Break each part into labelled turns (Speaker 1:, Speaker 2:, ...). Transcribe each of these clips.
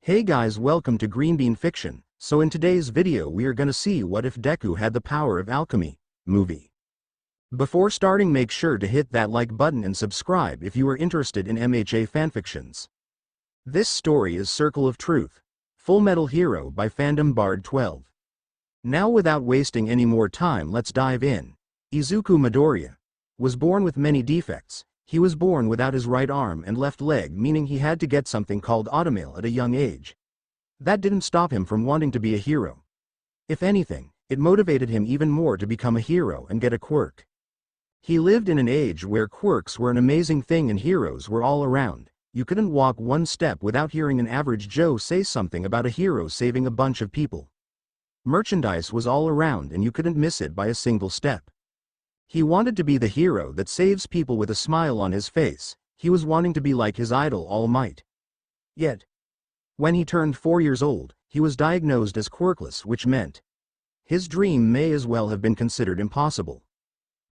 Speaker 1: Hey guys, welcome to Green Bean Fiction. So in today's video we are gonna see what if Deku had the power of alchemy movie. Before starting, make sure to hit that like button and subscribe if you are interested in MHA fanfictions. This story is Circle of Truth, Fullmetal Hero by Fandom Bard 12. Now without wasting any more time, let's dive in. Izuku Midoriya was born with many defects. He was born without his right arm and left leg, meaning he had to get something called automail at a young age. That didn't stop him from wanting to be a hero. If anything, it motivated him even more to become a hero and get a quirk. He lived in an age where quirks were an amazing thing and heroes were all around. You couldn't walk one step without hearing an average Joe say something about a hero saving a bunch of people. Merchandise was all around and you couldn't miss it by a single step. He wanted to be the hero that saves people with a smile on his face. He was wanting to be like his idol All Might. Yet, when he turned 4 years old, he was diagnosed as quirkless, which meant his dream may as well have been considered impossible.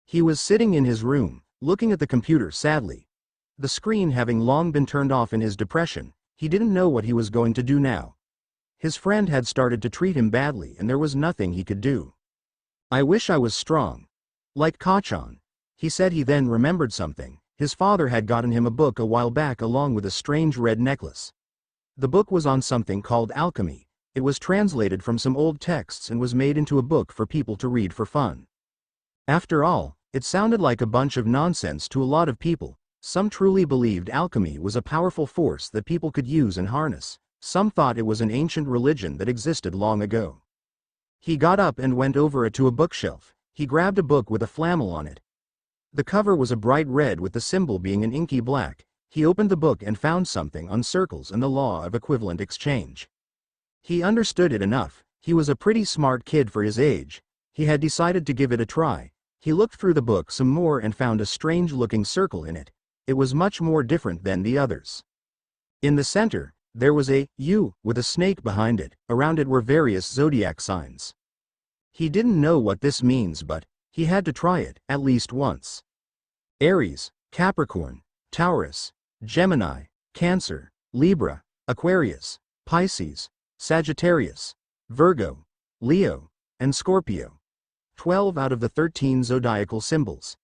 Speaker 1: He was sitting in his room, looking at the computer sadly. The screen having long been turned off in his depression, he didn't know what he was going to do now. His friend had started to treat him badly and there was nothing he could do. "I wish I was strong like Kachan," he said. He then remembered something. His father had gotten him a book a while back along with a strange red necklace. The book was on something called alchemy. It was translated from some old texts and was made into a book for people to read for fun. After all, it sounded like a bunch of nonsense to a lot of people. Some truly believed alchemy was a powerful force that people could use and harness. Some thought it was an ancient religion that existed long ago. He got up and went over to a bookshelf. He grabbed a book with a flannel on it. The cover was a bright red with the symbol being an inky black. He opened the book and found something on circles and the law of equivalent exchange. He understood it enough. He was a pretty smart kid for his age. He had decided to give it a try. He looked through the book some more and found a strange-looking circle in it. It was much more different than the others. In the center, there was a U with a snake behind it. Around it were various zodiac signs. He didn't know what this means, but he had to try it at least once. Aries, Capricorn, Taurus, Gemini, Cancer, Libra, Aquarius, Pisces, Sagittarius, Virgo, Leo, and Scorpio. 12 out of the 13 zodiacal symbols.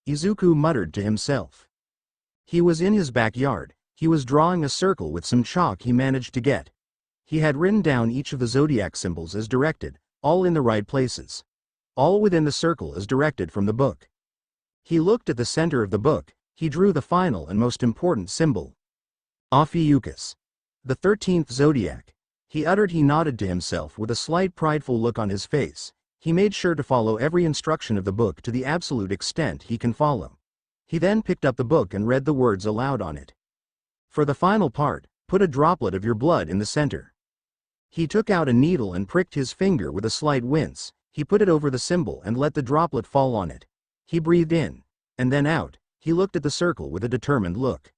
Speaker 1: Izuku muttered to himself. He was in his backyard. He was drawing a circle with some chalk he managed to get. He had written down each of the zodiac symbols as directed, all in the right places. All within the circle as directed from the book. He looked at the center of the book. He drew the final and most important symbol. Ophiuchus. The 13th zodiac. He uttered. He nodded to himself with a slight prideful look on his face. He made sure to follow every instruction of the book to the absolute extent he can follow. He then picked up the book and read the words aloud on it. For the final part, put a droplet of your blood in the center. He took out a needle and pricked his finger with a slight wince. He put it over the symbol and let the droplet fall on it. He breathed in, and then out. He looked at the circle with a determined look.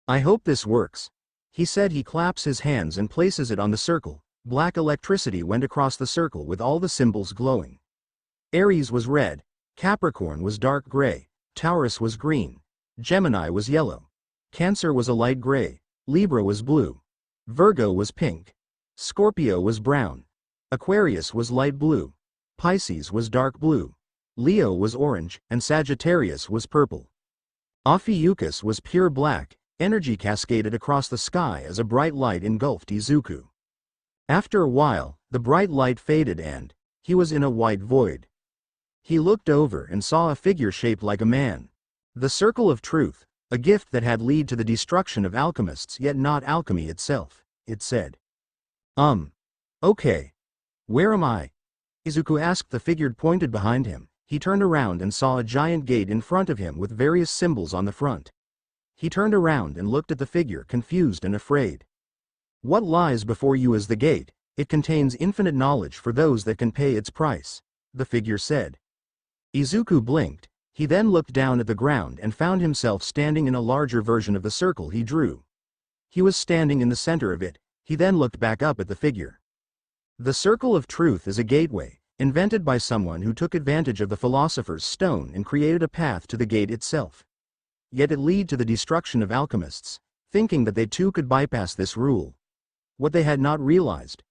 Speaker 1: "I hope this works," he said. He claps his hands and places it on the circle. Black electricity went across the circle with all the symbols glowing. Aries was red, Capricorn was dark gray, Taurus was green, Gemini was yellow, Cancer was a light gray, Libra was blue, Virgo was pink, Scorpio was brown, Aquarius was light blue, Pisces was dark blue, Leo was orange, and Sagittarius was purple. Ophiuchus was pure black. Energy cascaded across the sky as a bright light engulfed Izuku. After a while, the bright light faded and he was in a white void. He looked over and saw a figure shaped like a man. The Circle of Truth, a gift that had lead to the destruction of alchemists yet not alchemy itself, it said. Okay. Where am I?" Izuku asked. The figure pointed behind him. He turned around and saw a giant gate in front of him with various symbols on the front. He turned around and looked at the figure, confused and afraid. "What lies before you is the gate. It contains infinite knowledge for those that can pay its price," the figure said. Izuku blinked. He then looked down at the ground and found himself standing in a larger version of the circle he drew. He was standing in the center of it. He then looked back up at the figure. The Circle of Truth is a gateway, invented by someone who took advantage of the Philosopher's Stone and created a path to the gate itself. Yet it lead to the destruction of alchemists, thinking that they too could bypass this rule. What they had not realized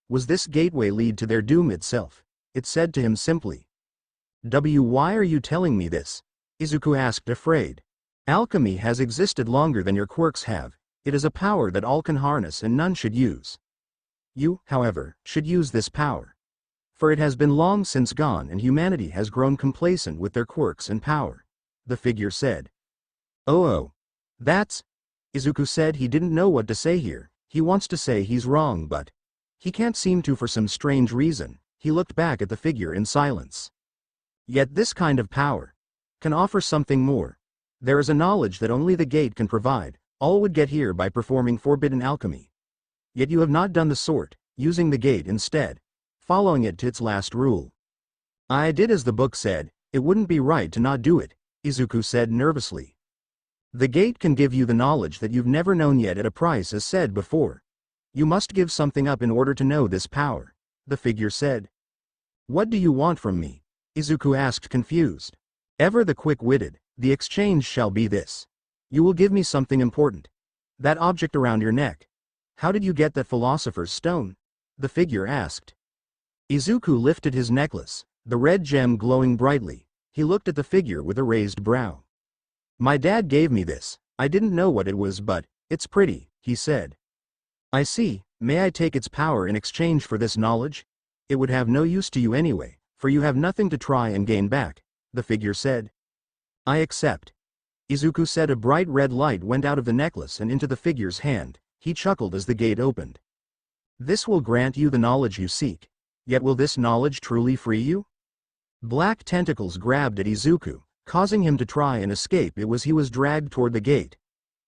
Speaker 1: was this gateway lead to their doom itself. It said to him simply. Why are you telling me this? Izuku asked, afraid. Alchemy has existed longer than your quirks have. It is a power that all can harness and none should use. You, however, should use this power. For it has been long since gone and humanity has grown complacent with their quirks and power. The figure said. Oh, that's... Izuku said he didn't know what to say here. He wants to say he's wrong but he can't seem to for some strange reason. He looked back at the figure in silence. Yet this kind of power can offer something more. There is a knowledge that only the gate can provide. All would get here by performing forbidden alchemy. Yet you have not done the sort, using the gate instead, following it to its last rule. I did as the book said. It wouldn't be right to not do it, Izuku said nervously. The gate can give you the knowledge that you've never known yet at a price as said before. You must give something up in order to know this power, the figure said. What do you want from me? Izuku asked confused. Ever the quick-witted, the exchange shall be this. You will give me something important. That object around your neck. How did you get that philosopher's stone? The figure asked. Izuku lifted his necklace, the red gem glowing brightly. He looked at the figure with a raised brow. My dad gave me this. I didn't know what it was but it's pretty, he said. I see. May I take its power in exchange for this knowledge? It would have no use to you anyway, for you have nothing to try and gain back, the figure said. I accept. Izuku said. A bright red light went out of the necklace and into the figure's hand. He chuckled as the gate opened. This will grant you the knowledge you seek. Yet will this knowledge truly free you? Black tentacles grabbed at Izuku, causing him to try and escape. He was dragged toward the gate.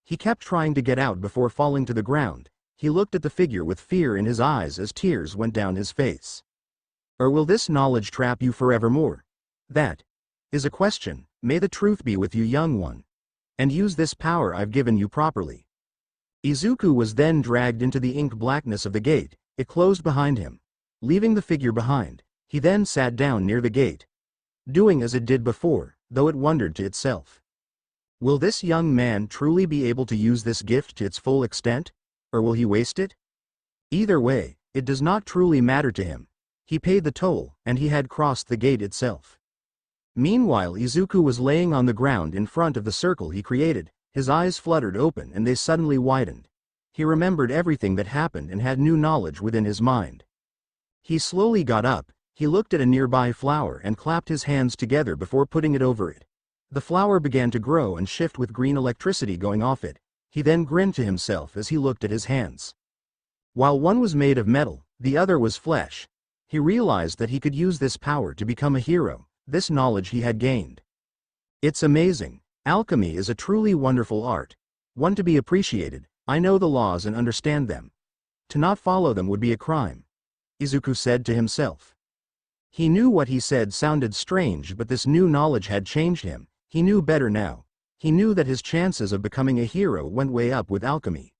Speaker 1: He kept trying to get out before falling to the ground. He looked at the figure with fear in his eyes as tears went down his face. Or will this knowledge trap you forevermore? That is a question. May the truth be with you, young one. And use this power I've given you properly. Izuku was then dragged into the ink blackness of the gate. It closed behind him, leaving the figure behind. He then sat down near the gate, doing as it did before, though it wondered to itself. Will this young man truly be able to use this gift to its full extent? Or will he waste it? Either way, it does not truly matter to him. He paid the toll, and he had crossed the gate itself. Meanwhile, Izuku was laying on the ground in front of the circle he created. His eyes fluttered open and they suddenly widened. He remembered everything that happened and had new knowledge within his mind. He slowly got up. He looked at a nearby flower and clapped his hands together before putting it over it. The flower began to grow and shift with green electricity going off it. He then grinned to himself as he looked at his hands. While one was made of metal, the other was flesh. He realized that he could use this power to become a hero, this knowledge he had gained. It's amazing. Alchemy is a truly wonderful art. One to be appreciated. I know the laws and understand them. To not follow them would be a crime, Izuku said to himself. He knew what he said sounded strange, but this new knowledge had changed him. He knew better now. He knew that his chances of becoming a hero went way up with alchemy.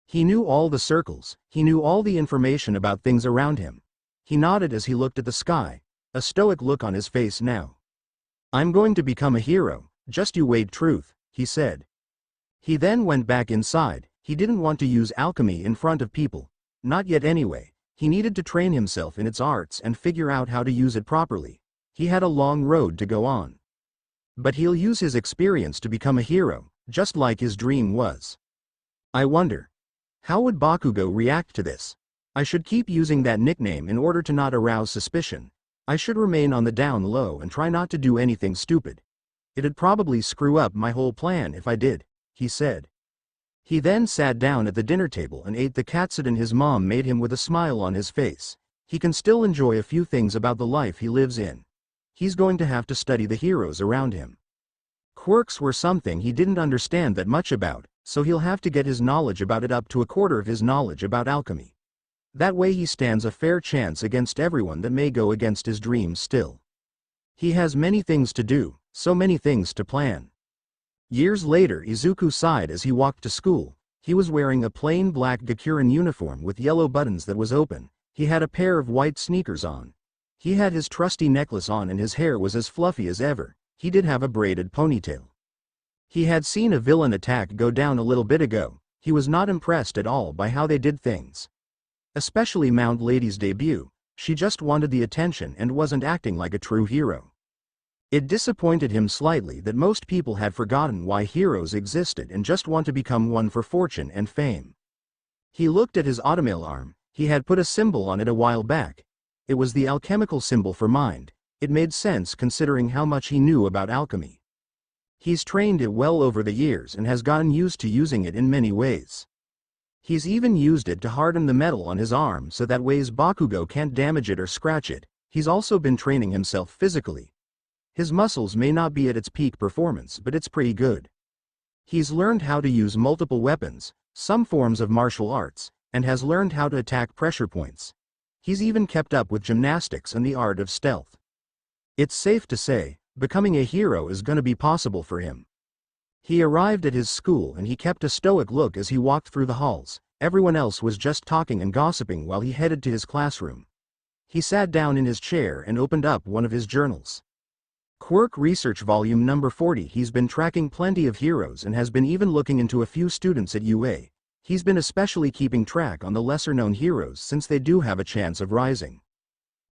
Speaker 1: He knew all the circles. He knew all the information about things around him. He nodded as he looked at the sky, a stoic look on his face now. I'm going to become a hero. Just you wait, truth, he said. He then went back inside. He didn't want to use alchemy in front of people. Not yet anyway. He needed to train himself in its arts and figure out how to use it properly. He had a long road to go on. But he'll use his experience to become a hero, just like his dream was. I wonder, how would Bakugo react to this? I should keep using that nickname in order to not arouse suspicion. I should remain on the down low and try not to do anything stupid. It'd probably screw up my whole plan if I did, he said. He then sat down at the dinner table and ate the katsudon his mom made him with a smile on his face. He can still enjoy a few things about the life he lives in. He's going to have to study the heroes around him. Quirks were something he didn't understand that much about, so he'll have to get his knowledge about it up to a quarter of his knowledge about alchemy. That way he stands a fair chance against everyone that may go against his dreams still. He has many things to do, so many things to plan. Years later, Izuku sighed as he walked to school. He was wearing a plain black Gakurin uniform with yellow buttons that was open. He had a pair of white sneakers on. He had his trusty necklace on and his hair was as fluffy as ever. He did have a braided ponytail. He had seen a villain attack go down a little bit ago. He was not impressed at all by how they did things. Especially Mount Lady's debut. She just wanted the attention and wasn't acting like a true hero. It disappointed him slightly that most people had forgotten why heroes existed and just want to become one for fortune and fame. He looked at his automail arm. He had put a symbol on it a while back. It was the alchemical symbol for mind. It made sense considering how much he knew about alchemy. He's trained it well over the years and has gotten used to using it in many ways. He's even used it to harden the metal on his arm so that ways Bakugo can't damage it or scratch it. He's also been training himself physically. His muscles may not be at its peak performance, but it's pretty good. He's learned how to use multiple weapons, some forms of martial arts, and has learned how to attack pressure points. He's even kept up with gymnastics and the art of stealth. It's safe to say, becoming a hero is gonna be possible for him. He arrived at his school and he kept a stoic look as he walked through the halls. Everyone else was just talking and gossiping while he headed to his classroom. He sat down in his chair and opened up one of his journals. Quirk Research Volume Number 40. He's been tracking plenty of heroes and has been even looking into a few students at UA. He's been especially keeping track on the lesser-known heroes since they do have a chance of rising.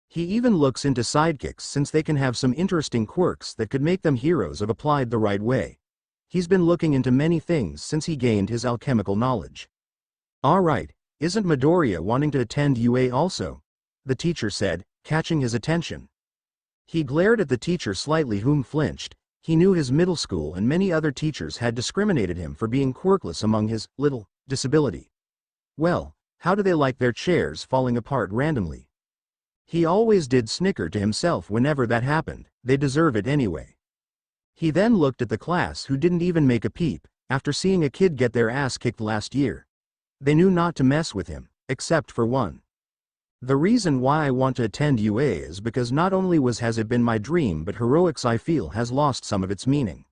Speaker 1: He even looks into sidekicks since they can have some interesting quirks that could make them heroes if applied the right way. He's been looking into many things since he gained his alchemical knowledge. Alright, isn't Midoriya wanting to attend UA also? The teacher said, catching his attention. He glared at the teacher slightly, whom flinched. He knew his middle school and many other teachers had discriminated him for being quirkless among his little disability. Well, how do they like their chairs falling apart randomly? He always did snicker to himself whenever that happened. They deserve it anyway. He then looked at the class, who didn't even make a peep, after seeing a kid get their ass kicked last year. They knew not to mess with him, except for one. The reason why I want to attend UA is because not only has it been my dream, but heroics I feel has lost some of its meaning.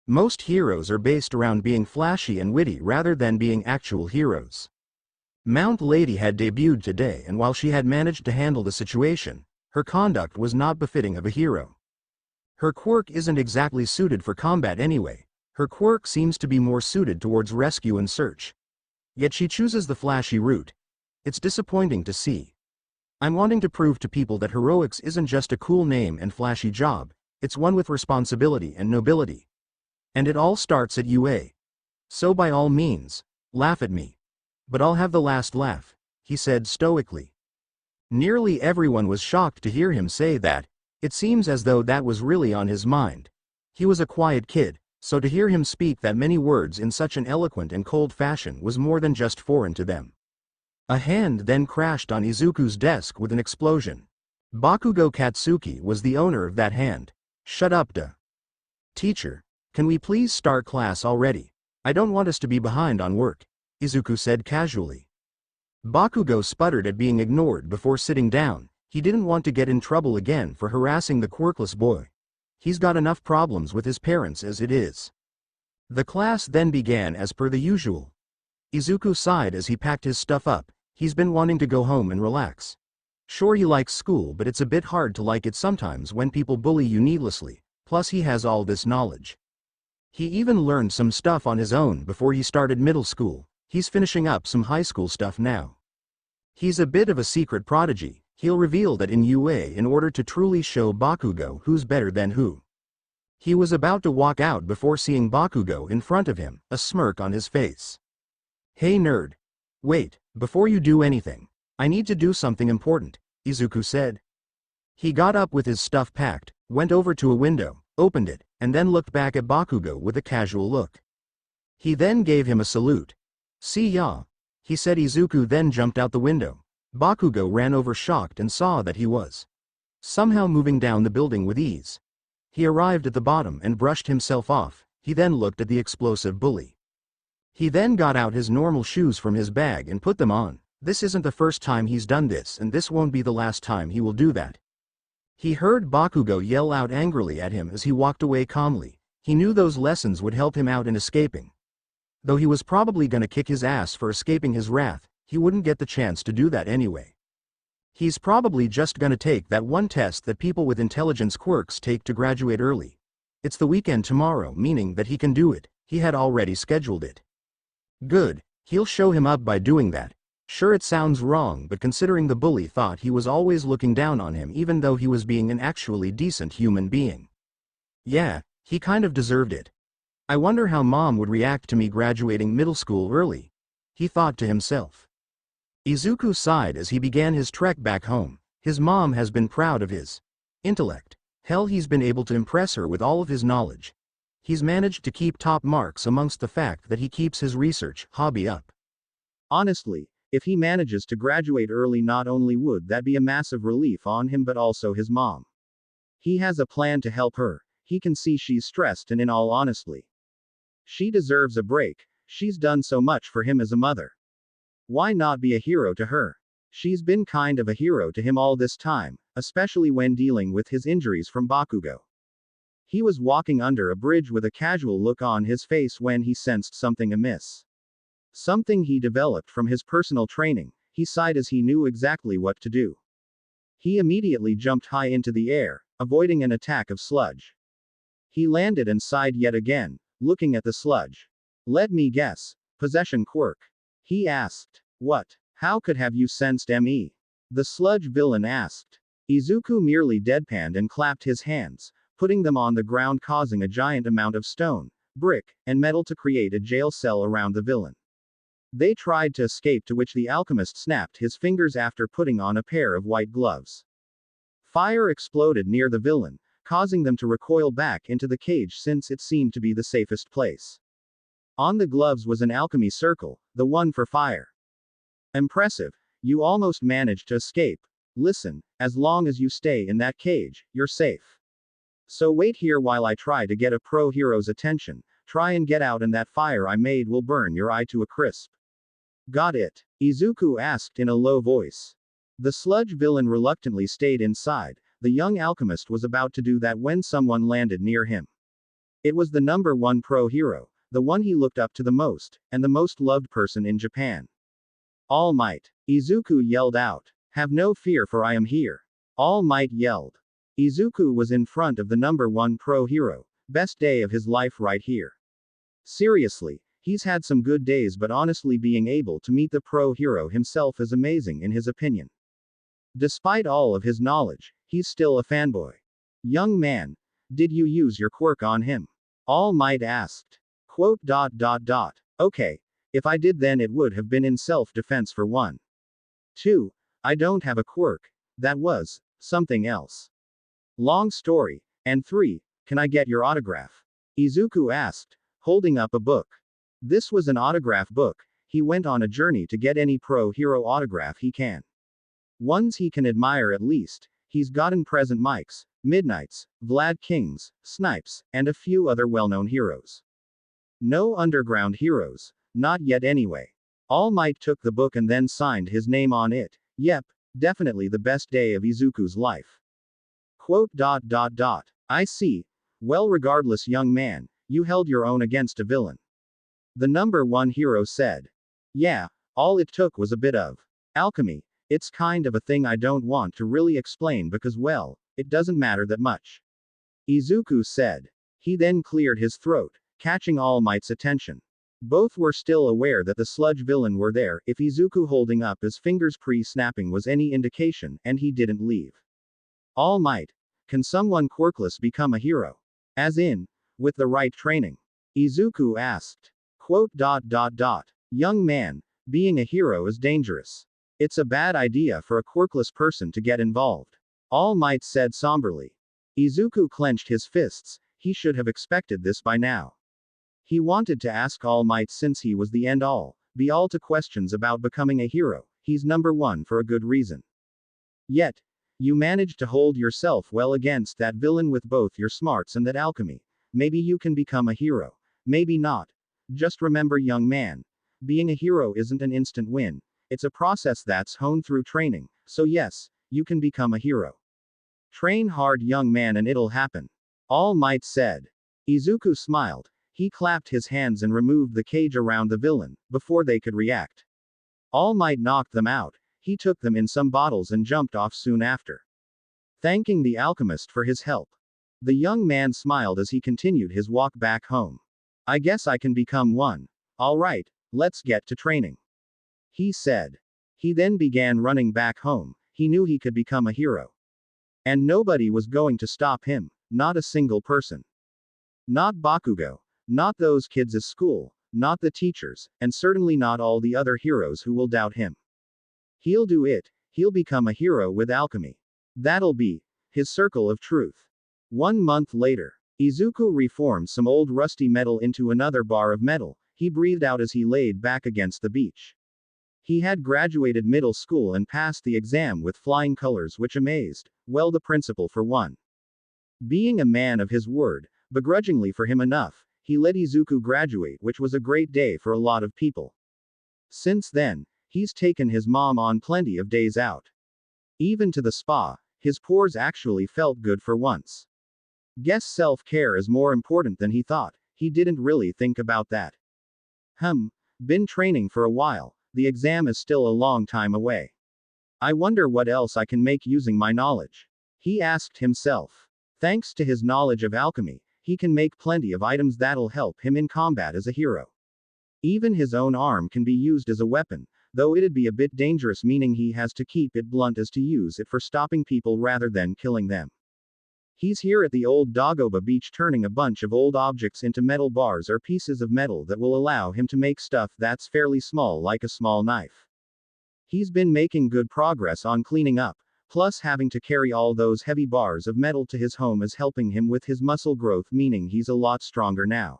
Speaker 1: Most heroes are based around being flashy and witty rather than being actual heroes. Mount Lady had debuted today, and while she had managed to handle the situation, her conduct was not befitting of a hero. Her quirk isn't exactly suited for combat anyway. Her quirk seems to be more suited towards rescue and search. Yet she chooses the flashy route. It's disappointing to see. I'm wanting to prove to people that heroics isn't just a cool name and flashy job, it's one with responsibility and nobility. And it all starts at UA. So by all means, laugh at me. But I'll have the last laugh, he said stoically. Nearly everyone was shocked to hear him say that. It seems as though that was really on his mind. He was a quiet kid, so to hear him speak that many words in such an eloquent and cold fashion was more than just foreign to them. A hand then crashed on Izuku's desk with an explosion. Bakugo Katsuki was the owner of that hand. Shut up, duh. Teacher, can we please start class already? I don't want us to be behind on work, Izuku said casually. Bakugo sputtered at being ignored before sitting down. He didn't want to get in trouble again for harassing the quirkless boy. He's got enough problems with his parents as it is. The class then began as per the usual. Izuku sighed as he packed his stuff up. He's been wanting to go home and relax. Sure, he likes school, but it's a bit hard to like it sometimes when people bully you needlessly, plus he has all this knowledge. He even learned some stuff on his own before he started middle school. He's finishing up some high school stuff now. He's a bit of a secret prodigy. He'll reveal that in UA in order to truly show Bakugo who's better than who. He was about to walk out before seeing Bakugo in front of him, a smirk on his face. Hey nerd. Wait, before you do anything, I need to do something important, Izuku said. He got up with his stuff packed, went over to a window, opened it, and then looked back at Bakugo with a casual look. He then gave him a salute. See ya, he said. Izuku then jumped out the window. Bakugo ran over shocked and saw that he was somehow moving down the building with ease. He arrived at the bottom and brushed himself off. He then looked at the explosive bully. He then got out his normal shoes from his bag and put them on. This isn't the first time he's done this, and this won't be the last time he will do that. He heard Bakugo yell out angrily at him as he walked away calmly. He knew those lessons would help him out in escaping. Though he was probably gonna kick his ass for escaping his wrath, he wouldn't get the chance to do that anyway. He's probably just gonna take that one test that people with intelligence quirks take to graduate early. It's the weekend tomorrow, meaning that he can do it. He had already scheduled it. Good, he'll show him up by doing that. Sure, it sounds wrong, but considering the bully thought he was always looking down on him even though he was being an actually decent human being. Yeah, he kind of deserved it. I wonder how mom would react to me graduating middle school early, he thought to himself. Izuku sighed as he began his trek back home. His mom has been proud of his intellect. Hell, he's been able to impress her with all of his knowledge. He's managed to keep top marks amongst the fact that he keeps his research hobby up. Honestly, if he manages to graduate early, not only would that be a massive relief on him but also his mom. He has a plan to help her. He can see she's stressed, and in all honesty, she deserves a break. She's done so much for him as a mother. Why not be a hero to her? She's been kind of a hero to him all this time, especially when dealing with his injuries from Bakugo. He was walking under a bridge with a casual look on his face when he sensed something amiss. Something he developed from his personal training. He sighed as he knew exactly what to do. He immediately jumped high into the air, avoiding an attack of sludge. He landed and sighed yet again, looking at the sludge. Let me guess. Possession quirk? He asked. What? How could have you sensed me? The sludge villain asked. Izuku merely deadpanned and clapped his hands, putting them on the ground, causing a giant amount of stone, brick, and metal to create a jail cell around the villain. They tried to escape, to which the alchemist snapped his fingers after putting on a pair of white gloves. Fire exploded near the villain, causing them to recoil back into the cage since it seemed to be the safest place. On the gloves was an alchemy circle, the one for fire. Impressive. You almost managed to escape. Listen, as long as you stay in that cage, you're safe. So wait here while I try to get a pro hero's attention. Try and get out, and that fire I made will burn your eye to a crisp. Got it? Izuku asked in a low voice. The sludge villain reluctantly stayed inside. The young alchemist was about to do that when someone landed near him. It was the number one pro hero, the one he looked up to the most, and the most loved person in Japan. All Might. Izuku yelled out. Have no fear, for I am here. All Might yelled. Izuku was in front of the number one pro hero. Best day of his life right here. Seriously, he's had some good days, but honestly, being able to meet the pro hero himself is amazing in his opinion. Despite all of his knowledge, he's still a fanboy. Young man, did you use your quirk on him? All Might asked. Okay, if I did, then it would have been in self-defense for 1. 2. I don't have a quirk. That was something else. Long story. And 3. Can I get your autograph? Izuku asked, holding up a book. This was an autograph book. He went on a journey to get any pro hero autograph he can. Ones he can admire at least. He's gotten Present Mikes, Midnights, Vlad Kings, Snipes, and a few other well-known heroes. No underground heroes. Not yet anyway. All Might took the book and then signed his name on it. Yep, definitely the best day of Izuku's life. I see. Well, regardless, young man, you held your own against a villain. The number one hero said. Yeah, all it took was a bit of alchemy. It's kind of a thing I don't want to really explain because, well, it doesn't matter that much. Izuku said. He then cleared his throat, catching All Might's attention. Both were still aware that the sludge villain were there, if Izuku holding up his fingers pre-snapping was any indication, and he didn't leave. All Might. Can someone quirkless become a hero? As in, with the right training? Izuku asked. Young man, being a hero is dangerous. It's a bad idea for a quirkless person to get involved. All Might said somberly. Izuku clenched his fists. He should have expected this by now. He wanted to ask All Might, since he was the end-all, be-all to questions about becoming a hero. He's number one for a good reason. Yet, you managed to hold yourself well against that villain with both your smarts and that alchemy. Maybe you can become a hero. Maybe not. Just remember, young man, being a hero isn't an instant win. It's a process that's honed through training. So yes, you can become a hero. Train hard, young man, and it'll happen. All Might said. Izuku smiled. He clapped his hands and removed the cage around the villain, before they could react. All Might knocked them out. He took them in some bottles and jumped off soon after, thanking the alchemist for his help. The young man smiled as he continued his walk back home. I guess I can become one. Alright, Let's get to training," he said. He then began running back home. He knew he could become a hero. And nobody was going to stop him. Not a single person. Not Bakugo. Not those kids at school. Not the teachers. And certainly not all the other heroes who will doubt him. He'll do it. He'll become a hero with alchemy. That'll be his circle of truth. 1 month later, Izuku reformed some old rusty metal into another bar of metal. He breathed out as he laid back against the beach. He had graduated middle school and passed the exam with flying colors, which amazed, well, the principal for one. Being a man of his word, begrudgingly for him enough, he let Izuku graduate, which was a great day for a lot of people. Since then, he's taken his mom on plenty of days out. Even to the spa. His pores actually felt good for once. Guess self-care is more important than he thought. He didn't really think about that. Been training for a while. The exam is still a long time away. I wonder what else I can make using my knowledge. He asked himself. Thanks to his knowledge of alchemy, he can make plenty of items that'll help him in combat as a hero. Even his own arm can be used as a weapon, though it'd be a bit dangerous, meaning he has to keep it blunt as to use it for stopping people rather than killing them. He's here at the old Dagoba beach turning a bunch of old objects into metal bars or pieces of metal that will allow him to make stuff that's fairly small, like a small knife. He's been making good progress on cleaning up, plus having to carry all those heavy bars of metal to his home is helping him with his muscle growth, meaning he's a lot stronger now.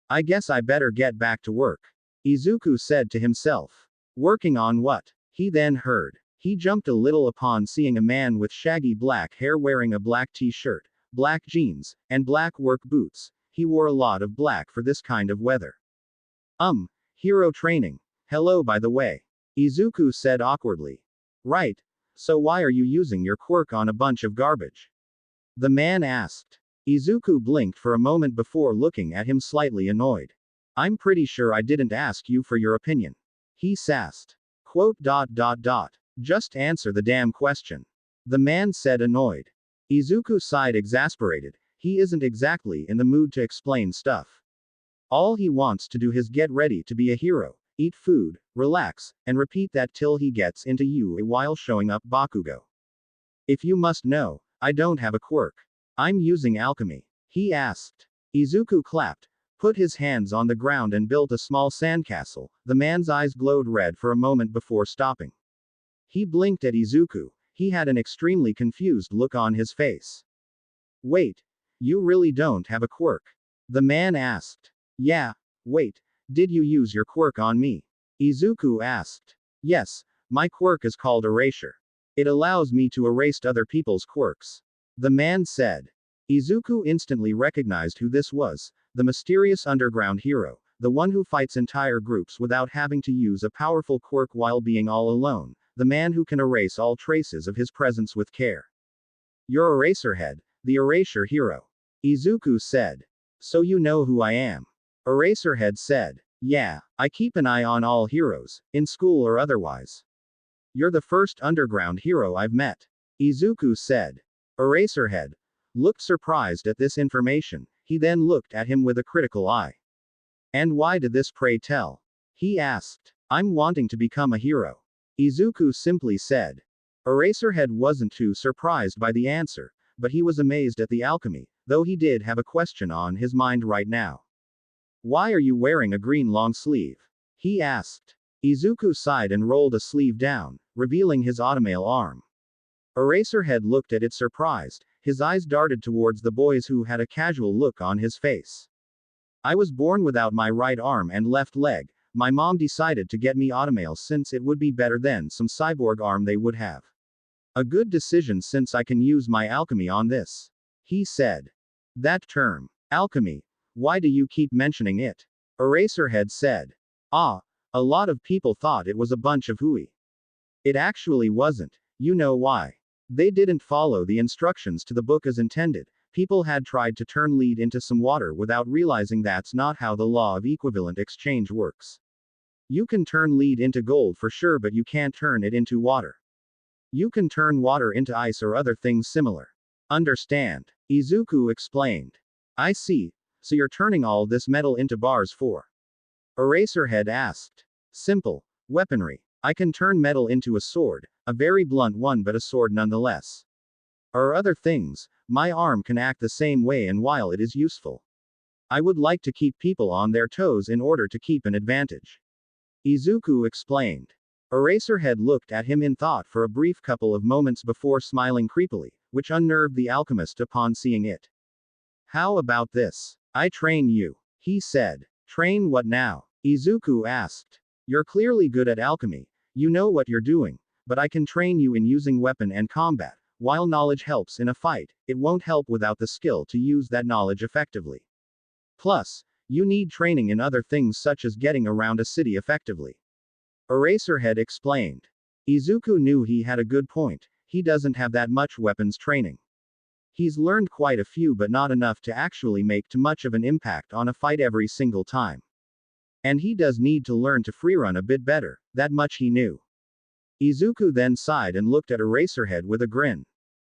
Speaker 1: I guess I better get back to work, Izuku said to himself. Working on what? He then heard. He jumped a little upon seeing a man with shaggy black hair wearing a black t-shirt, black jeans, and black work boots. He wore a lot of black for this kind of weather. Hero training. Hello, by the way, Izuku said awkwardly. Right. So why are you using your quirk on a bunch of garbage? The man asked. Izuku blinked for a moment before looking at him, slightly annoyed. I'm pretty sure I didn't ask you for your opinion, he sassed. Just answer the damn question, the man said, annoyed. Izuku sighed, exasperated. He isn't exactly in the mood to explain stuff. All he wants to do is get ready to be a hero, eat food, relax, and repeat that till he gets into UA while showing up Bakugo. If you must know, I don't have a quirk. I'm using alchemy, he asked. Izuku clapped, put his hands on the ground and built a small sandcastle. The man's eyes glowed red for a moment before stopping. He blinked at Izuku. He had an extremely confused look on his face. Wait, you really don't have a quirk? The man asked. Yeah, wait, did you use your quirk on me? Izuku asked. Yes, my quirk is called Erasure. It allows me to erase other people's quirks, the man said. Izuku instantly recognized who this was, the mysterious underground hero, the one who fights entire groups without having to use a powerful quirk while being all alone, the man who can erase all traces of his presence with care. You're Eraserhead, the erasure hero, Izuku said. So you know who I am? Eraserhead said. Yeah, I keep an eye on all heroes, in school or otherwise. You're the first underground hero I've met, Izuku said. Eraserhead looked surprised at this information. He then looked at him with a critical eye. And why did this, pray tell? He asked. I'm wanting to become a hero, Izuku simply said. Eraserhead wasn't too surprised by the answer, but he was amazed at the alchemy, though he did have a question on his mind right now. Why are you wearing a green long sleeve? He asked. Izuku sighed and rolled a sleeve down, revealing his automail arm. Eraserhead looked at it surprised. His eyes darted towards the boys who had a casual look on his face. I was born without my right arm and left leg. My mom decided to get me automail since it would be better than some cyborg arm they would have. A good decision since I can use my alchemy on this, he said. That term, alchemy, why do you keep mentioning it? Eraserhead said. A lot of people thought it was a bunch of hooey. It actually wasn't. You know why? They didn't follow the instructions to the book as intended. People had tried to turn lead into some water without realizing that's not how the law of equivalent exchange works. You can turn lead into gold for sure, but you can't turn it into water. You can turn water into ice or other things similar. Understand? Izuku explained. I see. So you're turning all this metal into bars for Eraserhead asked. Simple. Weaponry. I can turn metal into a sword, a very blunt one but a sword nonetheless. Or other things, my arm can act the same way and while it is useful. I would like to keep people on their toes in order to keep an advantage. Izuku explained. Eraserhead looked at him in thought for a brief couple of moments before smiling creepily, which unnerved the alchemist upon seeing it. How about this? I train you, he said. Train what now? Izuku asked. You're clearly good at alchemy, you know what you're doing, but I can train you in using weapon and combat. While knowledge helps in a fight, it won't help without the skill to use that knowledge effectively. Plus, you need training in other things such as getting around a city effectively. Eraserhead explained. Izuku knew he had a good point, he doesn't have that much weapons training. He's learned quite a few but not enough to actually make too much of an impact on a fight every single time. And he does need to learn to freerun a bit better, that much he knew. Izuku then sighed and looked at Eraserhead with a grin.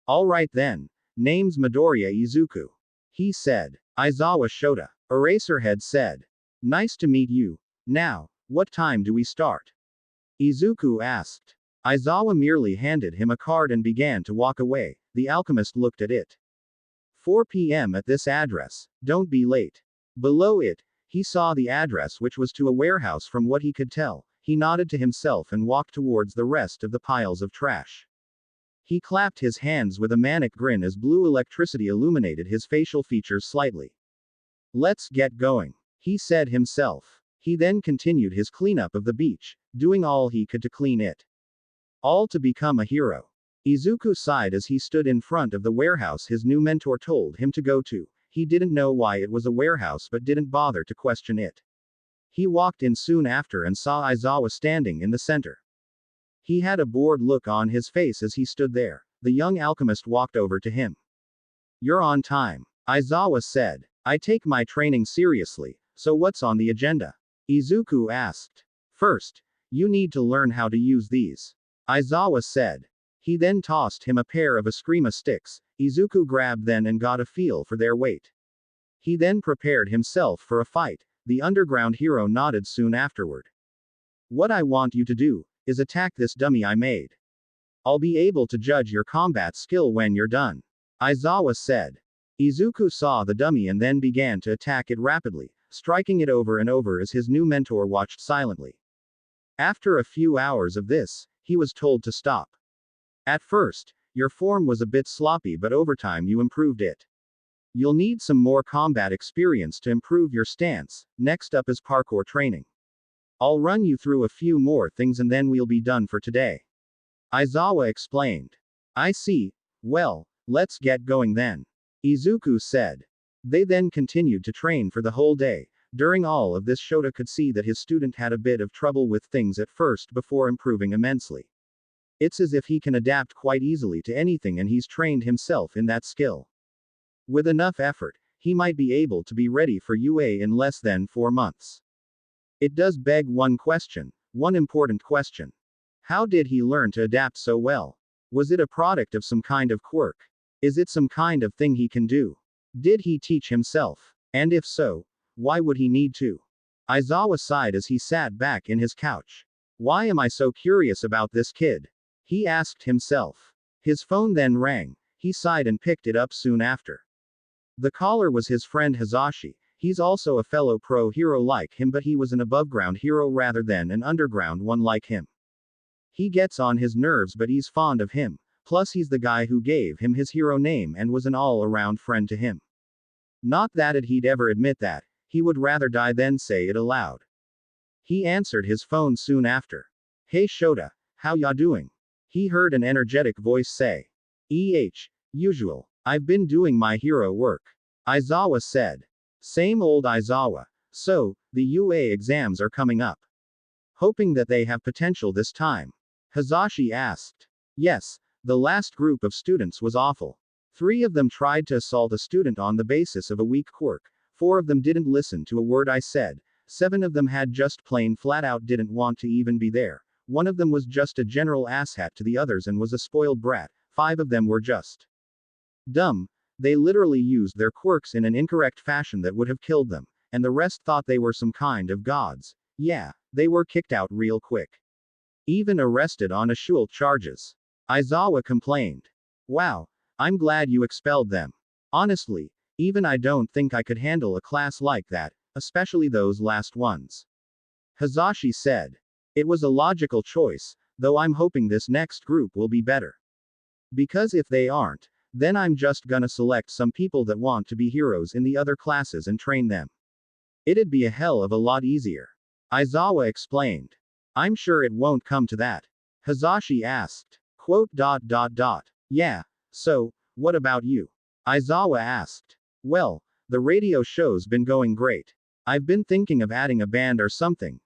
Speaker 1: Alright then, name's Midoriya Izuku. He said. Aizawa Shota. Eraserhead said. Nice to meet you. Now, what time do we start? Izuku asked. Aizawa merely handed him a card and began to walk away. The alchemist looked at it. 4 p.m. at this address, don't be late. Below it, he saw the address which was to a warehouse from what he could tell. He nodded to himself and walked towards the rest of the piles of trash. He clapped his hands with a manic grin as blue electricity illuminated his facial features slightly. Let's get going, he said himself. He then continued his cleanup of the beach, doing all he could to clean it. All to become a hero. Izuku sighed as he stood in front of the warehouse his new mentor told him to go to. He didn't know why it was a warehouse but didn't bother to question it. He walked in soon after and saw Aizawa standing in the center. He had a bored look on his face as he stood there. The young alchemist walked over to him. You're on time, Aizawa said. I take my training seriously, so what's on the agenda? Izuku asked. First, you need to learn how to use these, Aizawa said. He then tossed him a pair of Eskrima sticks. Izuku grabbed them and got a feel for their weight. He then prepared himself for a fight. The underground hero nodded soon afterward. What I want you to do is attack this dummy I made. I'll be able to judge your combat skill when you're done, Aizawa said. Izuku saw the dummy and then began to attack it rapidly, striking it over and over as his new mentor watched silently. After a few hours of this, he was told to stop. At first, your form was a bit sloppy but over time you improved it. You'll need some more combat experience to improve your stance. Next up is parkour training. I'll run you through a few more things and then we'll be done for today, Aizawa explained. I see. Well, let's get going then, Izuku said. They then continued to train for the whole day. During all of this, Shota could see that his student had a bit of trouble with things at first before improving immensely. It's as if he can adapt quite easily to anything and he's trained himself in that skill. With enough effort, he might be able to be ready for UA in less than 4 months. It does beg one question, one important question. How did he learn to adapt so well? Was it a product of some kind of quirk? Is it some kind of thing he can do? Did he teach himself? And if so, why would he need to? Aizawa sighed as he sat back in his couch. Why am I so curious about this kid? He asked himself. His phone then rang. He sighed and picked it up soon after. The caller was his friend Hazashi. He's also a fellow pro hero like him, but he was an above-ground hero rather than an underground one like him. He gets on his nerves but he's fond of him. Plus he's the guy who gave him his hero name and was an all-around friend to him. Not that he'd ever admit that. He would rather die than say it aloud. He answered his phone soon after. Hey Shota, how ya doing? He heard an energetic voice say. Usual. I've been doing my hero work, Aizawa said. Same old Aizawa. So, the UA exams are coming up. Hoping that they have potential this time? Hazashi asked. Yes, the last group of students was awful. 3 of them tried to assault a student on the basis of a weak quirk. 4 of them didn't listen to a word I said. 7 of them had just plain flat out didn't want to even be there. 1 of them was just a general asshat to the others and was a spoiled brat. 5 of them were just dumb. They literally used their quirks in an incorrect fashion that would have killed them. and the rest thought they were some kind of gods. Yeah, they were kicked out real quick. Even arrested on assault charges. Aizawa complained. Wow, I'm glad you expelled them. Honestly, even I don't think I could handle a class like that, especially those last ones. Hazashi said. It was a logical choice, though I'm hoping this next group will be better. Because if they aren't, then I'm just gonna select some people that want to be heroes in the other classes and train them. It'd be a hell of a lot easier. Aizawa explained. I'm sure it won't come to that. Hazashi asked. Yeah, so, what about you? Aizawa asked. Well, the radio show's been going great. I've been thinking of adding a band or something,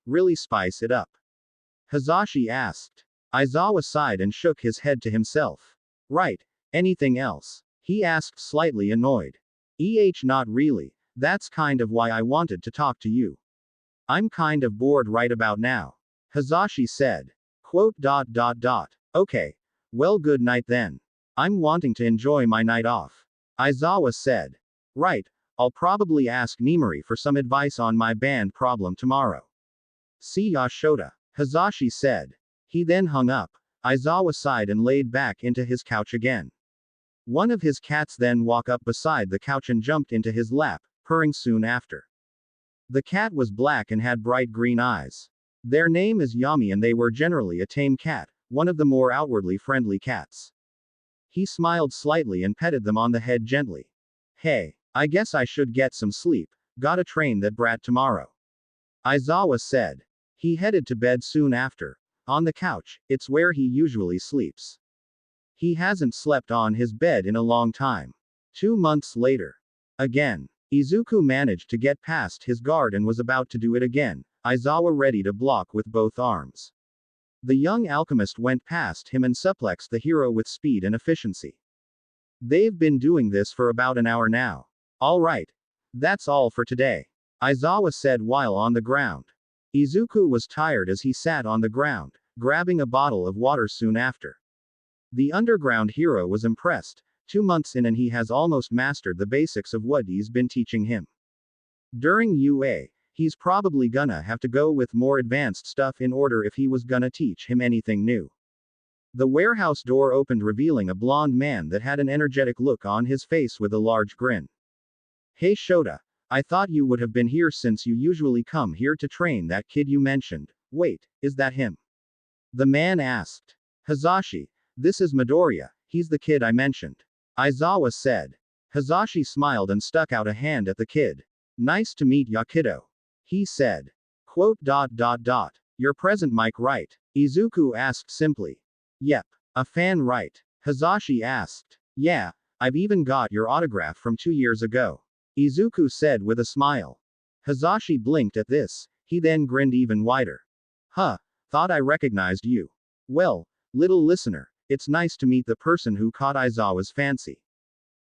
Speaker 1: really spice it up. Hazashi asked. Aizawa sighed and shook his head to himself. Right, anything else? He asked, slightly annoyed. Not really, that's kind of why I wanted to talk to you. I'm kind of bored right about now. Hazashi said. Okay. Well, good night then. I'm wanting to enjoy my night off. Aizawa said. Right, I'll probably ask Nimari for some advice on my band problem tomorrow. See ya, Shota. Hazashi said. He then hung up. Aizawa sighed and laid back into his couch again. One of his cats then walked up beside the couch and jumped into his lap, purring soon after. The cat was black and had bright green eyes. Their name is Yami and they were generally a tame cat, one of the more outwardly friendly cats. He smiled slightly and petted them on the head gently. Hey, I guess I should get some sleep, gotta train that brat tomorrow. Aizawa said. He headed to bed soon after. On the couch, it's where he usually sleeps. He hasn't slept on his bed in a long time. 2 months later. Again. Izuku managed to get past his guard and was about to do it again, Aizawa ready to block with both arms. The young alchemist went past him and suplexed the hero with speed and efficiency. They've been doing this for about an hour now. Alright. That's all for today. Aizawa said while on the ground. Izuku was tired as he sat on the ground, grabbing a bottle of water soon after. The underground hero was impressed. 2 months in and he has almost mastered the basics of what he's been teaching him. During UA, he's probably gonna have to go with more advanced stuff in order if he was gonna teach him anything new. The warehouse door opened revealing a blond man that had an energetic look on his face with a large grin. Hey Shota, I thought you would have been here since you usually come here to train that kid you mentioned. Wait, is that him? The man asked. Hazashi, this is Midoriya, he's the kid I mentioned. Aizawa said. Hazashi smiled and stuck out a hand at the kid. Nice to meet ya kiddo. He said. Your present mic right? Izuku asked simply. Yep. A fan right? Hazashi asked. Yeah, I've even got your autograph from 2 years ago. Izuku said with a smile. Hazashi blinked at this, he then grinned even wider. Huh, thought I recognized you. Well, little listener, it's nice to meet the person who caught Aizawa's fancy.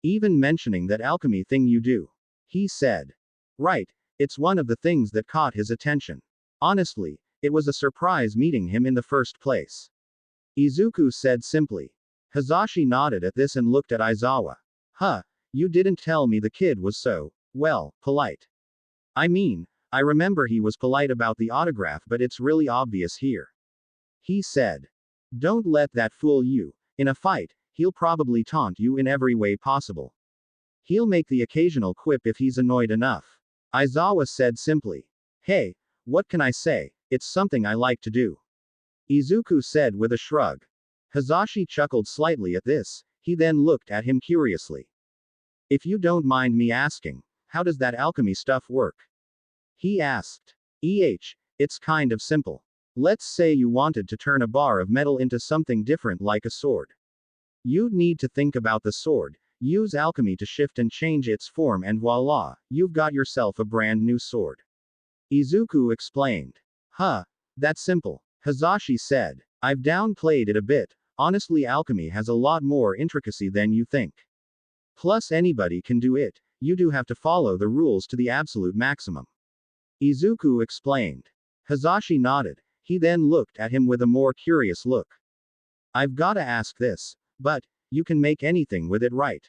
Speaker 1: Even mentioning that alchemy thing you do. He said. Right, it's one of the things that caught his attention. Honestly, it was a surprise meeting him in the first place. Izuku said simply. Hazashi nodded at this and looked at Aizawa. Huh, you didn't tell me the kid was so, well, polite. I mean, I remember he was polite about the autograph but it's really obvious here. He said. Don't let that fool you. In a fight, he'll probably taunt you in every way possible. He'll make the occasional quip if he's annoyed enough. Aizawa said simply. Hey, what can I say, it's something I like to do. Izuku said with a shrug. Hazashi chuckled slightly at this, he then looked at him curiously. If you don't mind me asking, how does that alchemy stuff work? He asked. It's kind of simple. Let's say you wanted to turn a bar of metal into something different like a sword. You'd need to think about the sword, use alchemy to shift and change its form and voila, you've got yourself a brand new sword. Izuku explained. Huh, that's simple. Hazashi said. I've downplayed it a bit, honestly alchemy has a lot more intricacy than you think. Plus anybody can do it, you do have to follow the rules to the absolute maximum. Izuku explained. Hazashi nodded, he then looked at him with a more curious look. I've gotta ask this, but, you can make anything with it right?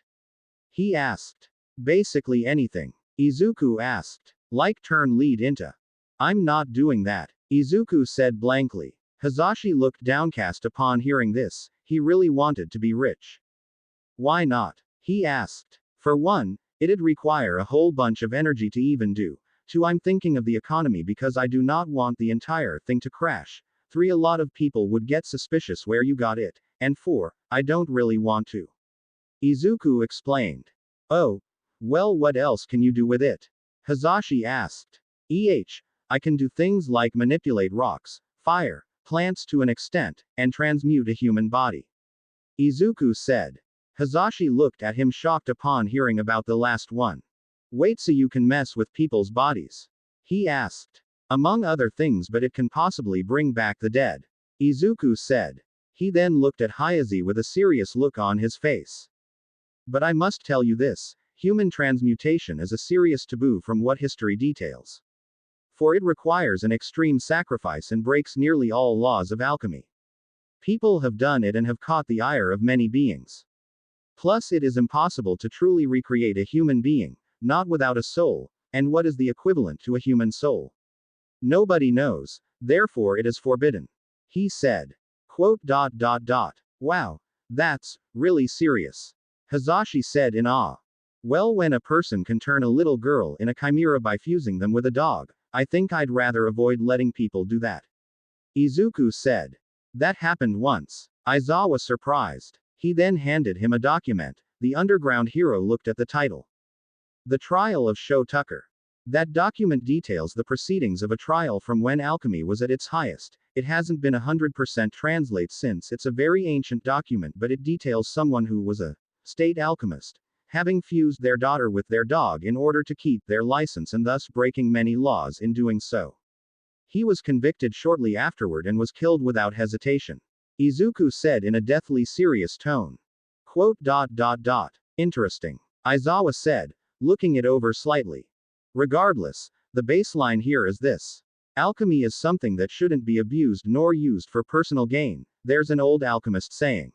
Speaker 1: He asked. Basically anything. Izuku asked. Like turn lead into. I'm not doing that, Izuku said blankly. Hazashi looked downcast upon hearing this. He really wanted to be rich. Why not? He asked. For one, it'd require a whole bunch of energy to even do. 2. I'm thinking of the economy because I do not want the entire thing to crash. 3. A lot of people would get suspicious where you got it. And 4. I don't really want to. Izuku explained. Oh. Well, what else can you do with it? Hazashi asked. I can do things like manipulate rocks, fire, plants to an extent, and transmute a human body. Izuku said. Hazashi looked at him shocked upon hearing about the last one. Wait, so you can mess with people's bodies? He asked. Among other things, but it can possibly bring back the dead. Izuku said. He then looked at Hayazi with a serious look on his face. But I must tell you this, human transmutation is a serious taboo from what history details. For it requires an extreme sacrifice and breaks nearly all laws of alchemy. People have done it and have caught the ire of many beings. Plus, it is impossible to truly recreate a human being, not without a soul, and what is the equivalent to a human soul? Nobody knows, therefore it is forbidden. He said. Wow, that's really serious. Hazashi said in awe. Well, when a person can turn a little girl in a chimera by fusing them with a dog, I think I'd rather avoid letting people do that. Izuku said. That happened once. Aizawa surprised. He then handed him a document. The underground hero looked at the title. The Trial of Sho Tucker. That document details the proceedings of a trial from when alchemy was at its highest. It hasn't been 100% translate since it's a very ancient document, but it details someone who was a state alchemist, having fused their daughter with their dog in order to keep their license and thus breaking many laws in doing so. He was convicted shortly afterward and was killed without hesitation. Izuku said in a deathly serious tone. Interesting. Aizawa said, looking it over slightly. Regardless, the baseline here is this. Alchemy is something that shouldn't be abused nor used for personal gain. There's an old alchemist saying.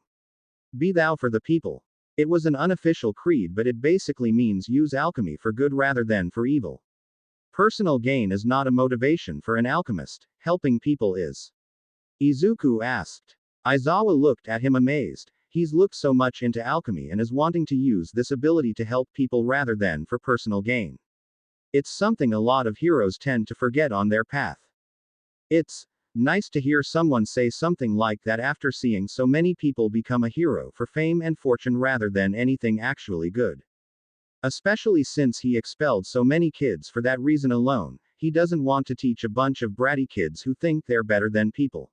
Speaker 1: Be thou for the people. It was an unofficial creed, but it basically means use alchemy for good rather than for evil. Personal gain is not a motivation for an alchemist, helping people is. Izuku asked. Aizawa looked at him amazed. He's looked so much into alchemy and is wanting to use this ability to help people rather than for personal gain. It's something a lot of heroes tend to forget on their path. It's nice to hear someone say something like that after seeing so many people become a hero for fame and fortune rather than anything actually good. Especially since he expelled so many kids for that reason alone. He doesn't want to teach a bunch of bratty kids who think they're better than people.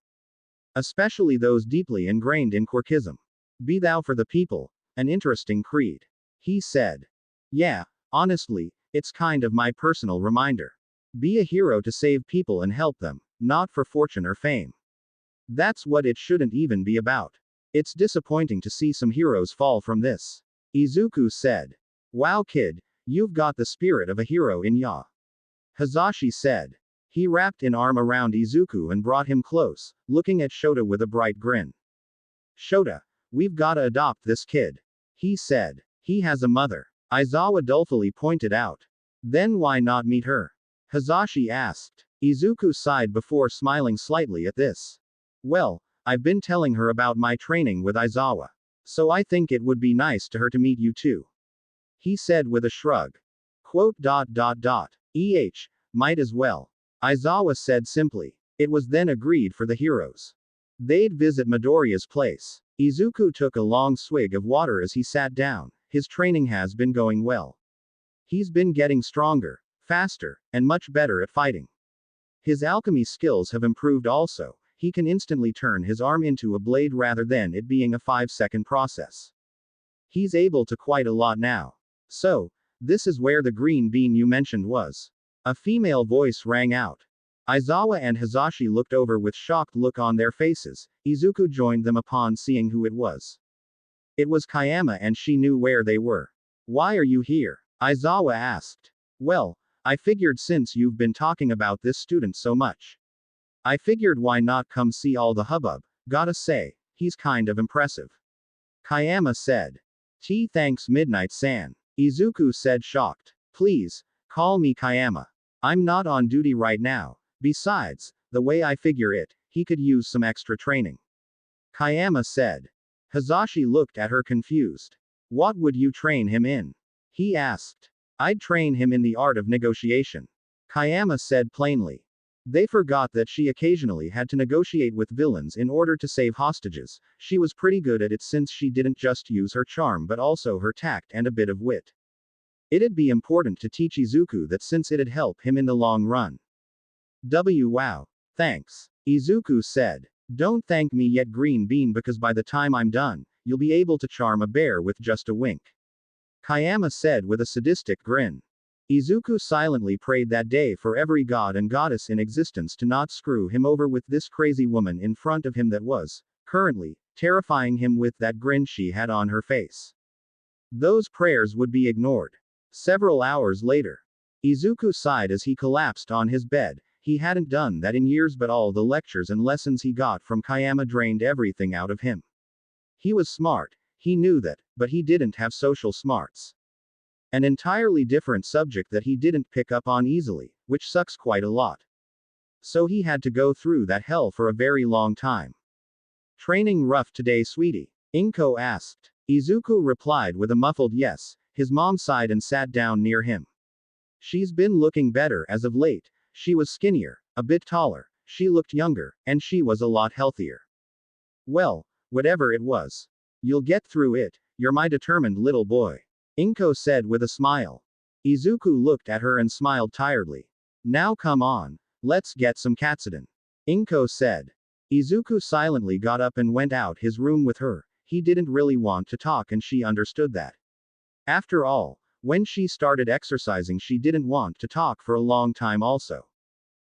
Speaker 1: Especially those deeply ingrained in quirkism. Be thou for the people, an interesting creed. He said. Yeah, honestly, it's kind of my personal reminder. Be a hero to save people and help them, not for fortune or fame. That's what it shouldn't even be about. It's disappointing to see some heroes fall from this. Izuku said. Wow, kid, you've got the spirit of a hero in ya. Hazashi said. He wrapped an arm around Izuku and brought him close, looking at Shota with a bright grin. Shota, we've gotta adopt this kid. He said. He has a mother. Aizawa dolefully pointed out. Then why not meet her? Hazashi asked. Izuku sighed before smiling slightly at this. Well, I've been telling her about my training with Aizawa. So I think it would be nice to her to meet you too. He said with a shrug. Might as well. Aizawa said simply. It was then agreed for the heroes. They'd visit Midoriya's place. Izuku took a long swig of water as he sat down. His training has been going well. He's been getting stronger, faster, and much better at fighting. His alchemy skills have improved also. He can instantly turn his arm into a blade rather than it being a 5-second process. He's able to quite a lot now. So, this is where the green bean you mentioned was. A female voice rang out. Aizawa and Hazashi looked over with shocked look on their faces. Izuku joined them upon seeing who it was. It was Kayama and she knew where they were. Why are you here? Aizawa asked. Well, I figured since you've been talking about this student so much. I figured why not come see all the hubbub, gotta say, he's kind of impressive. Kayama said. Thanks Midnight-san. Izuku said shocked. Please,
Speaker 2: Call me Kayama. I'm not on duty right now. Besides, the way I figure it, he could use some extra training. Kayama said. Hazashi looked at her confused. What would you train him in? He asked. I'd train him in the art of negotiation. Kayama said plainly. They forgot that she occasionally had to negotiate with villains in order to save hostages. She was pretty good at it since she didn't just use her charm but also her tact and a bit of wit. It'd be important to teach Izuku that since it'd help him in the long run. Wow. Thanks. Izuku said. Don't thank me yet, Green Bean, because by the time I'm done, you'll be able to charm a bear with just a wink. Kayama said with a sadistic grin. Izuku silently prayed that day for every god and goddess in existence to not screw him over with this crazy woman in front of him that was, currently, terrifying him with that grin she had on her face. Those prayers would be ignored. Several hours later. Izuku sighed as he collapsed on his bed. He hadn't done that in years, but all the lectures and lessons he got from Kayama drained everything out of him. He was smart, he knew that, but he didn't have social smarts. An entirely different subject that he didn't pick up on easily, which sucks quite a lot. So he had to go through that hell for a very long time. Training rough today, sweetie? Inko asked. Izuku replied with a muffled yes. His mom sighed and sat down near him. She's been looking better as of late. She was skinnier, a bit taller, she looked younger, and she was a lot healthier. Well, whatever it was. You'll get through it, you're my determined little boy. Inko said with a smile. Izuku looked at her and smiled tiredly. Now come on, let's get some katsudon. Inko said. Izuku silently got up and went out his room with her. He didn't really want to talk and she understood that. After all, when she started exercising she didn't want to talk for a long time also.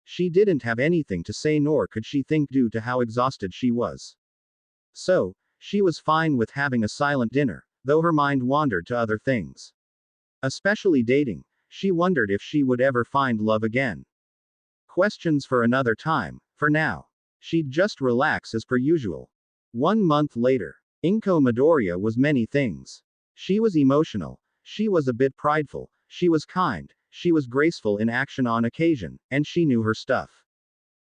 Speaker 2: She didn't have anything to say nor could she think due to how exhausted she was. So, she was fine with having a silent dinner, though her mind wandered to other things. Especially dating, she wondered if she would ever find love again. Questions for another time, for now. She'd just relax as per usual. 1 month later. Inko Midoriya was many things. She was emotional, she was a bit prideful, she was kind, she was graceful in action on occasion, and she knew her stuff.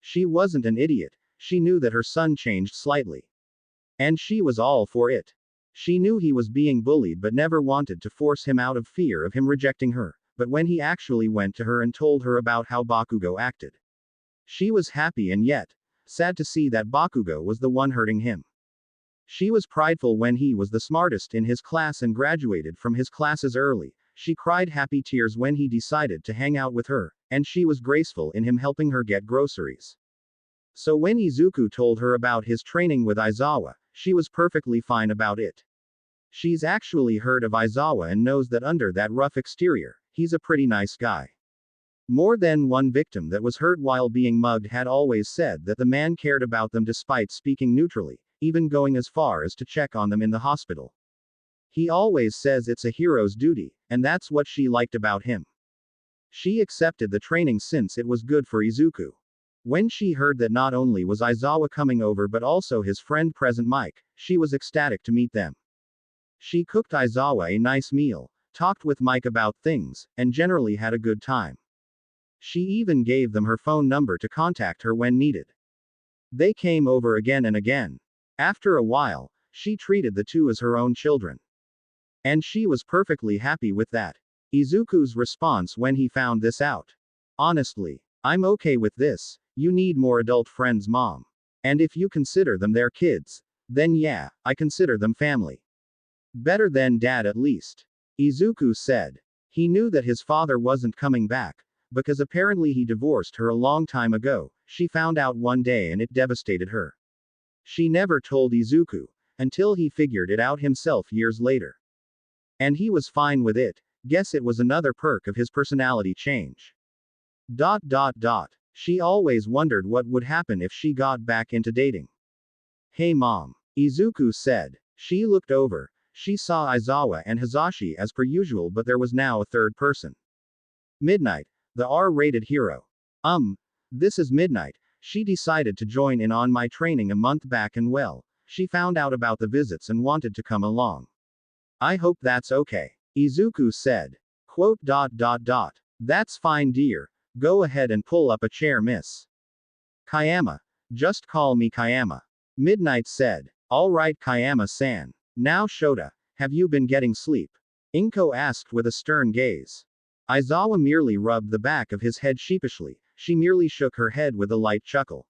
Speaker 2: She wasn't an idiot, she knew that her son changed slightly. And she was all for it. She knew he was being bullied but never wanted to force him out of fear of him rejecting her, but when he actually went to her and told her about how Bakugo acted, she was happy and yet, sad to see that Bakugo was the one hurting him. She was prideful when he was the smartest in his class and graduated from his classes early. She cried happy tears when he decided to hang out with her, and she was graceful in him helping her get groceries. So when Izuku told her about his training with Aizawa, she was perfectly fine about it. She's actually heard of Aizawa and knows that under that rough exterior, he's a pretty nice guy. More than one victim that was hurt while being mugged had always said that the man cared about them despite speaking neutrally, even going as far as to check on them in the hospital. He always says it's a hero's duty, and that's what she liked about him. She accepted the training since it was good for Izuku. When she heard that not only was Aizawa coming over but also his friend present Mike, she was ecstatic to meet them. She cooked Aizawa a nice meal, talked with Mike about things, and generally had a good time. She even gave them her phone number to contact her when needed. They came over again and again. After a while, she treated the two as her own children. And she was perfectly happy with that. Izuku's response when he found this out. Honestly, I'm okay with this, you need more adult friends, Mom. And if you consider them their kids, then yeah, I consider them family. Better than Dad at least. Izuku said. He knew that his father wasn't coming back, because apparently he divorced her a long time ago. She found out one day and it devastated her. She never told Izuku, until he figured it out himself years later. And he was fine with it. Guess it was another perk of his personality change. She always wondered what would happen if she got back into dating. Hey Mom. Izuku said. She looked over. She saw Aizawa and Hazashi as per usual, but there was now a third person. Midnight, the R-rated hero. This is Midnight. She decided to join in on my training a month back and well, she found out about the visits and wanted to come along. I hope that's okay. Izuku said. That's fine, dear. Go ahead and pull up a chair, miss. Kayama. Just call me Kayama. Midnight said. All right, Kayama-san. Now Shota, have you been getting sleep? Inko asked with a stern gaze. Aizawa merely rubbed the back of his head sheepishly. She merely shook her head with a light chuckle.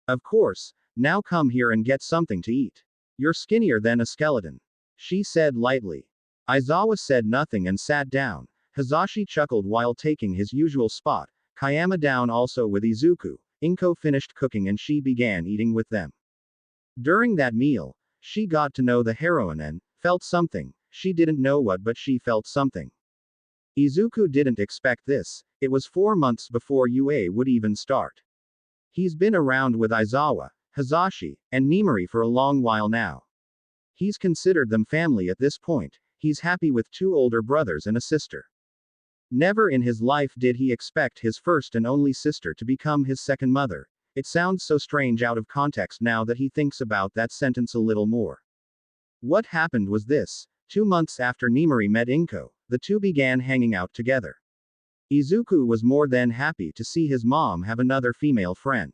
Speaker 2: Of course, now come here and get something to eat. You're skinnier than a skeleton. She said lightly. Aizawa said nothing and sat down. Hazashi chuckled while taking his usual spot. Kayama down also with Izuku. Inko finished cooking and she began eating with them. During that meal, she got to know the heroine and felt something. She didn't know what, but she felt something. Izuku didn't expect this. It was 4 months before UA would even start. He's been around with Aizawa, Hazashi, and Nimari for a long while now. He's considered them family at this point. He's happy with 2 older brothers and a sister. Never in his life did he expect his first and only sister to become his second mother. It sounds so strange out of context now that he thinks about that sentence a little more. What happened was this. 2 months after Nimari met Inko, the two began hanging out together. Izuku was more than happy to see his mom have another female friend.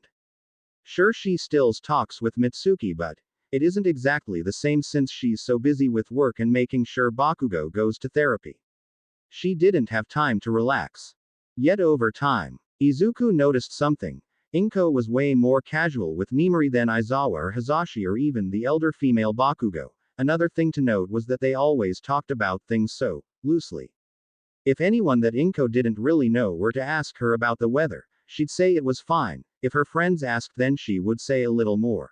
Speaker 2: Sure, she still talks with Mitsuki, but it isn't exactly the same since she's so busy with work and making sure Bakugo goes to therapy. She didn't have time to relax. Yet over time, Izuku noticed something. Inko was way more casual with Nimari than Aizawa or Hazashi or even the elder female Bakugo. Another thing to note was that they always talked about things so loosely. If anyone that Inko didn't really know were to ask her about the weather, she'd say it was fine. If her friends asked, then she would say a little more.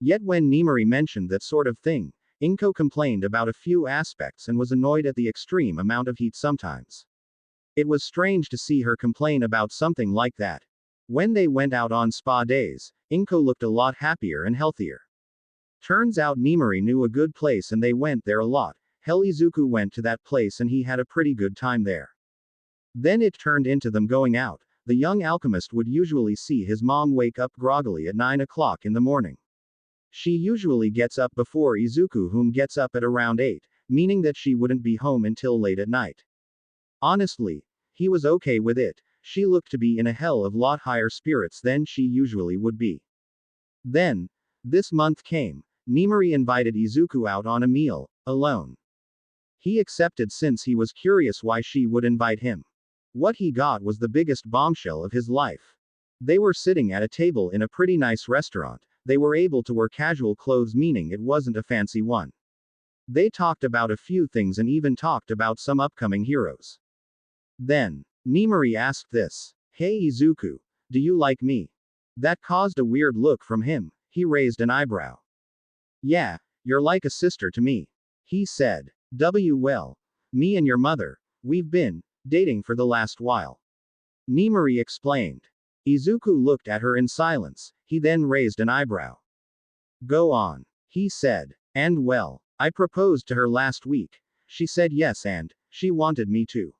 Speaker 2: Yet when Nimari mentioned that sort of thing, Inko complained about a few aspects and was annoyed at the extreme amount of heat sometimes. It was strange to see her complain about something like that. When they went out on spa days, Inko looked a lot happier and healthier. Turns out Nimari knew a good place and they went there a lot. Hell, Izuku went to that place and he had a pretty good time there. Then it turned into them going out. The young alchemist would usually see his mom wake up groggily at 9 o'clock in the morning. She usually gets up before Izuku, whom gets up at around 8, meaning that she wouldn't be home until late at night. Honestly, he was okay with it. She looked to be in a hell of lot higher spirits than she usually would be. Then, this month came. Nimari invited Izuku out on a meal, alone. He accepted since he was curious why she would invite him. What he got was the biggest bombshell of his life. They were sitting at a table in a pretty nice restaurant. They were able to wear casual clothes, meaning it wasn't a fancy one. They talked about a few things and even talked about some upcoming heroes. Then, Nimari asked this. Hey Izuku, do you like me? That caused a weird look from him. He raised an eyebrow. Yeah, you're like a sister to me. He said. Well, me and your mother, we've been dating for the last while. Nimari explained. Izuku looked at her in silence. He then raised an eyebrow. Go on. He said. And well, I proposed to her last week. She said yes and she wanted me to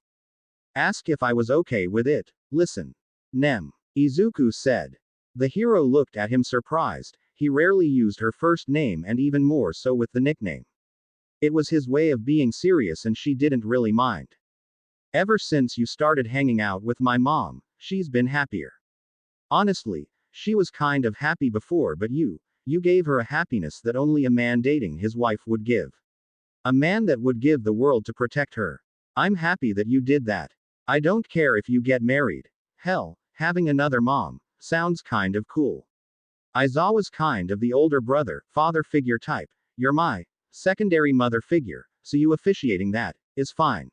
Speaker 2: ask if I was okay with it. Listen. Nem. Izuku said. The hero looked at him surprised. He rarely used her first name and even more so with the nickname. It was his way of being serious and she didn't really mind. Ever since you started hanging out with my mom, she's been happier. Honestly, she was kind of happy before, but you gave her a happiness that only a man dating his wife would give. A man that would give the world to protect her. I'm happy that you did that. I don't care if you get married. Hell, having another mom sounds kind of cool. Aizawa's kind of the older brother, father figure type. You're my secondary mother figure, so you officiating that is fine.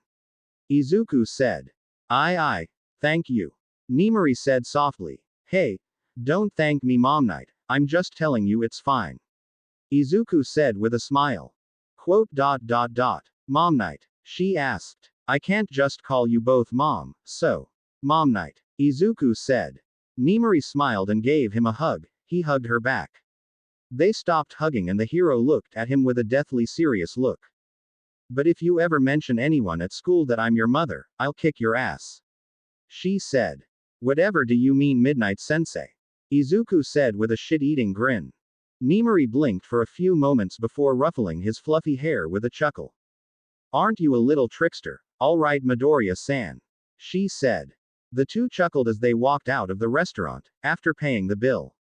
Speaker 2: Izuku said. Aye, thank you. Nimari said softly. Hey, don't thank me, Mom Knight. I'm just telling you it's fine. Izuku said with a smile. Quote. Mom Knight, she asked. I can't just call you both Mom, so. Mom Knight. Izuku said. Nimari smiled and gave him a hug. He hugged her back. They stopped hugging and the hero looked at him with a deathly serious look. But if you ever mention anyone at school that I'm your mother, I'll kick your ass. She said. Whatever do you mean, Midnight Sensei? Izuku said with a shit-eating grin. Nimari blinked for a few moments before ruffling his fluffy hair with a chuckle. Aren't you a little trickster? Alright, Midoriya-san. she said. The two chuckled as they walked out of the restaurant, after paying the bill.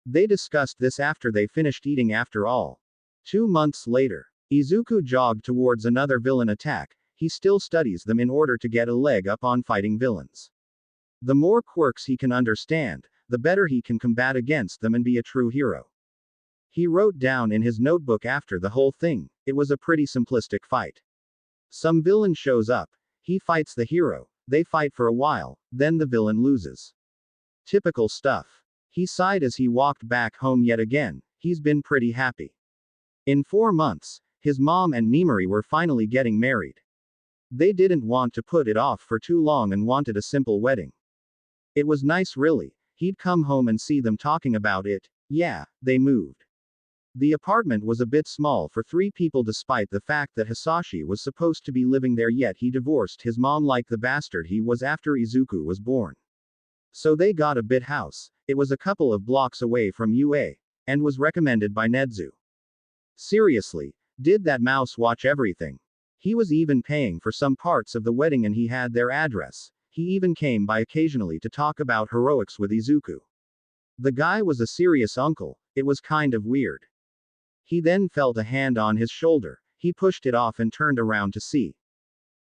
Speaker 2: They discussed this after they finished eating after all. 2 months later, Izuku jogged towards another villain attack. He still studies them in order to get a leg up on fighting villains. The more quirks he can understand, the better he can combat against them and be a true hero. He wrote down in his notebook after the whole thing, it was a pretty simplistic fight. Some villain shows up, he fights the hero, they fight for a while, then the villain loses. Typical stuff. He sighed as he walked back home yet again, he's been pretty happy. In 4 months, his mom and Nimari were finally getting married. They didn't want to put it off for too long and wanted a simple wedding. It was nice really, he'd come home and see them talking about it. Yeah, they moved. The apartment was a bit small for 3 people despite the fact that Hisashi was supposed to be living there, yet he divorced his mom like the bastard he was after Izuku was born. So they got a bit house. It was a couple of blocks away from UA, and was recommended by Nedzu. Seriously, did that mouse watch everything? He was even paying for some parts of the wedding and he had their address. He even came by occasionally to talk about heroics with Izuku. The guy was a serious uncle, it was kind of weird. He then felt a hand on his shoulder, he pushed it off and turned around to see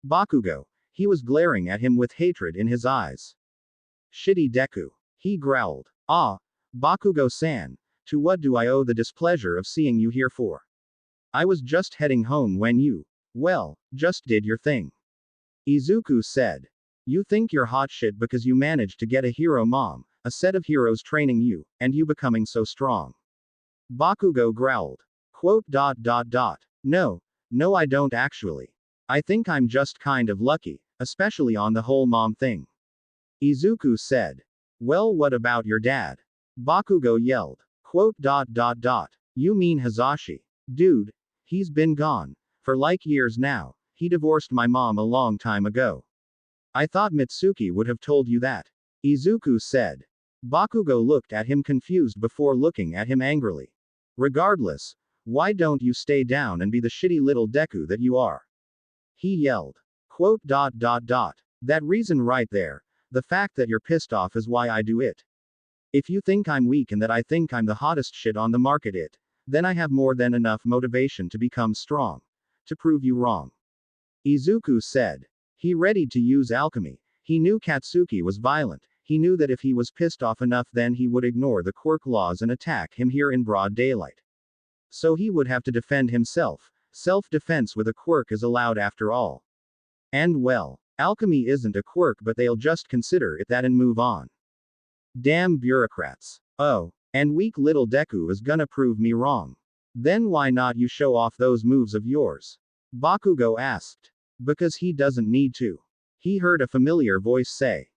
Speaker 2: Bakugo. He was glaring at him with hatred in his eyes. Shitty Deku. He growled. Ah, Bakugo-san, to what do I owe the displeasure of seeing you here for? I was just heading home when you, well, just did your thing. Izuku said. You think you're hot shit because you managed to get a hero mom, a set of heroes training you, and you becoming so strong. Bakugo growled. No, I don't actually. I think I'm just kind of lucky, especially on the whole mom thing. Izuku said. Well, what about your dad? Bakugo yelled. You mean Hisashi? Dude, he's been gone for like years now. He divorced my mom a long time ago. I thought Mitsuki would have told you that. Izuku said. Bakugo looked at him confused before looking at him angrily. Regardless, why don't you stay down and be the shitty little Deku that you are? He yelled. That reason right there, the fact that you're pissed off is why I do it. If you think I'm weak and that I think I'm the hottest shit on the market then I have more than enough motivation to become strong. To prove you wrong. Izuku said. He readied to use alchemy. He knew Katsuki was violent. He knew that if he was pissed off enough then he would ignore the quirk laws and attack him here in broad daylight. So he would have to defend himself. Self-defense with a quirk is allowed after all. And well, alchemy isn't a quirk but they'll just consider it that and move on. Damn bureaucrats. Oh, and weak little Deku is gonna prove me wrong. Then why not you show off those moves of yours? Bakugo asked. Because he doesn't need to. He heard a familiar voice say.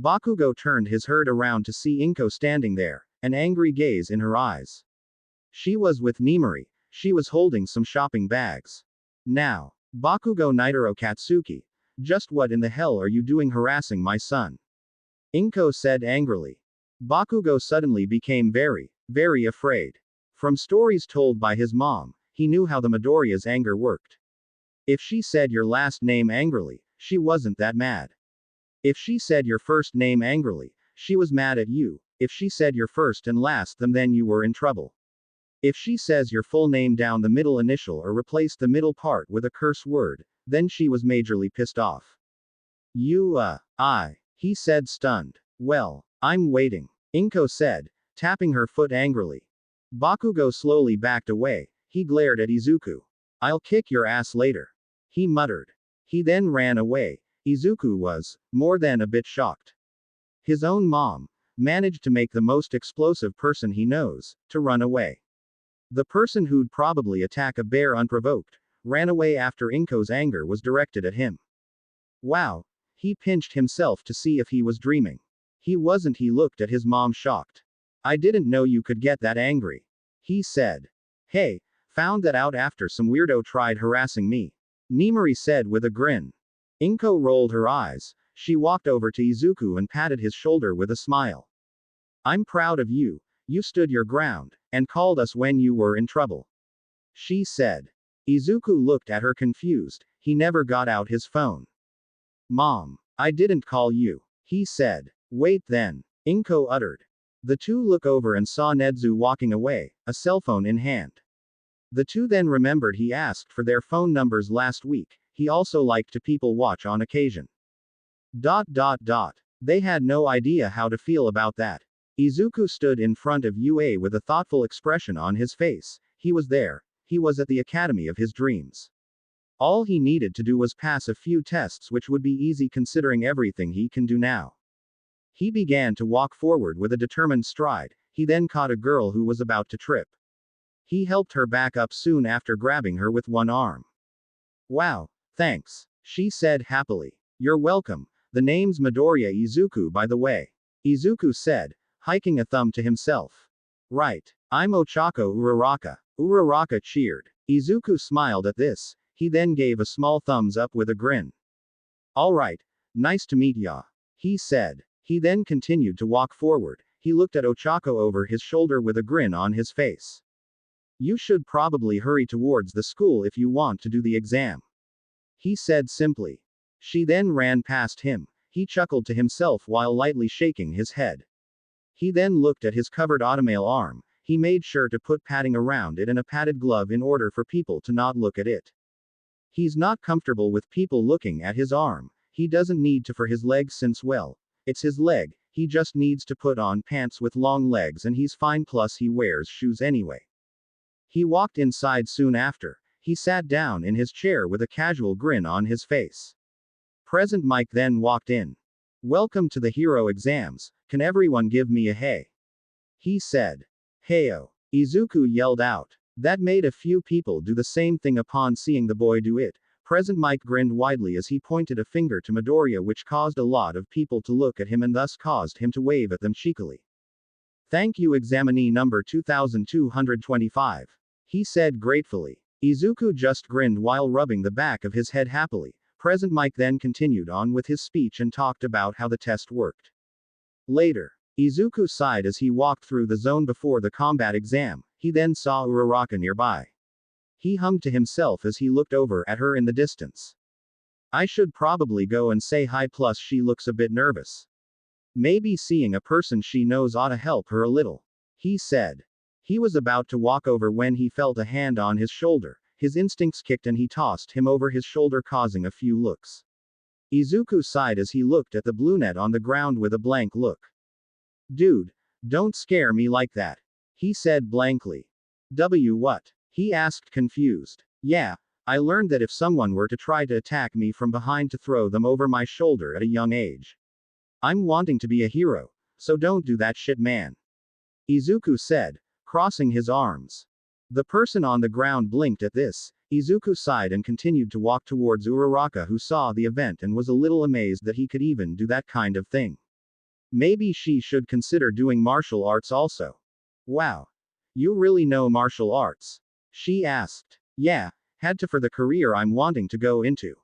Speaker 2: Bakugo turned his head around to see Inko standing there, an angry gaze in her eyes. She was with Nimari, she was holding some shopping bags. Now, Bakugo Nitaro Katsuki, just what in the hell are you doing harassing my son? Inko said angrily. Bakugo suddenly became very, very afraid. From stories told by his mom, he knew how the Midoriya's anger worked. If she said your last name angrily, she wasn't that mad. If she said your first name angrily, she was mad at you. If she said your first and last then you were in trouble. If she says your full name down the middle initial or replace the middle part with a curse word, then she was majorly pissed off. He said stunned. Well, I'm waiting. Inko said, tapping her foot angrily. Bakugo slowly backed away. He glared at Izuku. I'll kick your ass later. He muttered. He then ran away. Izuku was more than a bit shocked. His own mom managed to make the most explosive person he knows to run away. The person who'd probably attack a bear unprovoked ran away after Inko's anger was directed at him. Wow. He pinched himself to see if he was dreaming. He wasn't. He looked at his mom shocked. I didn't know you could get that angry. He said. Hey, found that out after some weirdo tried harassing me. Nimari said with a grin. Inko rolled her eyes. She walked over to Izuku and patted his shoulder with a smile. I'm proud of you. You stood your ground, and called us when you were in trouble. She said. Izuku looked at her confused. He never got out his phone. Mom. I didn't call you, he said. Wait then, Inko uttered. The two look over and saw Nedzu walking away, a cell phone in hand. The two then remembered he asked for their phone numbers last week. He also liked to people watch on occasion. ... They had no idea how to feel about that. Izuku stood in front of UA with a thoughtful expression on his face. He was there. He was at the academy of his dreams. All he needed to do was pass a few tests, which would be easy considering everything he can do now. He began to walk forward with a determined stride. He then caught a girl who was about to trip. He helped her back up soon after grabbing her with one arm. Wow, thanks, she said happily. You're welcome. The name's Midoriya Izuku, by the way. Izuku said, hiking a thumb to himself. Right. I'm Ochako Uraraka. Uraraka cheered. Izuku smiled at this. He then gave a small thumbs up with a grin. Alright, nice to meet ya, he said. He then continued to walk forward. He looked at Ochako over his shoulder with a grin on his face. You should probably hurry towards the school if you want to do the exam, he said simply. She then ran past him. He chuckled to himself while lightly shaking his head. He then looked at his covered automail arm. He made sure to put padding around it and a padded glove in order for people to not look at it. He's not comfortable with people looking at his arm. He doesn't need to for his legs since, well, it's his leg. He just needs to put on pants with long legs and he's fine, plus he wears shoes anyway. He walked inside soon after. He sat down in his chair with a casual grin on his face. Present Mike then walked in. Welcome to the hero exams. Can everyone give me a hey? He said. Heyo. Izuku yelled out. That made a few people do the same thing upon seeing the boy do it. Present Mike grinned widely as he pointed a finger to Midoriya, which caused a lot of people to look at him and thus caused him to wave at them cheekily. Thank you, examinee number 2225. He said gratefully. Izuku just grinned while rubbing the back of his head happily. Present Mike then continued on with his speech and talked about how the test worked. Later, Izuku sighed as he walked through the zone before the combat exam. He then saw Uraraka nearby. He hummed to himself as he looked over at her in the distance. I should probably go and say hi, plus she looks a bit nervous. Maybe seeing a person she knows ought to help her a little, he said. He was about to walk over when he felt a hand on his shoulder. His instincts kicked and he tossed him over his shoulder, causing a few looks. Izuku sighed as he looked at the blue net on the ground with a blank look. Dude, don't scare me like that, he said blankly. What? He asked, confused. Yeah, I learned that if someone were to try to attack me from behind to throw them over my shoulder at a young age. I'm wanting to be a hero, so don't do that shit, man, Izuku said, crossing his arms. The person on the ground blinked at this. Izuku sighed and continued to walk towards Uraraka, who saw the event and was a little amazed that he could even do that kind of thing. Maybe she should consider doing martial arts also. Wow. You really know martial arts? She asked. Yeah, had to for the career I'm wanting to go into,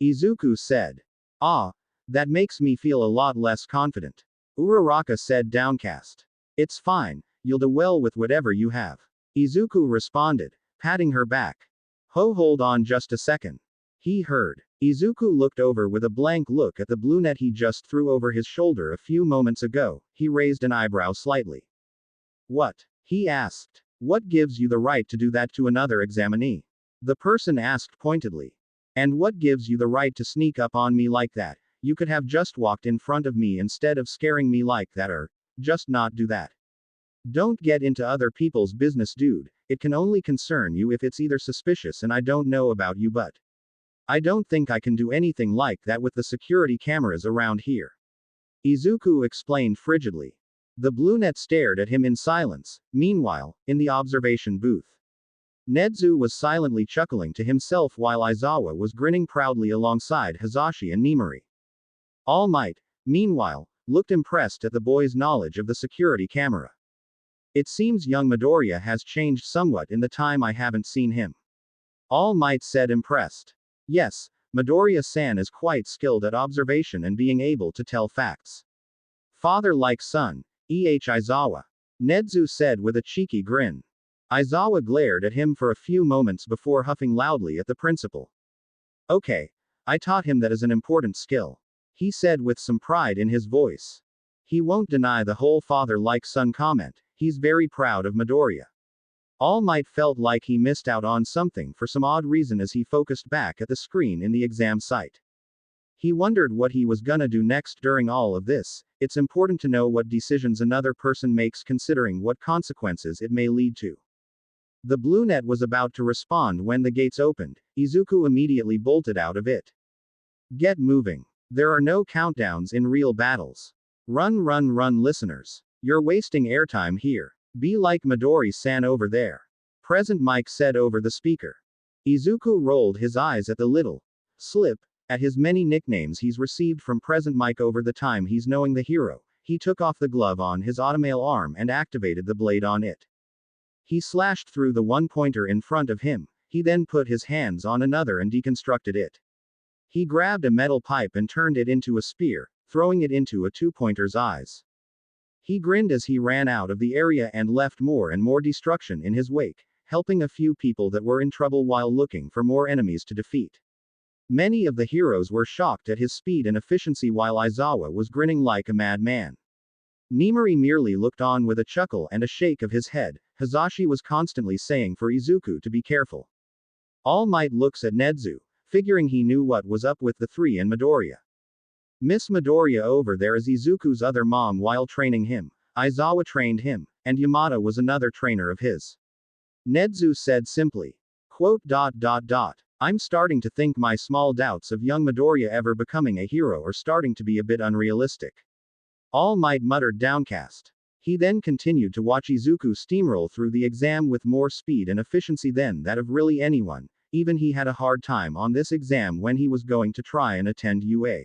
Speaker 2: Izuku said. Ah, that makes me feel a lot less confident, Uraraka said, downcast. It's fine, you'll do well with whatever you have, Izuku responded, patting her back. Hold on just a second, he heard. Izuku looked over with a blank look at the blue net he just threw over his shoulder a few moments ago. He raised an eyebrow slightly. What? He asked. What gives you the right to do that to another examinee? The person asked pointedly. And what gives you the right to sneak up on me like that? You could have just walked in front of me instead of scaring me like that, or just not do that. Don't get into other people's business, dude. It can only concern you if it's either suspicious, and I don't know about you, but I don't think I can do anything like that with the security cameras around here, Izuku explained frigidly. The blue net stared at him in silence. Meanwhile, in the observation booth, Nedzu was silently chuckling to himself while Aizawa was grinning proudly alongside Hazashi and Nimari. All Might, meanwhile, looked impressed at the boy's knowledge of the security camera. It seems young Midoriya has changed somewhat in the time I haven't seen him, All Might said, impressed. Yes, Midoriya-san is quite skilled at observation and being able to tell facts. Father like son, Aizawa, Nedzu said with a cheeky grin. Aizawa glared at him for a few moments before huffing loudly at the principal. Okay, I taught him that is an important skill, he said with some pride in his voice. He won't deny the whole father-like-son comment, he's very proud of Midoriya. All Might felt like he missed out on something for some odd reason as he focused back at the screen in the exam site. He wondered what he was gonna do next during all of this. It's important to know what decisions another person makes considering what consequences it may lead to. The blue net was about to respond when the gates opened. Izuku immediately bolted out of it. Get moving. There are no countdowns in real battles. Run, run, run, listeners. You're wasting airtime here. Be like Midori-san over there. Present Mike said over the speaker. Izuku rolled his eyes at the little slip, at his many nicknames he's received from Present Mike over the time he's knowing the hero. He took off the glove on his automail arm and activated the blade on it. He slashed through the one pointer in front of him. He then put his hands on another and deconstructed it. He grabbed a metal pipe and turned it into a spear, throwing it into a two-pointer's eyes. He grinned as he ran out of the area and left more and more destruction in his wake, helping a few people that were in trouble while looking for more enemies to defeat. Many of the heroes were shocked at his speed and efficiency while Aizawa was grinning like a madman. Nimari merely looked on with a chuckle and a shake of his head. Hazashi was constantly saying for Izuku to be careful. All Might looks at Nedzu, figuring he knew what was up with the three and Midoriya. Miss Midoriya over there is Izuku's other mom while training him. Aizawa trained him, and Yamada was another trainer of his. Nedzu said simply. Quote. I'm starting to think my small doubts of young Midoriya ever becoming a hero are starting to be a bit unrealistic. All Might muttered downcast. He then continued to watch Izuku steamroll through the exam with more speed and efficiency than that of really anyone. Even he had a hard time on this exam when he was going to try and attend UA.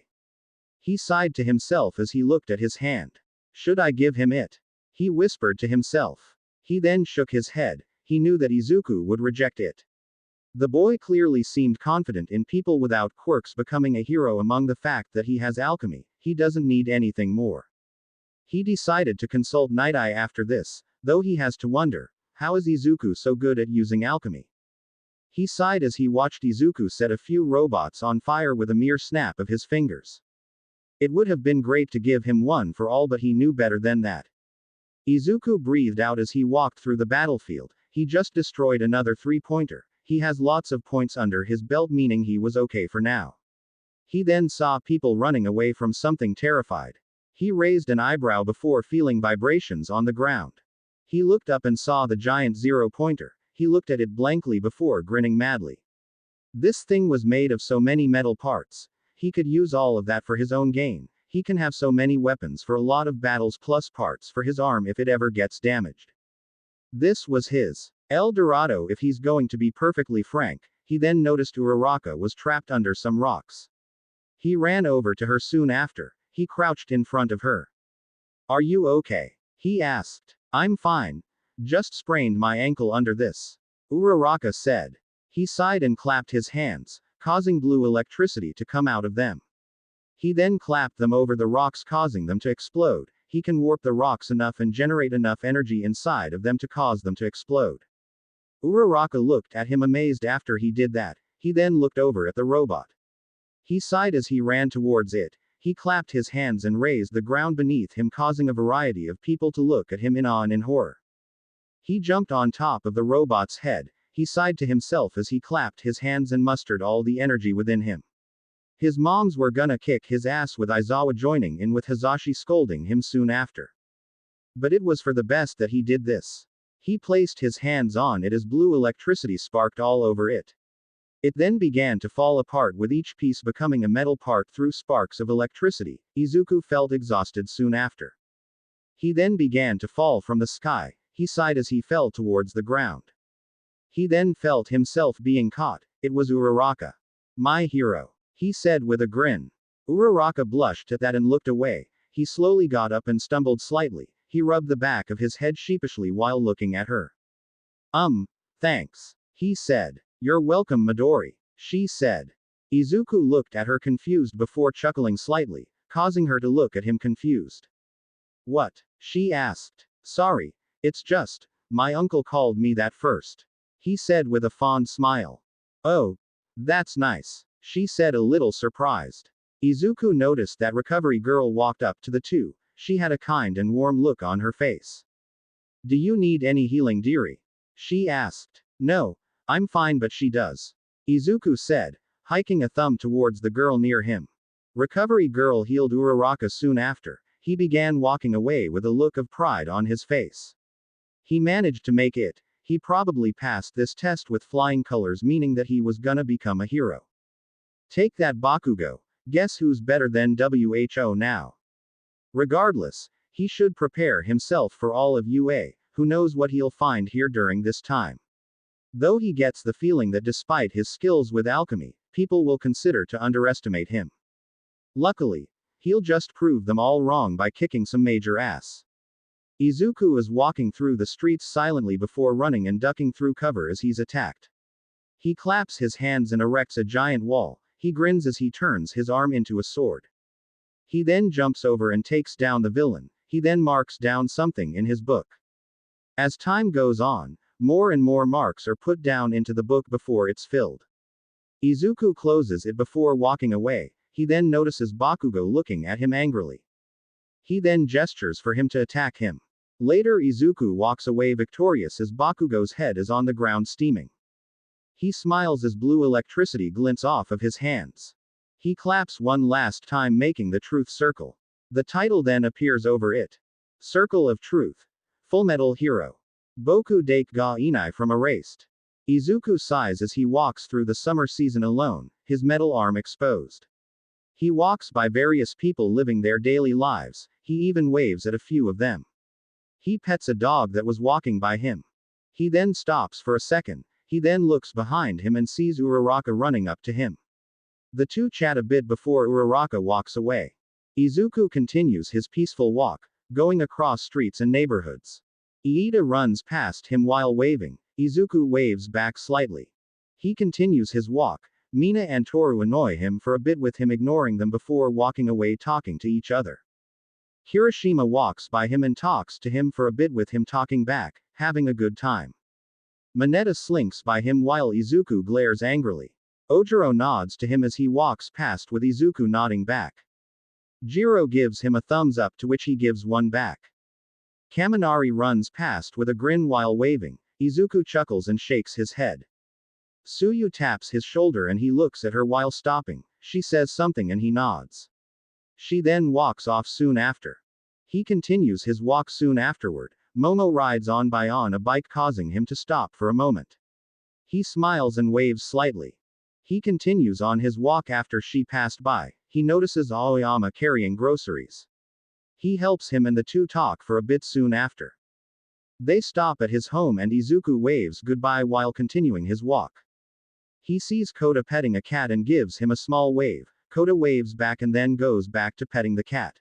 Speaker 2: He sighed to himself as he looked at his hand. Should I give him it? He whispered to himself. He then shook his head. He knew that Izuku would reject it. The boy clearly seemed confident in people without quirks becoming a hero. Among the fact that he has alchemy, he doesn't need anything more. He decided to consult Night Eye after this, though he has to wonder, how is Izuku so good at using alchemy? He sighed as he watched Izuku set a few robots on fire with a mere snap of his fingers. It would have been great to give him one for all, but he knew better than that. Izuku breathed out as he walked through the battlefield. He just destroyed another three-pointer. He has lots of points under his belt, meaning he was okay for now. He then saw people running away from something terrified. He raised an eyebrow before feeling vibrations on the ground. He looked up and saw the giant zero-pointer. He looked at it blankly before grinning madly. This thing was made of so many metal parts. He could use all of that for his own gain. He can have so many weapons for a lot of battles plus parts for his arm if it ever gets damaged. This was his El Dorado if he's going to be perfectly frank. He then noticed Uraraka was trapped under some rocks. He ran over to her soon after. He crouched in front of her. Are you okay? He asked. I'm fine. Just sprained my ankle under this. Uraraka said. He sighed and clapped his hands, causing blue electricity to come out of them. He then clapped them over the rocks, causing them to explode. He can warp the rocks enough and generate enough energy inside of them to cause them to explode. Uraraka looked at him amazed after he did that. He then looked over at the robot. He sighed as he ran towards it. He clapped his hands and raised the ground beneath him, causing a variety of people to look at him in awe and in horror. He jumped on top of the robot's head. He sighed to himself as he clapped his hands and mustered all the energy within him. His moms were gonna kick his ass with Aizawa joining in with Hazashi scolding him soon after. But it was for the best that he did this. He placed his hands on it as blue electricity sparked all over it. It then began to fall apart with each piece becoming a metal part through sparks of electricity. Izuku felt exhausted soon after. He then began to fall from the sky. He sighed as he fell towards the ground. He then felt himself being caught. It was Uraraka. My hero. He said with a grin. Uraraka blushed at that and looked away. He slowly got up and stumbled slightly. He rubbed the back of his head sheepishly while looking at her. Thanks. He said. You're welcome, Midori. She said. Izuku looked at her confused before chuckling slightly, causing her to look at him confused. What? She asked. Sorry. It's just, my uncle called me that first. He said with a fond smile. Oh. That's nice. She said a little surprised. Izuku noticed that recovery girl walked up to the two. She had a kind and warm look on her face. Do you need any healing, dearie? She asked. No, I'm fine, but she does. Izuku said, hiking a thumb towards the girl near him. Recovery girl healed Uraraka soon after. He began walking away with a look of pride on his face. He managed to make it. He probably passed this test with flying colors, meaning that he was gonna become a hero. Take that, Bakugo. Guess who's better than WHO now? Regardless, he should prepare himself for all of UA, who knows what he'll find here during this time. Though he gets the feeling that despite his skills with alchemy, people will consider to underestimate him. Luckily, he'll just prove them all wrong by kicking some major ass. Izuku is walking through the streets silently before running and ducking through cover as he's attacked. He claps his hands and erects a giant wall. He grins as he turns his arm into a sword. He then jumps over and takes down the villain. He then marks down something in his book. As time goes on, more and more marks are put down into the book before it's filled. Izuku closes it before walking away. He then notices Bakugo looking at him angrily. He then gestures for him to attack him. Later, Izuku walks away victorious as Bakugo's head is on the ground steaming. He smiles as blue electricity glints off of his hands. He claps one last time, making the truth circle. The title then appears over it. Circle of Truth. Fullmetal Hero. Boku Dake ga Inai from Erased. Izuku sighs as he walks through the summer season alone, his metal arm exposed. He walks by various people living their daily lives. He even waves at a few of them. He pets a dog that was walking by him. He then stops for a second. He then looks behind him and sees Uraraka running up to him. The two chat a bit before Uraraka walks away. Izuku continues his peaceful walk, going across streets and neighborhoods. Iida runs past him while waving. Izuku waves back slightly. He continues his walk. Mina and Toru annoy him for a bit with him ignoring them before walking away talking to each other. Kirishima walks by him and talks to him for a bit with him talking back, having a good time. Mineta slinks by him while Izuku glares angrily. Ojiro nods to him as he walks past with Izuku nodding back. Jiro gives him a thumbs up to which he gives one back. Kaminari runs past with a grin while waving. Izuku chuckles and shakes his head. Tsuyu taps his shoulder and he looks at her while stopping. She says something and he nods. She then walks off soon after. He continues his walk soon afterward. Momo rides on by on a bike, causing him to stop for a moment. He smiles and waves slightly. He continues on his walk after she passed by. He notices Aoyama carrying groceries. He helps him and the two talk for a bit soon after. They stop at his home and Izuku waves goodbye while continuing his walk. He sees Kota petting a cat and gives him a small wave. Kota waves back and then goes back to petting the cat.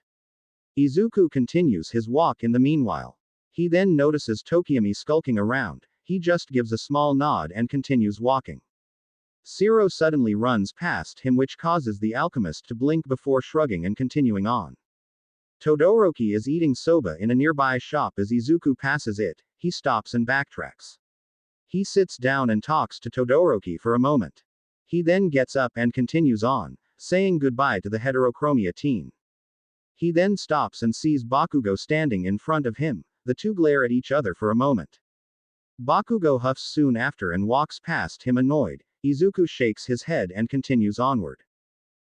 Speaker 2: Izuku continues his walk in the meanwhile. He then notices Tokiyami skulking around. He just gives a small nod and continues walking. Zero suddenly runs past him, which causes the alchemist to blink before shrugging and continuing on. Todoroki is eating soba in a nearby shop. As Izuku passes it, he stops and backtracks. He sits down and talks to Todoroki for a moment. He then gets up and continues on, saying goodbye to the heterochromia teen. He then stops and sees Bakugo standing in front of him. The two glare at each other for a moment. Bakugo huffs soon after and walks past him annoyed. Izuku shakes his head and continues onward.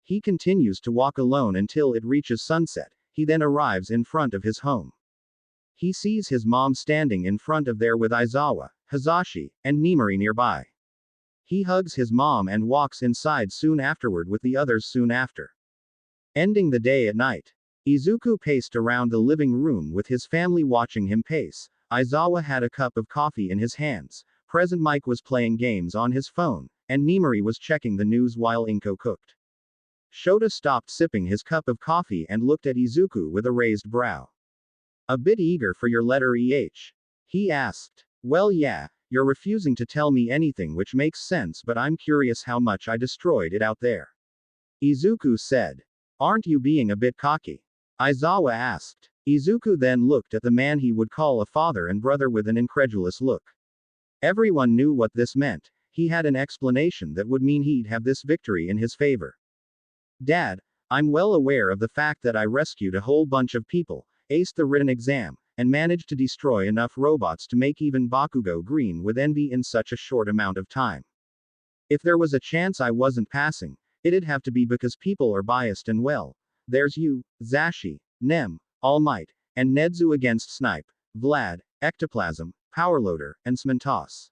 Speaker 2: He continues to walk alone until it reaches sunset. He then arrives in front of his home. He sees his mom standing in front of there with Aizawa, Hazashi, and Nimari nearby. He hugs his mom and walks inside soon afterward with the others soon after. Ending the day at night. Izuku paced around the living room with his family watching him pace. Aizawa had a cup of coffee in his hands. Present Mike was playing games on his phone, and Nimari was checking the news while Inko cooked. Shota stopped sipping his cup of coffee and looked at Izuku with a raised brow. A bit eager for your letter, EH? He asked. Well, yeah, you're refusing to tell me anything, which makes sense, but I'm curious how much I destroyed it out there. Izuku said. Aren't you being a bit cocky? Aizawa asked. Izuku then looked at the man he would call a father and brother with an incredulous look. Everyone knew what this meant. He had an explanation that would mean he'd have this victory in his favor. Dad, I'm well aware of the fact that I rescued a whole bunch of people, aced the written exam, and managed to destroy enough robots to make even Bakugo green with envy in such a short amount of time. If there was a chance I wasn't passing, it'd have to be because people are biased and well, there's you, Zashi, Nem, All Might, and Nedzu against Snipe, Vlad, Ectoplasm, Powerloader, and Smentos.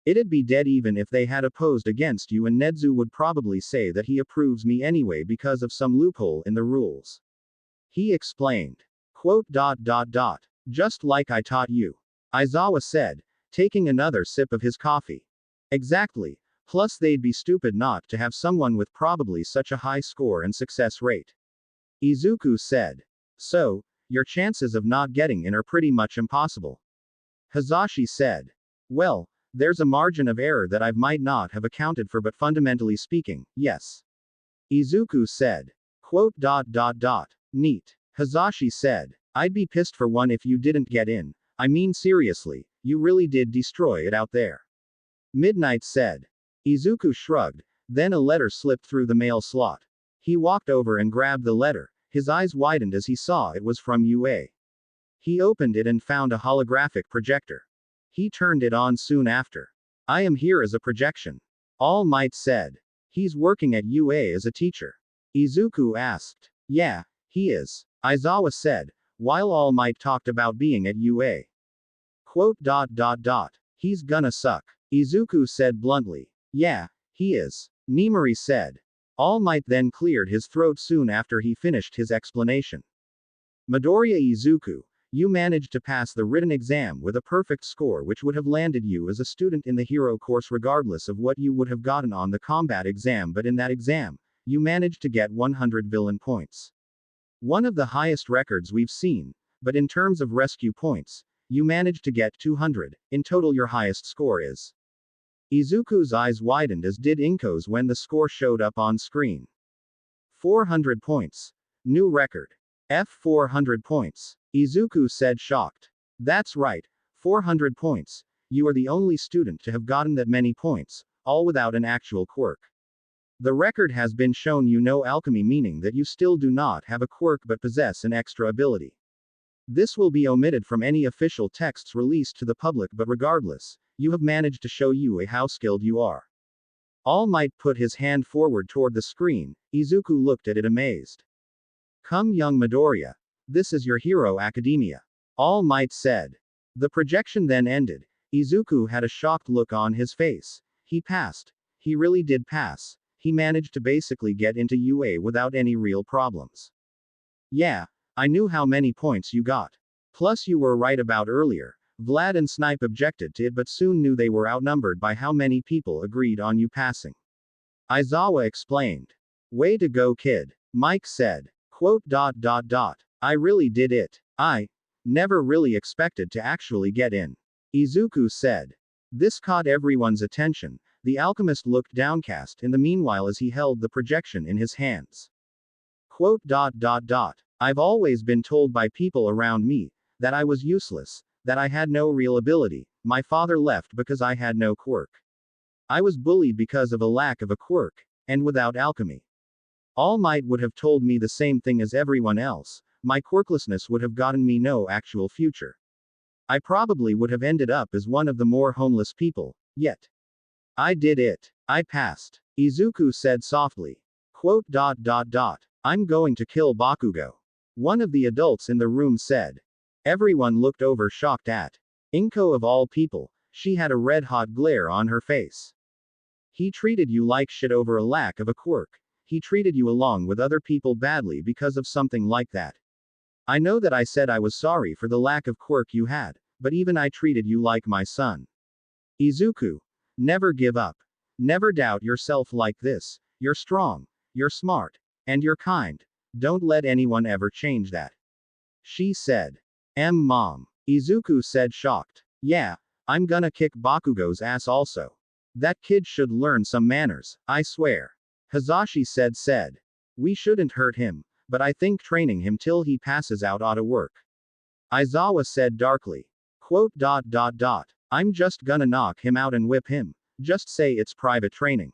Speaker 2: It'd be dead even if they had opposed against you, and Nedzu would probably say that he approves me anyway because of some loophole in the rules. He explained. Quote. Just like I taught you. Aizawa said, taking another sip of his coffee. Exactly. Plus they'd be stupid not to have someone with probably such a high score and success rate. Izuku said. So, your chances of not getting in are pretty much impossible. Hazashi said. Well, there's a margin of error that I might not have accounted for, but fundamentally speaking, yes. Izuku said. Quote. Neat. Hazashi said. I'd be pissed for one if you didn't get in. I mean seriously, you really did destroy it out there. Midnight said. Izuku shrugged, then a letter slipped through the mail slot. He walked over and grabbed the letter, his eyes widened as he saw it was from UA. He opened it and found a holographic projector. He turned it on soon after. I am here as a projection. All Might said. He's working at UA as a teacher. Izuku asked. Yeah, he is. Aizawa said, while All Might talked about being at UA. Quote. He's gonna suck. Izuku said bluntly. Yeah, he is. Nimori said. All Might then cleared his throat soon after he finished his explanation. Midoriya Izuku, you managed to pass the written exam with a perfect score, which would have landed you as a student in the hero course regardless of what you would have gotten on the combat exam, but in that exam, you managed to get 100 villain points. One of the highest records we've seen, but in terms of rescue points, you managed to get 200, in total your highest score is. Izuku's eyes widened as did Inko's when the score showed up on screen. 400 points. New record. 400 points. Izuku said shocked. That's right, 400 points. You are the only student to have gotten that many points, all without an actual quirk. The record has been shown you know alchemy, meaning that you still do not have a quirk but possess an extra ability. This will be omitted from any official texts released to the public, but regardless, you have managed to show UA how skilled you are. All Might put his hand forward toward the screen. Izuku looked at it amazed. Come young Midoriya. This is your hero academia. All Might said. The projection then ended. Izuku had a shocked look on his face. He passed. He really did pass. He managed to basically get into UA without any real problems. Yeah, I knew how many points you got. Plus you were right about earlier. Vlad and Snipe objected to it but soon knew they were outnumbered by how many people agreed on you passing. Aizawa explained. Way to go kid. Mike said. Quote. I really did it. I never really expected to actually get in. Izuku said. This caught everyone's attention. The alchemist looked downcast in the meanwhile as he held the projection in his hands. Quote. I've always been told by people around me that I was useless, that I had no real ability. My father left because I had no quirk. I was bullied because of a lack of a quirk, and without alchemy. All Might would have told me the same thing as everyone else. My quirklessness would have gotten me no actual future. I probably would have ended up as one of the more homeless people, yet. I did it. I passed. Izuku said softly. Quote. I'm going to kill Bakugo. One of the adults in the room said. Everyone looked over shocked at Inko of all people. She had a red-hot glare on her face. He treated you like shit over a lack of a quirk. He treated you along with other people badly because of something like that. I know that I said I was sorry for the lack of quirk you had, but even I treated you like my son. Izuku. Never give up. Never doubt yourself like this. You're strong. You're smart. And you're kind. Don't let anyone ever change that. She said. Mom. Izuku said shocked. Yeah, I'm gonna kick Bakugo's ass also. That kid should learn some manners, I swear. Hazashi said. We shouldn't hurt him, but I think training him till he passes out ought to work. Aizawa said darkly. Quote. I'm just gonna knock him out and whip him. Just say it's private training.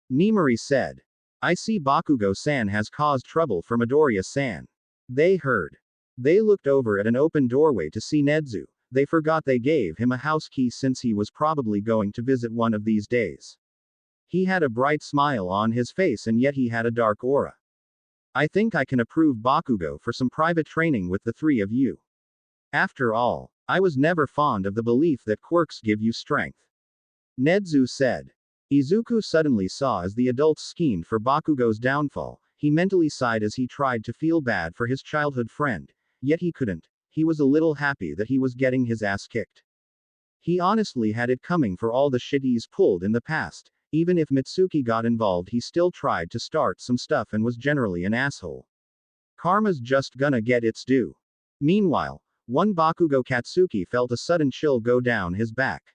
Speaker 2: Nimori said. I see Bakugo-san has caused trouble for Midoriya-san. They heard. They looked over at an open doorway to see Nezu. They forgot they gave him a house key since he was probably going to visit one of these days. He had a bright smile on his face and yet he had a dark aura. I think I can approve Bakugo for some private training with the three of you. After all, I was never fond of the belief that quirks give you strength. Nezu said. Izuku suddenly saw as the adults schemed for Bakugo's downfall. He mentally sighed as he tried to feel bad for his childhood friend, yet he couldn't. He was a little happy that he was getting his ass kicked. He honestly had it coming for all the shit he's pulled in the past. Even if Mitsuki got involved, he still tried to start some stuff and was generally an asshole. Karma's just gonna get its due. Meanwhile, one Bakugo Katsuki felt a sudden chill go down his back.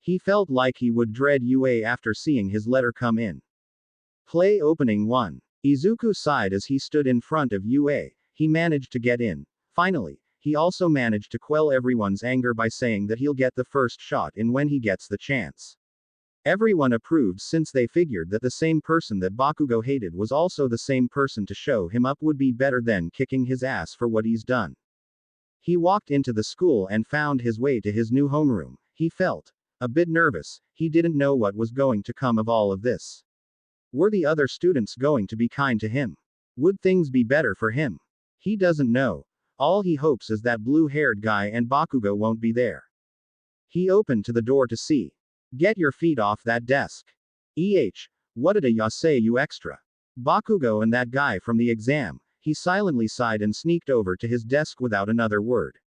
Speaker 2: He felt like he would dread UA after seeing his letter come in. Play opening 1. Izuku sighed as he stood in front of UA. He managed to get in. Finally, he also managed to quell everyone's anger by saying that he'll get the first shot in when he gets the chance. Everyone approved since they figured that the same person that Bakugo hated was also the same person to show him up would be better than kicking his ass for what he's done. He walked into the school and found his way to his new homeroom. He felt a bit nervous. He didn't know what was going to come of all of this. Were the other students going to be kind to him? Would things be better for him? He doesn't know. All he hopes is that blue-haired guy and Bakugo won't be there. He opened to the door to see. Get your feet off that desk. What did ya say you extra? Bakugo and that guy from the exam. He silently sighed and sneaked over to his desk without another word.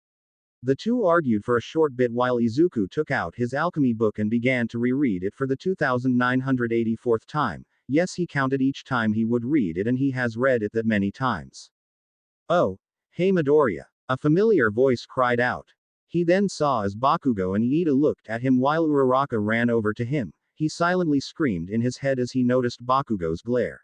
Speaker 2: The two argued for a short bit while Izuku took out his alchemy book and began to reread it for the 2984th time. Yes, he counted each time he would read it and he has read it that many times. Oh, hey Midoriya, a familiar voice cried out. He then saw as Bakugo and Iida looked at him while Uraraka ran over to him. He silently screamed in his head as he noticed Bakugo's glare.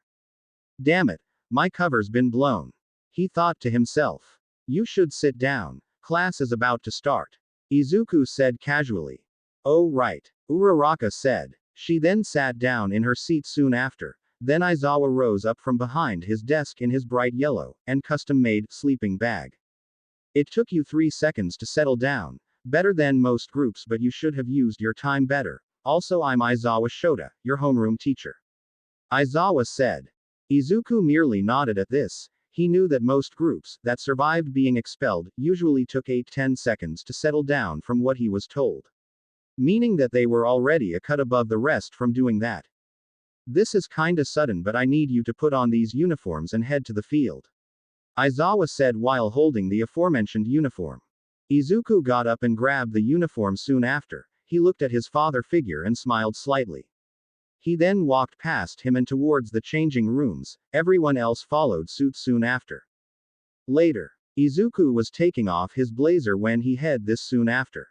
Speaker 2: Damn it, my cover's been blown. He thought to himself. You should sit down. Class is about to start. Izuku said casually. Oh right, Uraraka said. She then sat down in her seat soon after. Then Aizawa rose up from behind his desk in his bright yellow and custom-made sleeping bag. It took you 3 seconds to settle down. Better than most groups, but you should have used your time better. Also, I'm Aizawa Shota, your homeroom teacher. Aizawa said. Izuku merely nodded at this. He knew that most groups that survived being expelled usually took 8-10 seconds to settle down from what he was told. Meaning that they were already a cut above the rest from doing that. This is kinda sudden, but I need you to put on these uniforms and head to the field. Aizawa said while holding the aforementioned uniform. Izuku got up and grabbed the uniform soon after. He looked at his father figure and smiled slightly. He then walked past him and towards the changing rooms. Everyone else followed suit soon after. Later, Izuku was taking off his blazer when he had this soon after.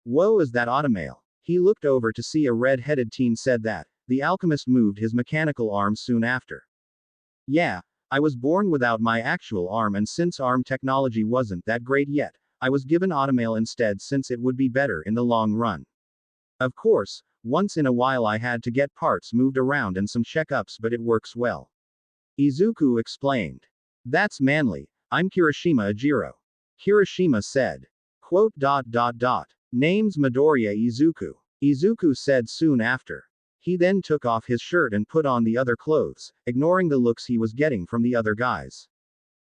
Speaker 2: Whoa, is that automail? He looked over to see a red-headed teen said that. The alchemist moved his mechanical arm soon after. Yeah, I was born without my actual arm, and since arm technology wasn't that great yet, I was given automail instead since it would be better in the long run. Of course, once in a while I had to get parts moved around and some checkups, but it works well. Izuku explained. That's manly. I'm Kirishima Ajiro. Kirishima said. Quote. Name's Midoriya Izuku. Izuku said soon after. He then took off his shirt and put on the other clothes, ignoring the looks he was getting from the other guys.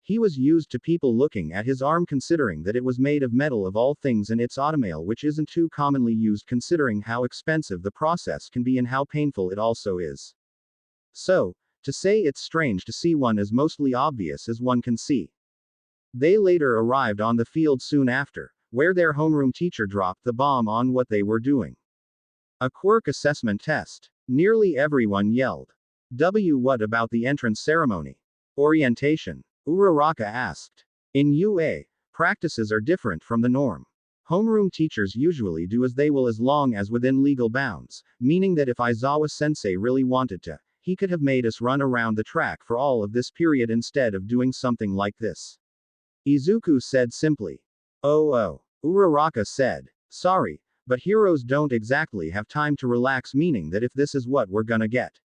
Speaker 2: He was used to people looking at his arm considering that it was made of metal of all things, and it's automail, which isn't too commonly used considering how expensive the process can be and how painful it also is. So, to say it's strange to see one is mostly obvious as one can see. They later arrived on the field soon after, where their homeroom teacher dropped the bomb on what they were doing. A quirk assessment test. Nearly everyone yelled. What about the entrance ceremony? Orientation? Uraraka asked. In UA, practices are different from the norm. Homeroom teachers usually do as they will as long as within legal bounds, meaning that if Aizawa sensei really wanted to, he could have made us run around the track for all of this period instead of doing something like this. Izuku said simply. Oh, Uraraka said. Sorry, but heroes don't exactly have time to relax, meaning that if this is what we're gonna get.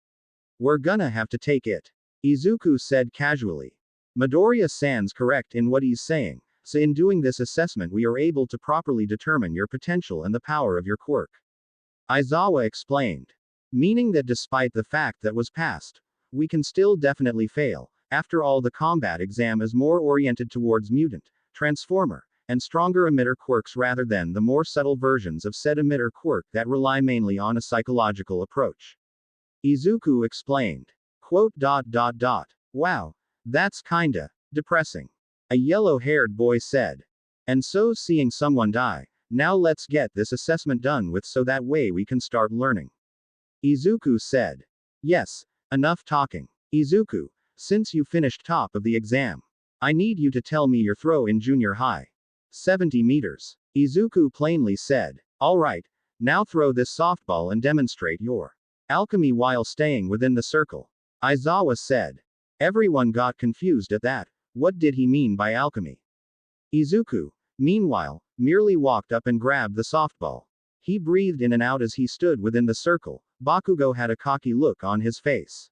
Speaker 2: We're gonna have to take it. Izuku said casually. Midoriya-san's correct in what he's saying, so in doing this assessment we are able to properly determine your potential and the power of your quirk. Aizawa explained. Meaning that despite the fact that was passed, we can still definitely fail. After all, the combat exam is more oriented towards mutant, transformer, and stronger emitter quirks rather than the more subtle versions of said emitter quirk that rely mainly on a psychological approach. Izuku explained. Wow, that's kinda depressing. A yellow-haired boy said. And so seeing someone die, now let's get this assessment done with so that way we can start learning. Izuku said. Yes, enough talking. Izuku, since you finished top of the exam, I need you to tell me your throw in junior high. 70 meters. Izuku plainly said. Alright, now throw this softball and demonstrate your alchemy while staying within the circle. Aizawa said. Everyone got confused at that. What did he mean by alchemy? Izuku, meanwhile, merely walked up and grabbed the softball. He breathed in and out as he stood within the circle. Bakugo had a cocky look on his face.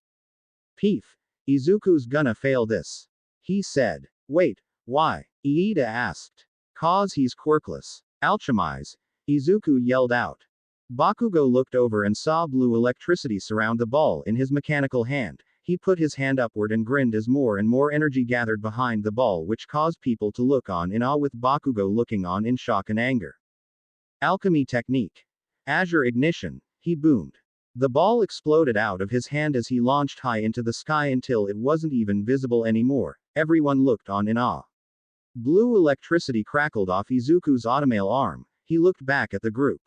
Speaker 2: Peef. Izuku's gonna fail this. He said. Wait, why? Iida asked. Cause he's quirkless. Alchemize. Izuku yelled out. Bakugo looked over and saw blue electricity surround the ball in his mechanical hand. He put his hand upward and grinned as more and more energy gathered behind the ball, which caused people to look on in awe, with Bakugo looking on in shock and anger. Alchemy technique. Azure ignition, he boomed. The ball exploded out of his hand as he launched high into the sky until it wasn't even visible anymore. Everyone looked on in awe. Blue electricity crackled off Izuku's automail arm. He looked back at the group.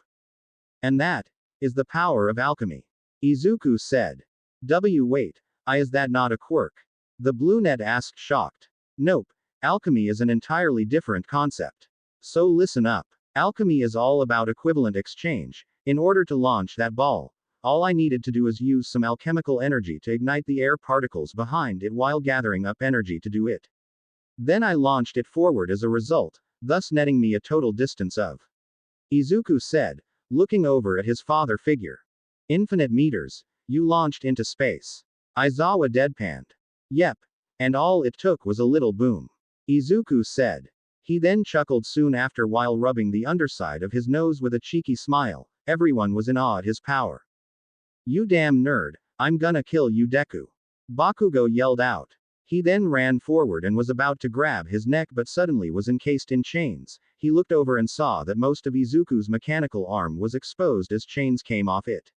Speaker 2: And that is the power of alchemy. Izuku said. Wait, is that not a quirk? The brunette asked, shocked. Nope, alchemy is an entirely different concept. So listen up. Alchemy is all about equivalent exchange. In order to launch that ball, all I needed to do is use some alchemical energy to ignite the air particles behind it while gathering up energy to do it. Then I launched it forward as a result, thus netting me a total distance of. Izuku said, looking over at his father figure. Infinite meters. You launched into space. Aizawa deadpanned. Yep. And all it took was a little boom. Izuku said. He then chuckled soon after while rubbing the underside of his nose with a cheeky smile. Everyone was in awe at his power. You damn nerd, I'm gonna kill you, Deku. Bakugo yelled out. He then ran forward and was about to grab his neck, but suddenly was encased in chains. He looked over and saw that most of Izuku's mechanical arm was exposed as chains came off it.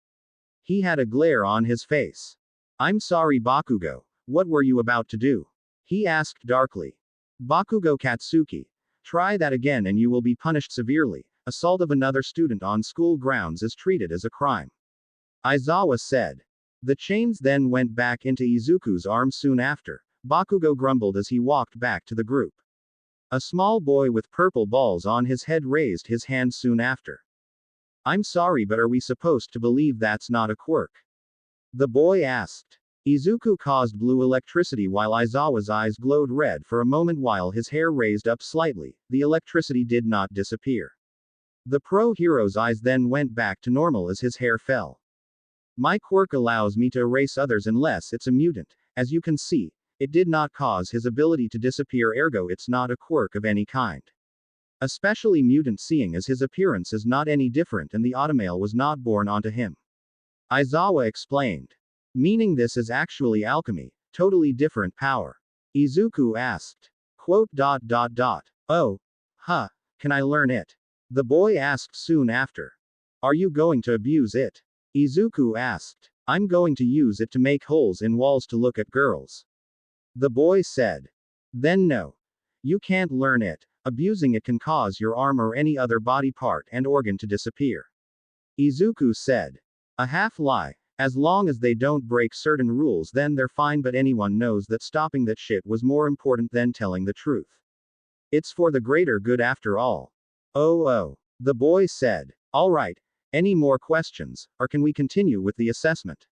Speaker 2: He had a glare on his face. I'm sorry, Bakugo, what were you about to do? He asked darkly. Bakugo Katsuki. Try that again and you will be punished severely. Assault of another student on school grounds is treated as a crime. Aizawa said. The chains then went back into Izuku's arm soon after. Bakugo grumbled as he walked back to the group. A small boy with purple balls on his head raised his hand soon after. I'm sorry, but are we supposed to believe that's not a quirk? The boy asked. Izuku caused blue electricity while Aizawa's eyes glowed red for a moment while his hair raised up slightly. The electricity did not disappear. The pro hero's eyes then went back to normal as his hair fell. My quirk allows me to erase others unless it's a mutant. As you can see, it did not cause his ability to disappear, ergo it's not a quirk of any kind. Especially mutant, seeing as his appearance is not any different and the automail was not born onto him. Aizawa explained. Meaning this is actually alchemy, totally different power. Izuku asked. Oh, huh, can I learn it? The boy asked soon after. Are you going to abuse it? Izuku asked. I'm going to use it to make holes in walls to look at girls. The boy said. Then no. You can't learn it. Abusing it can cause your arm or any other body part and organ to disappear. Izuku said. A half lie. As long as they don't break certain rules, then they're fine, but anyone knows that stopping that shit was more important than telling the truth. It's for the greater good after all. Oh. The boy said. Alright. Any more questions, or can we continue with the assessment?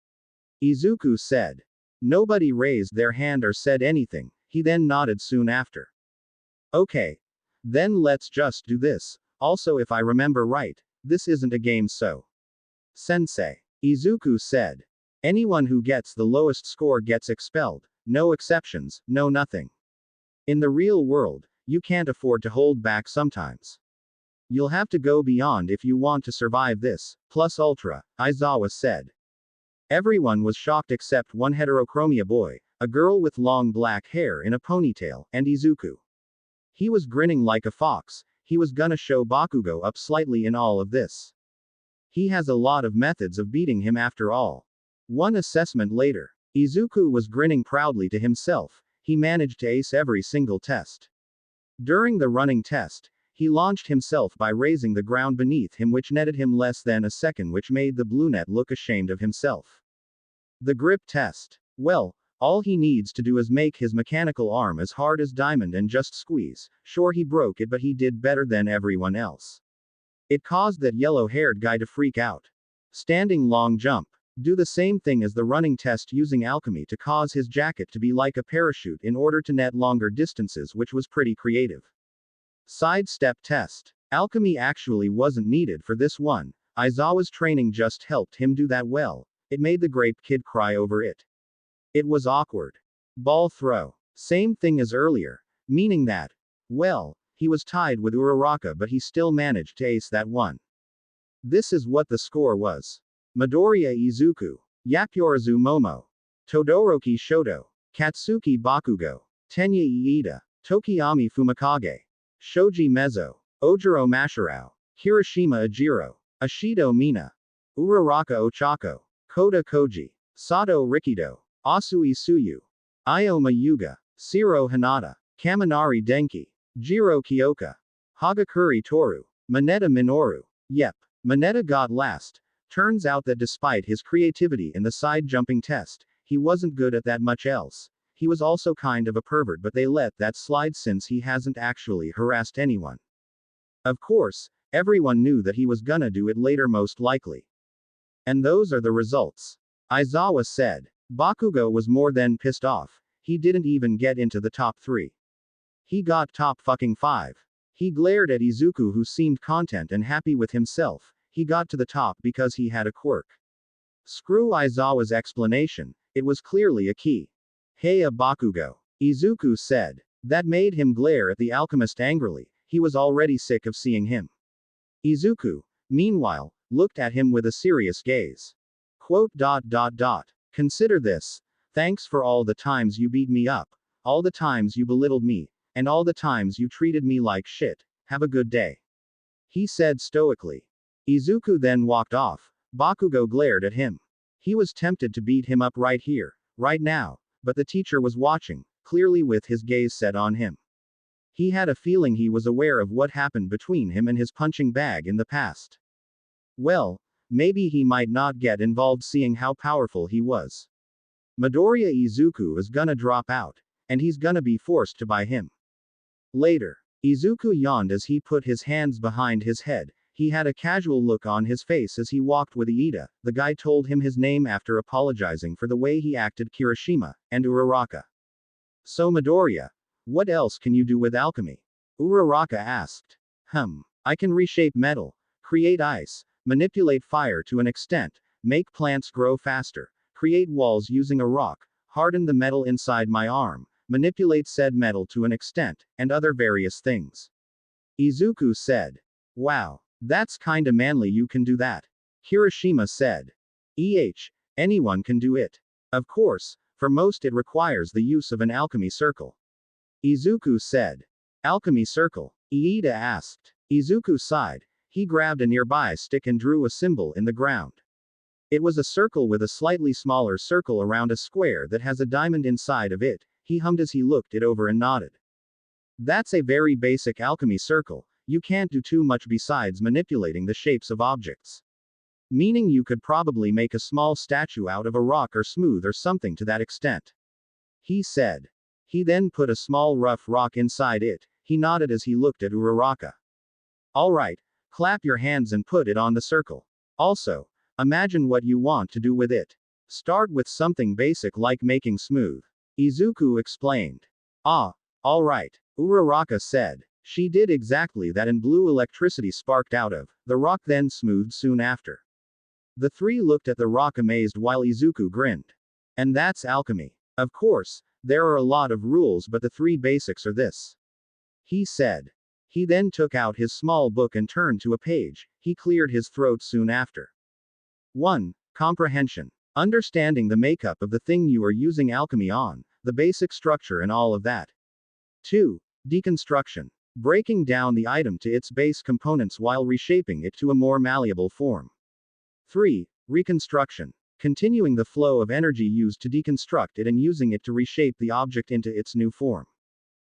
Speaker 2: Izuku said. Nobody raised their hand or said anything. He then nodded soon after. Okay. Then let's just do this. Also, if I remember right, this isn't a game, so. Sensei. Izuku said. Anyone who gets the lowest score gets expelled. No exceptions, no nothing. In the real world, you can't afford to hold back sometimes. You'll have to go beyond if you want to survive this, plus ultra, Aizawa said. Everyone was shocked except one heterochromia boy, a girl with long black hair in a ponytail, and Izuku. He was grinning like a fox. He was gonna show Bakugo up slightly in all of this. He has a lot of methods of beating him after all. One assessment later, Izuku was grinning proudly to himself. He managed to ace every single test. During the running test, he launched himself by raising the ground beneath him, which netted him less than a second, which made the brunette look ashamed of himself. The grip test. Well, all he needs to do is make his mechanical arm as hard as diamond and just squeeze. Sure, he broke it, but he did better than everyone else. It caused that yellow-haired guy to freak out. Standing long jump. Do the same thing as the running test using alchemy to cause his jacket to be like a parachute in order to net longer distances, which was pretty creative. Sidestep test. Alchemy actually wasn't needed for this one. Aizawa's training just helped him do that well. It made the grape kid cry over it. It was awkward. Ball throw. Same thing as earlier. Meaning that, well, he was tied with Uraraka, but he still managed to ace that one. This is what the score was. Midoriya Izuku, Yakuyorazu Momo, Todoroki Shoto, Katsuki Bakugo, Tenya Iida, Tokiyami Fumikage, Shoji Mezzo, Ojiro Mashirao, Kirishima Ajiro, Ashido Mina, Uraraka Ochako, Koda Koji, Sato Rikido, Asui Suyu, Ioma Yuga, Shiro Hinata, Kaminari Denki, Jiro Kyoka, Hagakure Toru, Mineta Minoru. Yep, Mineta got last. Turns out that despite his creativity in the side jumping test, he wasn't good at that much else. He was also kind of a pervert, but they let that slide since he hasn't actually harassed anyone. Of course, everyone knew that he was gonna do it later most likely. And those are the results. Aizawa said. Bakugo was more than pissed off. He didn't even get into the top 3. He got top fucking 5. He glared at Izuku, who seemed content and happy with himself. He got to the top because he had a quirk. Screw Aizawa's explanation, it was clearly a key. Heya Bakugo, Izuku said. That made him glare at the alchemist angrily. He was already sick of seeing him. Izuku, meanwhile, looked at him with a serious gaze. Consider this. Thanks for all the times you beat me up, all the times you belittled me, and all the times you treated me like shit. Have a good day. He said stoically. Izuku then walked off. Bakugo glared at him. He was tempted to beat him up right here, right now, but the teacher was watching, clearly with his gaze set on him. He had a feeling he was aware of what happened between him and his punching bag in the past. Well, maybe he might not get involved seeing how powerful he was. Midoriya Izuku is gonna drop out, and he's gonna be forced to buy him. Later, Izuku yawned as he put his hands behind his head. He had a casual look on his face as he walked with Iida. The guy told him his name after apologizing for the way he acted Kirishima, and Uraraka. So Midoriya, what else can you do with alchemy? Uraraka asked. I can reshape metal, create ice, manipulate fire to an extent, make plants grow faster, create walls using a rock, harden the metal inside my arm, manipulate said metal to an extent, and other various things. Izuku said. Wow. That's kinda manly, you can do that. Kirishima said. Anyone can do it. Of course, for most it requires the use of an alchemy circle. Izuku said. Alchemy circle? Iida asked. Izuku sighed. He grabbed a nearby stick and drew a symbol in the ground. It was a circle with a slightly smaller circle around a square that has a diamond inside of it. He hummed as he looked it over and nodded. That's a very basic alchemy circle. You can't do too much besides manipulating the shapes of objects. Meaning you could probably make a small statue out of a rock or smooth or something to that extent. He said. He then put a small rough rock inside it. He nodded as he looked at Uraraka. Alright, clap your hands and put it on the circle. Also, imagine what you want to do with it. Start with something basic like making smooth. Izuku explained. Alright, Uraraka said. She did exactly that and blue electricity sparked out of the rock, then smoothed soon after. The three looked at the rock amazed while Izuku grinned. And that's alchemy. Of course, there are a lot of rules, but the three basics are this, he said. He then took out his small book and turned to a page. He cleared his throat soon after. 1. Comprehension. Understanding the makeup of the thing you are using alchemy on, the basic structure and all of that. 2. Deconstruction. Breaking down the item to its base components while reshaping it to a more malleable form. 3. Reconstruction. Continuing the flow of energy used to deconstruct it and using it to reshape the object into its new form.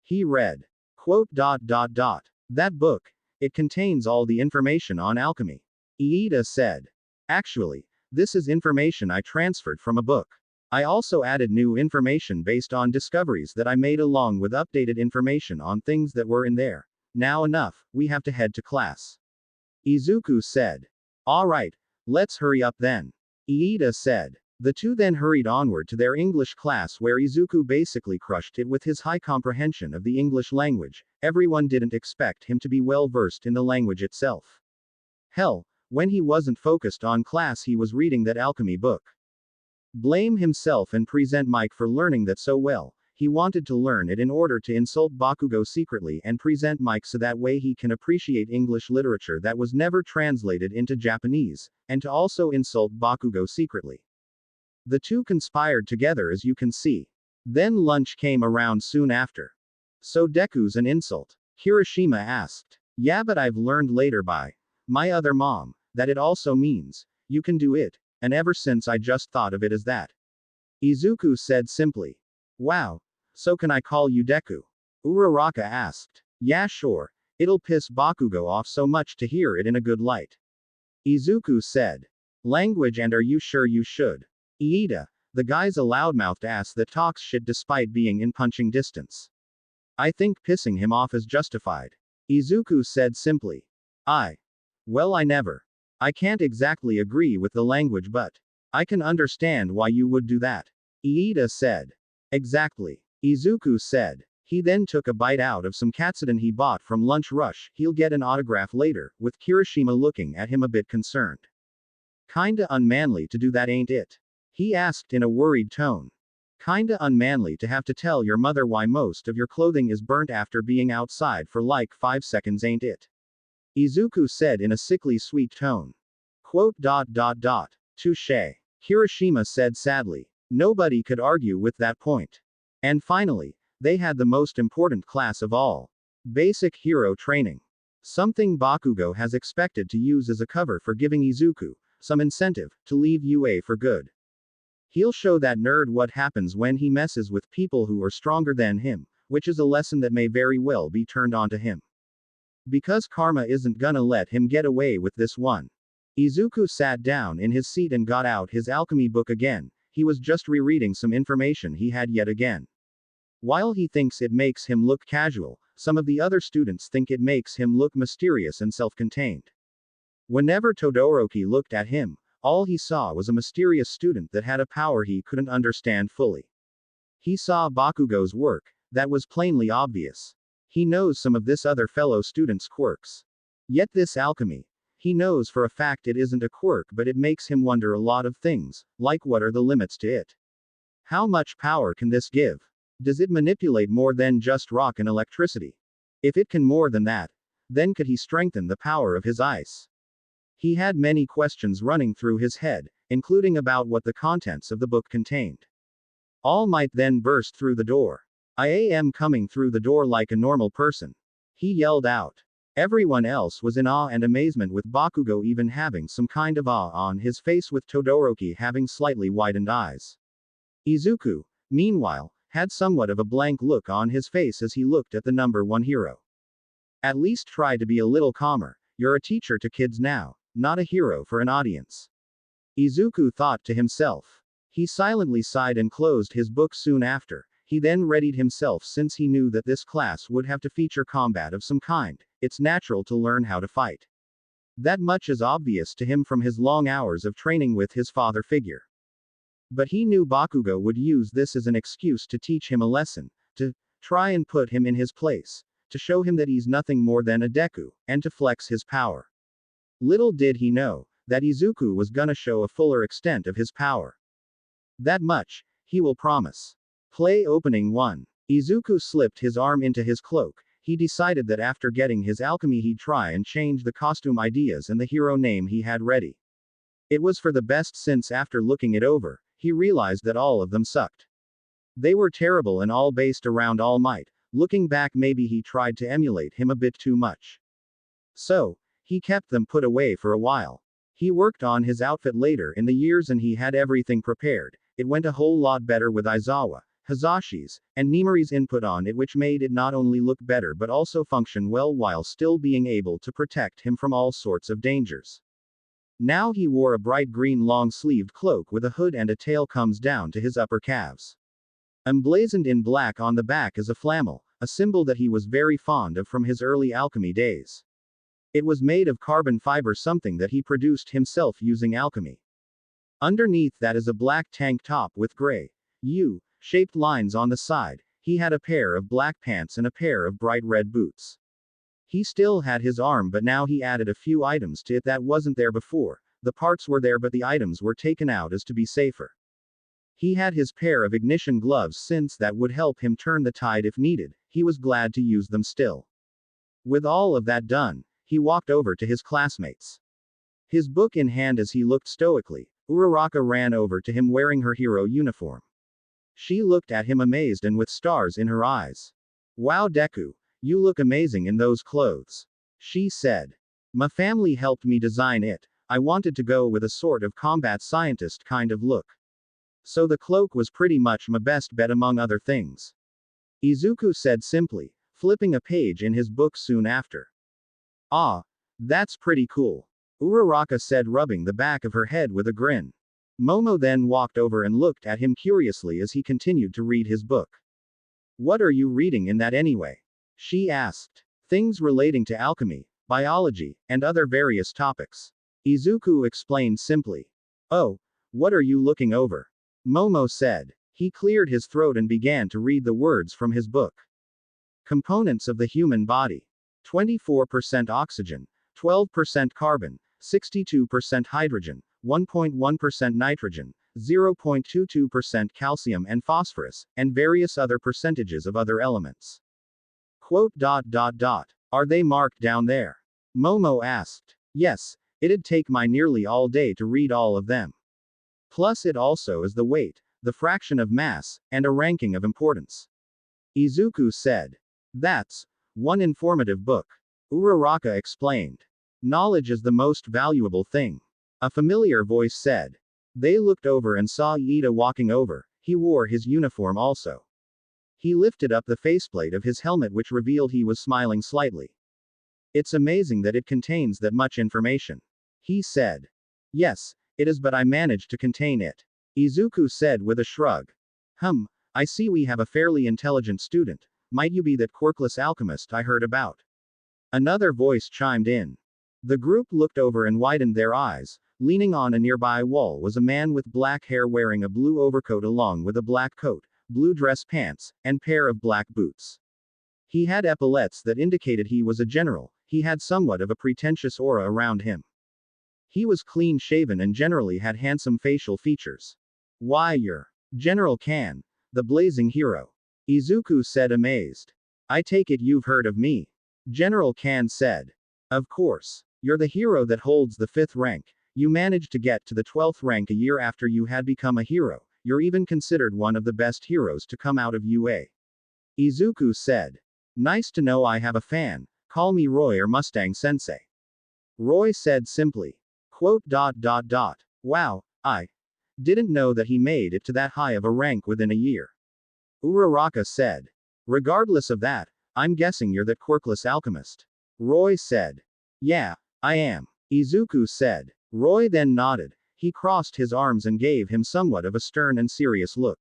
Speaker 2: He read. Quote. That book, it contains all the information on alchemy. Iida said. Actually, this is information I transferred from a book. I also added new information based on discoveries that I made along with updated information on things that were in there. Now enough, we have to head to class. Izuku said. Alright, let's hurry up then. Iida said. The two then hurried onward to their English class where Izuku basically crushed it with his high comprehension of the English language. Everyone didn't expect him to be well versed in the language itself. Hell, when he wasn't focused on class he was reading that alchemy book. Blame himself and present Mike for learning that so well. He wanted to learn it in order to insult Bakugo secretly and present Mike so that way he can appreciate English literature that was never translated into Japanese, and to also insult Bakugo secretly. The two conspired together as you can see. Then lunch came around soon after. So Deku's an insult? Kirishima asked. Yeah, but I've learned later by my other mom that it also means you can do it, and ever since I just thought of it as that. Izuku said simply. Wow. So can I call you Deku? Uraraka asked. Yeah, sure. It'll piss Bakugo off so much to hear it in a good light. Izuku said. Language, and are you sure you should? Iida, the guy's a loudmouthed ass that talks shit despite being in punching distance. I think pissing him off is justified. Izuku said simply. Well, I can't exactly agree with the language, but I can understand why you would do that. Iida said. Exactly. Izuku said. He then took a bite out of some katsudon he bought from Lunch Rush. He'll get an autograph later, with Kirishima looking at him a bit concerned. Kinda unmanly to do that, ain't it? He asked in a worried tone. Kinda unmanly to have to tell your mother why most of your clothing is burnt after being outside for like 5 seconds, ain't it? Izuku said in a sickly sweet tone. Quote. Touché. Kirishima said sadly. Nobody could argue with that point. And finally, they had the most important class of all. Basic hero training. Something Bakugo has expected to use as a cover for giving Izuku some incentive to leave UA for good. He'll show that nerd what happens when he messes with people who are stronger than him, which is a lesson that may very well be turned on to him. Because karma isn't gonna let him get away with this one. Izuku sat down in his seat and got out his alchemy book again. He was just rereading some information he had yet again. While he thinks it makes him look casual, some of the other students think it makes him look mysterious and self-contained. Whenever Todoroki looked at him, all he saw was a mysterious student that had a power he couldn't understand fully. He saw Bakugo's work, that was plainly obvious. He knows some of this other fellow student's quirks. Yet this alchemy, he knows for a fact it isn't a quirk, but it makes him wonder a lot of things, like what are the limits to it? How much power can this give? Does it manipulate more than just rock and electricity? If it can more than that, then could he strengthen the power of his ice? He had many questions running through his head, including about what the contents of the book contained. All Might then burst through the door. I am coming through the door like a normal person. He yelled out. Everyone else was in awe and amazement, with Bakugo even having some kind of awe on his face, with Todoroki having slightly widened eyes. Izuku, meanwhile, had somewhat of a blank look on his face as he looked at the number one hero. At least try to be a little calmer. You're a teacher to kids now, not a hero for an audience. Izuku thought to himself. He silently sighed and closed his book soon after. He then readied himself, since he knew that this class would have to feature combat of some kind. It's natural to learn how to fight. That much is obvious to him from his long hours of training with his father figure. But he knew Bakugo would use this as an excuse to teach him a lesson, to try and put him in his place, to show him that he's nothing more than a Deku, and to flex his power. Little did he know that Izuku was gonna show a fuller extent of his power. That much, he will promise. Play opening 1. Izuku slipped his arm into his cloak. He decided that after getting his alchemy he'd try and change the costume ideas and the hero name he had ready. It was for the best since after looking it over, he realized that all of them sucked. They were terrible and all based around All Might. Looking back, maybe he tried to emulate him a bit too much. So, he kept them put away for a while. He worked on his outfit later in the years and he had everything prepared. It went a whole lot better with Aizawa, Hazashi's, and Nimari's input on it, which made it not only look better but also function well while still being able to protect him from all sorts of dangers. Now he wore a bright green long-sleeved cloak with a hood and a tail comes down to his upper calves. Emblazoned in black on the back is a flammel, a symbol that he was very fond of from his early alchemy days. It was made of carbon fiber, something that he produced himself using alchemy. Underneath that is a black tank top with gray U-shaped lines on the side. He had a pair of black pants and a pair of bright red boots. He still had his arm, but now he added a few items to it that wasn't there before. The parts were there but the items were taken out as to be safer. He had his pair of ignition gloves since that would help him turn the tide if needed. He was glad to use them still. With all of that done, he walked over to his classmates. His book in hand as he looked stoically, Uraraka ran over to him wearing her hero uniform. She looked at him amazed and with stars in her eyes. "Wow, Deku, you look amazing in those clothes," she said. "My family helped me design it. I wanted to go with a sort of combat scientist kind of look. So the cloak was pretty much my best bet among other things," Izuku said simply, flipping a page in his book soon after. "Ah, that's pretty cool," Uraraka said, rubbing the back of her head with a grin. Momo then walked over and looked at him curiously as he continued to read his book. "What are you reading in that anyway?" she asked. "Things relating to alchemy, biology, and other various topics," Izuku explained simply. "Oh, what are you looking over?" Momo said. He cleared his throat and began to read the words from his book. Components of the human body. 24% oxygen, 12% carbon, 62% hydrogen, 1.1% nitrogen, 0.22% calcium and phosphorus, and various other percentages of other elements. Are they marked down there?" Momo asked. "Yes, it'd take my nearly all day to read all of them. Plus it also is the weight, the fraction of mass, and a ranking of importance," Izuku said. "That's one informative book," Uraraka explained. "Knowledge is the most valuable thing," a familiar voice said. They looked over and saw Iida walking over. He wore his uniform also. He lifted up the faceplate of his helmet, which revealed he was smiling slightly. "It's amazing that it contains that much information," he said. "Yes, it is, but I managed to contain it," Izuku said with a shrug. I see we have a fairly intelligent student. Might you be that quirkless alchemist I heard about?" Another voice chimed in. The group looked over and widened their eyes. Leaning on a nearby wall was a man with black hair wearing a blue overcoat along with a black coat, blue dress pants, and pair of black boots. He had epaulets that indicated he was a general. He had somewhat of a pretentious aura around him. He was clean-shaven and generally had handsome facial features. "Why, you're General Kan, the blazing hero," Izuku said, amazed. "I take it you've heard of me," General Kan said. "Of course. You're the hero that holds the 5th rank. You managed to get to the 12th rank a year after you had become a hero. You're even considered one of the best heroes to come out of UA," Izuku said. "Nice to know I have a fan. Call me Roy or Mustang Sensei," Roy said simply. Wow, I didn't know that he made it to that high of a rank within a year," Uraraka said. "Regardless of that, I'm guessing you're that quirkless alchemist," Roy said. "Yeah, I am," Izuku said. Roy then nodded. He crossed his arms and gave him somewhat of a stern and serious look.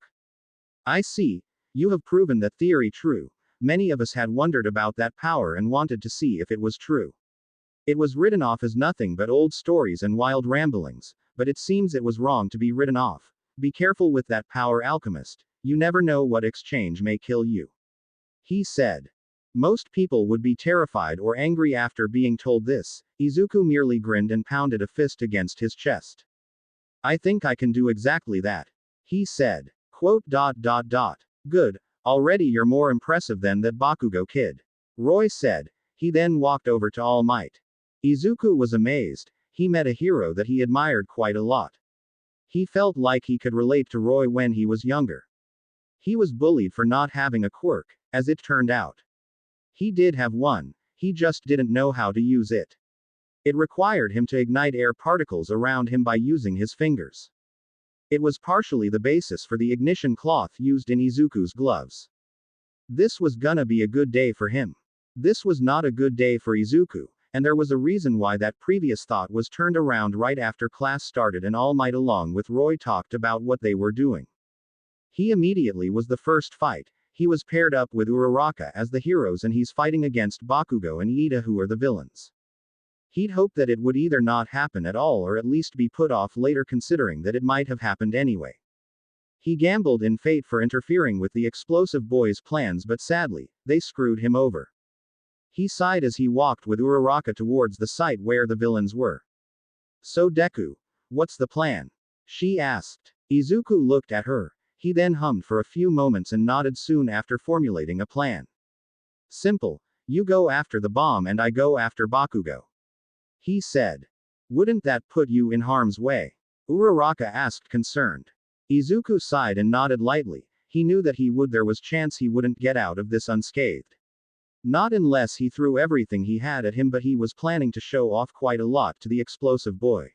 Speaker 2: "I see. You have proven that theory true. Many of us had wondered about that power and wanted to see if it was true. It was written off as nothing but old stories and wild ramblings, but it seems it was wrong to be written off. Be careful with that power, alchemist. You never know what exchange may kill you," he said. Most people would be terrified or angry after being told this. Izuku merely grinned and pounded a fist against his chest. I think I can do exactly that. He said. Quote. Good. Already you're more impressive than that Bakugo kid. Roy said. He then walked over to All Might. Izuku was amazed. He met a hero that he admired quite a lot. He felt like he could relate to Roy when he was younger. He was bullied for not having a quirk, as it turned out. He did have one, he just didn't know how to use it. It required him to ignite air particles around him by using his fingers. It was partially the basis for the ignition cloth used in Izuku's gloves. This was gonna be a good day for him. This was not a good day for Izuku, and there was a reason why that previous thought was turned around right after class started and All Might along with Roy talked about what they were doing. He immediately was the first fight. He was paired up with Uraraka as the heroes and he's fighting against Bakugo and Iida who are the villains. He'd hoped that it would either not happen at all or at least be put off later considering that it might have happened anyway. He gambled in fate for interfering with the explosive boys' plans but sadly, they screwed him over. He sighed as he walked with Uraraka towards the site where the villains were. So Deku, what's the plan? She asked. Izuku looked at her. He then hummed for a few moments and nodded soon after formulating a plan. Simple. You go after the bomb and I go after Bakugo. He said. Wouldn't that put you in harm's way? Uraraka asked concerned. Izuku sighed and nodded lightly. He knew that there was chance he wouldn't get out of this unscathed. Not unless he threw everything he had at him, but he was planning to show off quite a lot to the explosive boy.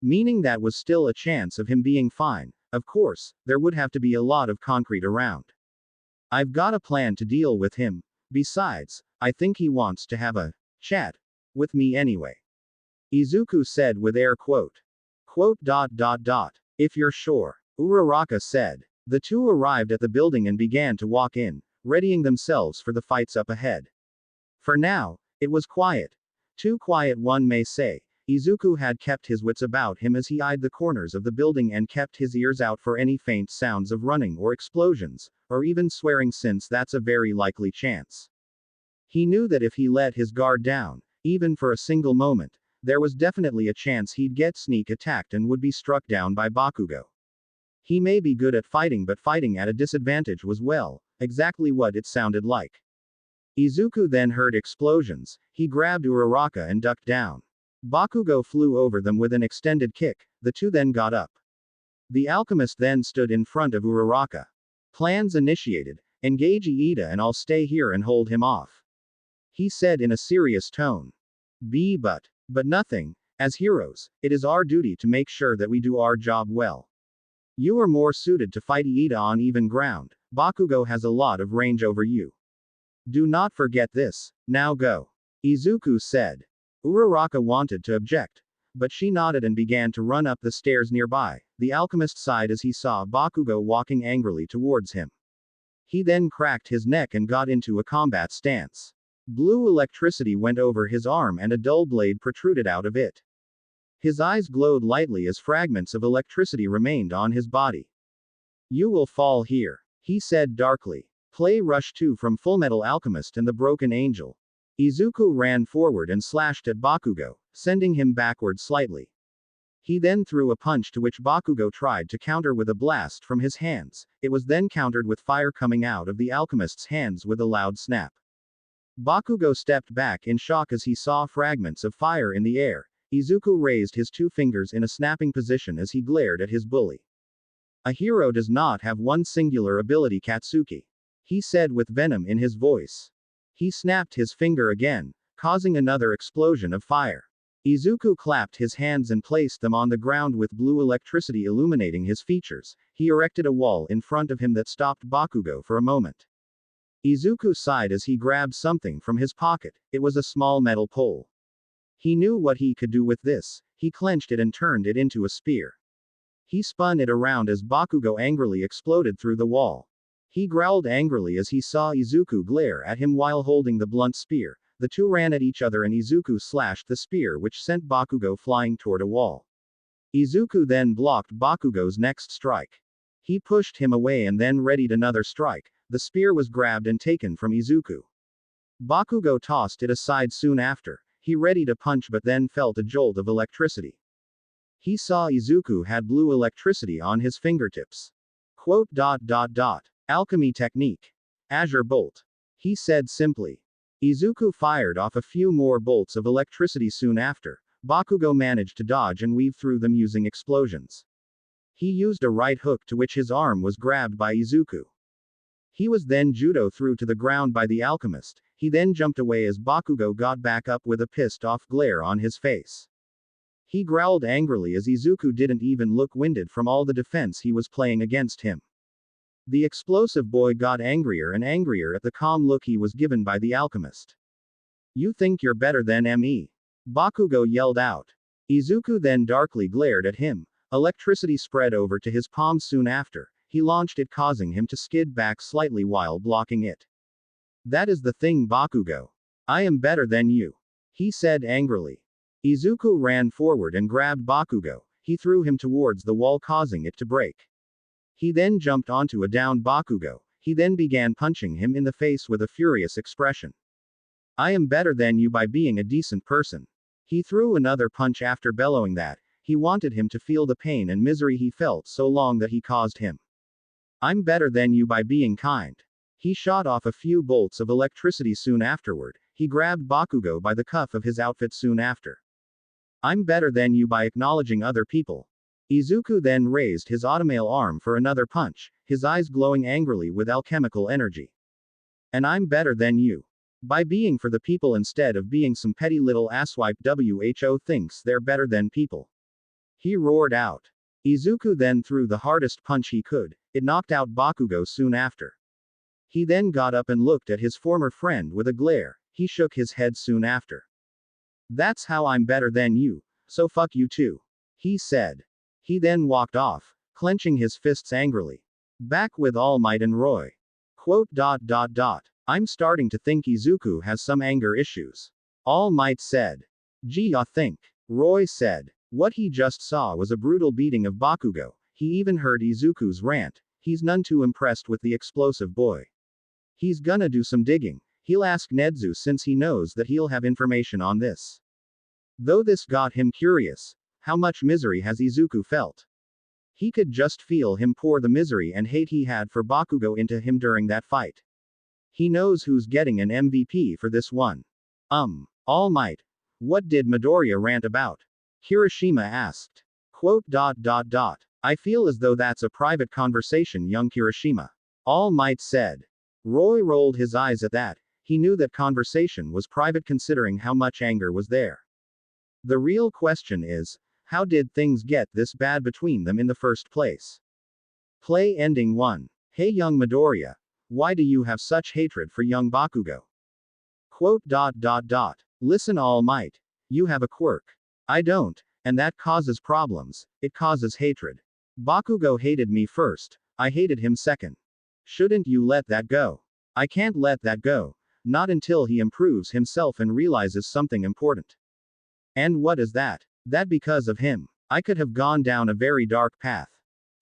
Speaker 2: Meaning that was still a chance of him being fine. Of course, there would have to be a lot of concrete around. I've got a plan to deal with him. Besides, I think he wants to have a chat with me anyway. Izuku said with air quote. If you're sure. Uraraka said. The two arrived at the building and began to walk in, readying themselves for the fights up ahead. For now, it was quiet. Too quiet one may say. Izuku had kept his wits about him as he eyed the corners of the building and kept his ears out for any faint sounds of running or explosions, or even swearing since that's a very likely chance. He knew that if he let his guard down, even for a single moment, there was definitely a chance he'd get sneak attacked and would be struck down by Bakugo. He may be good at fighting, but fighting at a disadvantage was, well, exactly what it sounded like. Izuku then heard explosions. He grabbed Uraraka and ducked down. Bakugo flew over them with an extended kick. The two then got up. The alchemist then stood in front of Uraraka. Plans initiated. Engage Iida and I'll stay here and hold him off. He said in a serious tone. But nothing. As heroes, it is our duty to make sure that we do our job well. You are more suited to fight Iida on even ground. Bakugo has a lot of range over you. Do not forget this. Now go. Izuku said. Uraraka wanted to object, but she nodded and began to run up the stairs nearby. The alchemist sighed as he saw Bakugo walking angrily towards him. He then cracked his neck and got into a combat stance. Blue electricity went over his arm and a dull blade protruded out of it. His eyes glowed lightly as fragments of electricity remained on his body. You will fall here, he said darkly. Play Rush 2 from Fullmetal Alchemist and the Broken Angel. Izuku ran forward and slashed at Bakugo, sending him backward slightly. He then threw a punch to which Bakugo tried to counter with a blast from his hands. It was then countered with fire coming out of the alchemist's hands with a loud snap. Bakugo stepped back in shock as he saw fragments of fire in the air. Izuku raised his two fingers in a snapping position as he glared at his bully. A hero does not have one singular ability, Katsuki. He said with venom in his voice. He snapped his finger again, causing another explosion of fire. Izuku clapped his hands and placed them on the ground with blue electricity illuminating his features. He erected a wall in front of him that stopped Bakugo for a moment. Izuku sighed as he grabbed something from his pocket. It was a small metal pole. He knew what he could do with this. He clenched it and turned it into a spear. He spun it around as Bakugo angrily exploded through the wall. He growled angrily as he saw Izuku glare at him while holding the blunt spear. The two ran at each other and Izuku slashed the spear which sent Bakugo flying toward a wall. Izuku then blocked Bakugo's next strike. He pushed him away and then readied another strike. The spear was grabbed and taken from Izuku. Bakugo tossed it aside soon after. He ready to punch but then felt a jolt of electricity. He saw Izuku had blue electricity on his fingertips. Quote. Alchemy technique. Azure bolt. He said simply. Izuku fired off a few more bolts of electricity soon after. Bakugo managed to dodge and weave through them using explosions. He used a right hook to which his arm was grabbed by Izuku. He was then judo through to the ground by the alchemist. He then jumped away as Bakugo got back up with a pissed-off glare on his face. He growled angrily as Izuku didn't even look winded from all the defense he was playing against him. The explosive boy got angrier and angrier at the calm look he was given by the alchemist. You think you're better than me? Bakugo yelled out. Izuku then darkly glared at him. Electricity spread over to his palm soon after. He launched it, causing him to skid back slightly while blocking it. That is the thing, Bakugo. I am better than you. He said angrily. Izuku ran forward and grabbed Bakugo. He threw him towards the wall, causing it to break. He then jumped onto a downed Bakugo. He then began punching him in the face with a furious expression. I am better than you by being a decent person. He threw another punch after bellowing that he wanted him to feel the pain and misery he felt so long that he caused him. I'm better than you by being kind. He shot off a few bolts of electricity soon afterward. He grabbed Bakugo by the cuff of his outfit soon after. I'm better than you by acknowledging other people. Izuku then raised his automail arm for another punch, his eyes glowing angrily with alchemical energy. And I'm better than you. By being for the people instead of being some petty little asswipe who thinks they're better than people. He roared out. Izuku then threw the hardest punch he could. It knocked out Bakugo soon after. He then got up and looked at his former friend with a glare. He shook his head soon after. That's how I'm better than you, so fuck you too. He said. He then walked off, clenching his fists angrily. Back with All Might and Roy. Quote. I'm starting to think Izuku has some anger issues. All Might said. Gee, I think. Roy said. What he just saw was a brutal beating of Bakugo. He even heard Izuku's rant. He's none too impressed with the explosive boy. He's gonna do some digging. He'll ask Nedzu since he knows that he'll have information on this. Though this got him curious. How much misery has Izuku felt? He could just feel him pour the misery and hate he had for Bakugo into him during that fight. He knows who's getting an MVP for this one. All Might. What did Midoriya rant about? Kirishima asked. Quote. I feel as though that's a private conversation, young Kirishima. All Might said. Roy rolled his eyes at that. He knew that conversation was private considering how much anger was there. The real question is, how did things get this bad between them in the first place? Play ending 1. Hey young Midoriya. Why do you have such hatred for young Bakugo? Quote. Listen, All Might. You have a quirk. I don't, and that causes problems. It causes hatred. Bakugo hated me first. I hated him second. Shouldn't you let that go? I can't let that go. Not until he improves himself and realizes something important. And what is that? That because of him, I could have gone down a very dark path.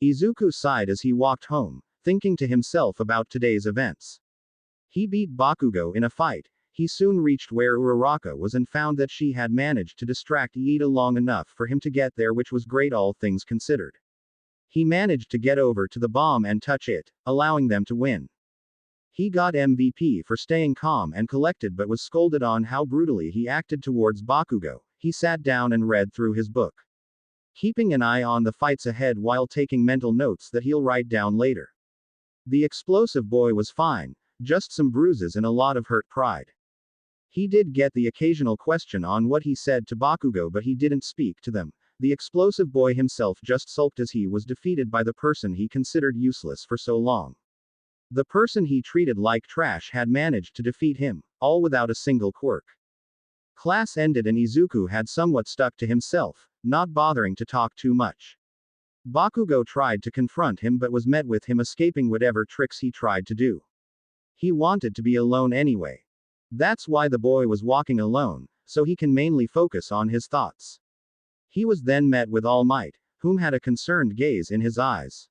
Speaker 2: Izuku sighed as he walked home, thinking to himself about today's events. He beat Bakugo in a fight. He soon reached where Uraraka was and found that she had managed to distract Iida long enough for him to get there, which was great all things considered. He managed to get over to the bomb and touch it, allowing them to win. He got MVP for staying calm and collected but was scolded on how brutally he acted towards Bakugo. He sat down and read through his book, keeping an eye on the fights ahead while taking mental notes that he'll write down later. The explosive boy was fine, just some bruises and a lot of hurt pride. He did get the occasional question on what he said to Bakugo, but he didn't speak to them. The explosive boy himself just sulked as he was defeated by the person he considered useless for so long. The person he treated like trash had managed to defeat him, all without a single quirk. Class ended and Izuku had somewhat stuck to himself, not bothering to talk too much. Bakugo tried to confront him but was met with him escaping whatever tricks he tried to do. He wanted to be alone anyway. That's why the boy was walking alone, so he can mainly focus on his thoughts. He was then met with All Might, whom had a concerned gaze in his eyes.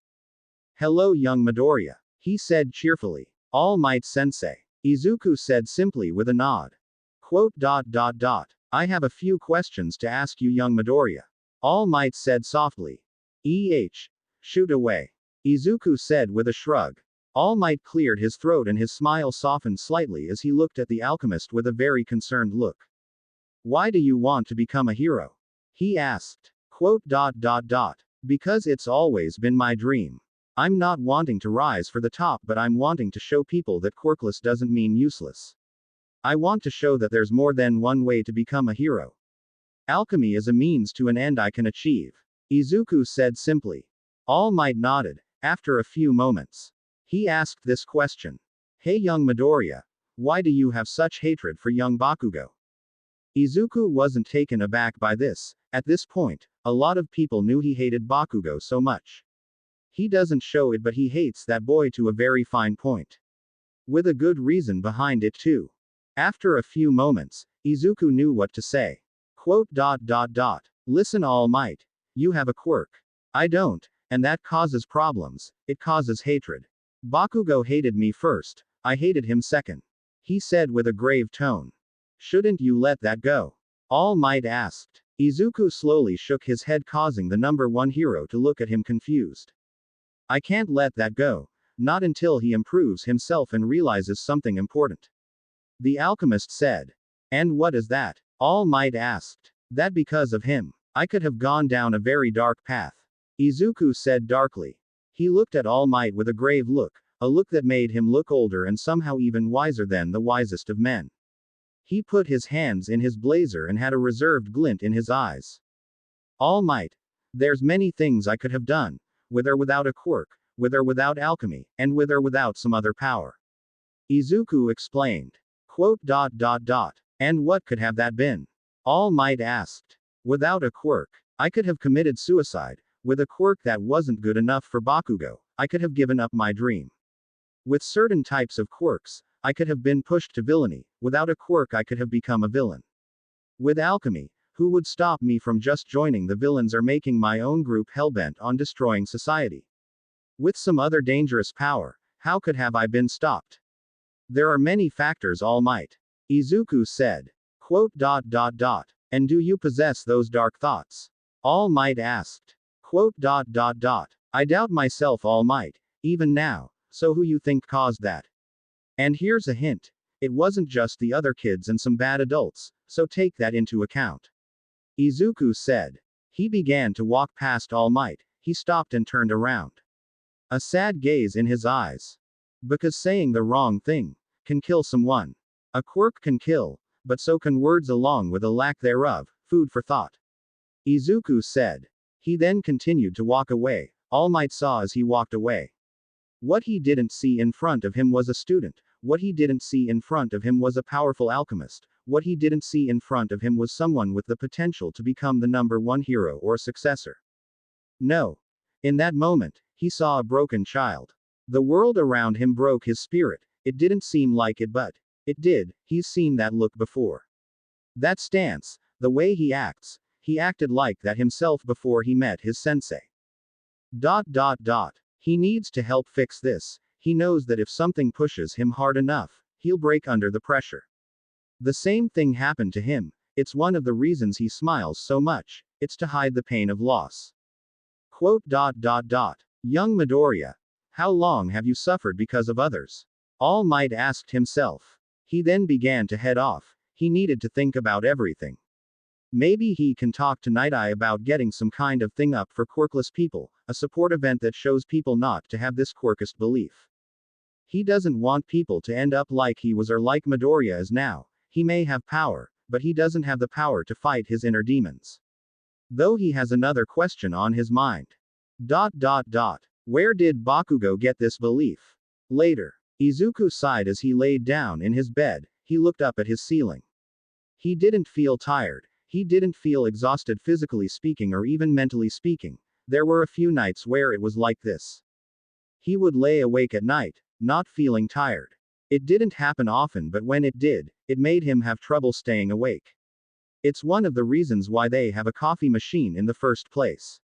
Speaker 2: Hello young Midoriya, he said cheerfully. All Might sensei. Izuku said simply with a nod. Quote. I have a few questions to ask you, young Midoriya. All Might said softly. Shoot away. Izuku said with a shrug. All Might cleared his throat and his smile softened slightly as he looked at the alchemist with a very concerned look. Why do you want to become a hero? He asked. Quote. Because it's always been my dream. I'm not wanting to rise for the top, but I'm wanting to show people that quirkless doesn't mean useless. I want to show that there's more than one way to become a hero. Alchemy is a means to an end I can achieve. Izuku said simply. All Might nodded. After a few moments, he asked this question. Hey young Midoriya, why do you have such hatred for young Bakugo? Izuku wasn't taken aback by this. At this point, a lot of people knew he hated Bakugo so much. He doesn't show it, but he hates that boy to a very fine point. With a good reason behind it too. After a few moments, Izuku knew what to say. Quote. Listen, All Might. You have a quirk. I don't, and that causes problems. It causes hatred. Bakugo hated me first, I hated him second. He said with a grave tone. Shouldn't you let that go? All Might asked. Izuku slowly shook his head, causing the number one hero to look at him confused. I can't let that go. Not until he improves himself and realizes something important. The alchemist said. And what is that? All Might asked. That because of him, I could have gone down a very dark path. Izuku said darkly. He looked at All Might with a grave look, a look that made him look older and somehow even wiser than the wisest of men. He put his hands in his blazer and had a reserved glint in his eyes. All Might. There's many things I could have done, with or without a quirk, with or without alchemy, and with or without some other power. Izuku explained. Quote. And what could have that been? All Might asked. Without a quirk, I could have committed suicide. With a quirk that wasn't good enough for Bakugo, I could have given up my dream. With certain types of quirks, I could have been pushed to villainy. Without a quirk, I could have become a villain. With alchemy, who would stop me from just joining the villains or making my own group hellbent on destroying society? With some other dangerous power, how could have I been stopped? There are many factors, All Might. Izuku said. Quote. And do you possess those dark thoughts? All Might asked. Quote. I doubt myself, All Might, even now, so who you think caused that? And here's a hint. It wasn't just the other kids and some bad adults, so take that into account. Izuku said. He began to walk past All Might. He stopped and turned around. A sad gaze in his eyes. Because saying the wrong thing can kill someone. A quirk can kill, but so can words along with a lack thereof. Food for thought. Izuku said. He then continued to walk away. All Might saw as he walked away. What he didn't see in front of him was a student. What he didn't see in front of him was a powerful alchemist. What he didn't see in front of him was someone with the potential to become the number one hero or successor. No. In that moment, he saw a broken child. The world around him broke his spirit. It didn't seem like it, but it did. He's seen that look before. That stance, the way he acts, he acted like that himself before he met his sensei. He needs to help fix this. He knows that if something pushes him hard enough, he'll break under the pressure. The same thing happened to him. It's one of the reasons he smiles so much. It's to hide the pain of loss. Quote. Young Midoriya, how long have you suffered because of others? All Might asked himself. He then began to head off. He needed to think about everything. Maybe he can talk to Night Eye about getting some kind of thing up for quirkless people, a support event that shows people not to have this quirkist belief. He doesn't want people to end up like he was or like Midoriya is now. He may have power, but he doesn't have the power to fight his inner demons. Though he has another question on his mind. Where did Bakugo get this belief? Later, Izuku sighed as he laid down in his bed. He looked up at his ceiling. He didn't feel tired. He didn't feel exhausted physically speaking or even mentally speaking. There were a few nights where it was like this. He would lay awake at night, not feeling tired. It didn't happen often, but when it did, it made him have trouble staying awake. It's one of the reasons why they have a coffee machine in the first place.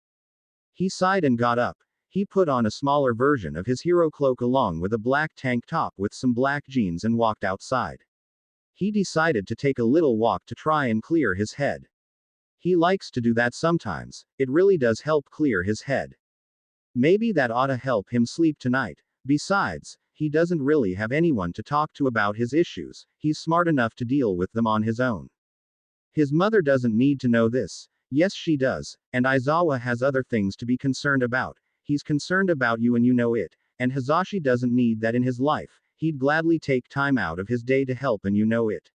Speaker 2: He sighed and got up. He put on a smaller version of his hero cloak along with a black tank top with some black jeans and walked outside. He decided to take a little walk to try and clear his head. He likes to do that sometimes, it really does help clear his head. Maybe that ought to help him sleep tonight. Besides, he doesn't really have anyone to talk to about his issues, he's smart enough to deal with them on his own. His mother doesn't need to know this. Yes, she does, and Aizawa has other things to be concerned about. He's concerned about you and you know it, and Hisashi doesn't need that in his life. He'd gladly take time out of his day to help and you know it.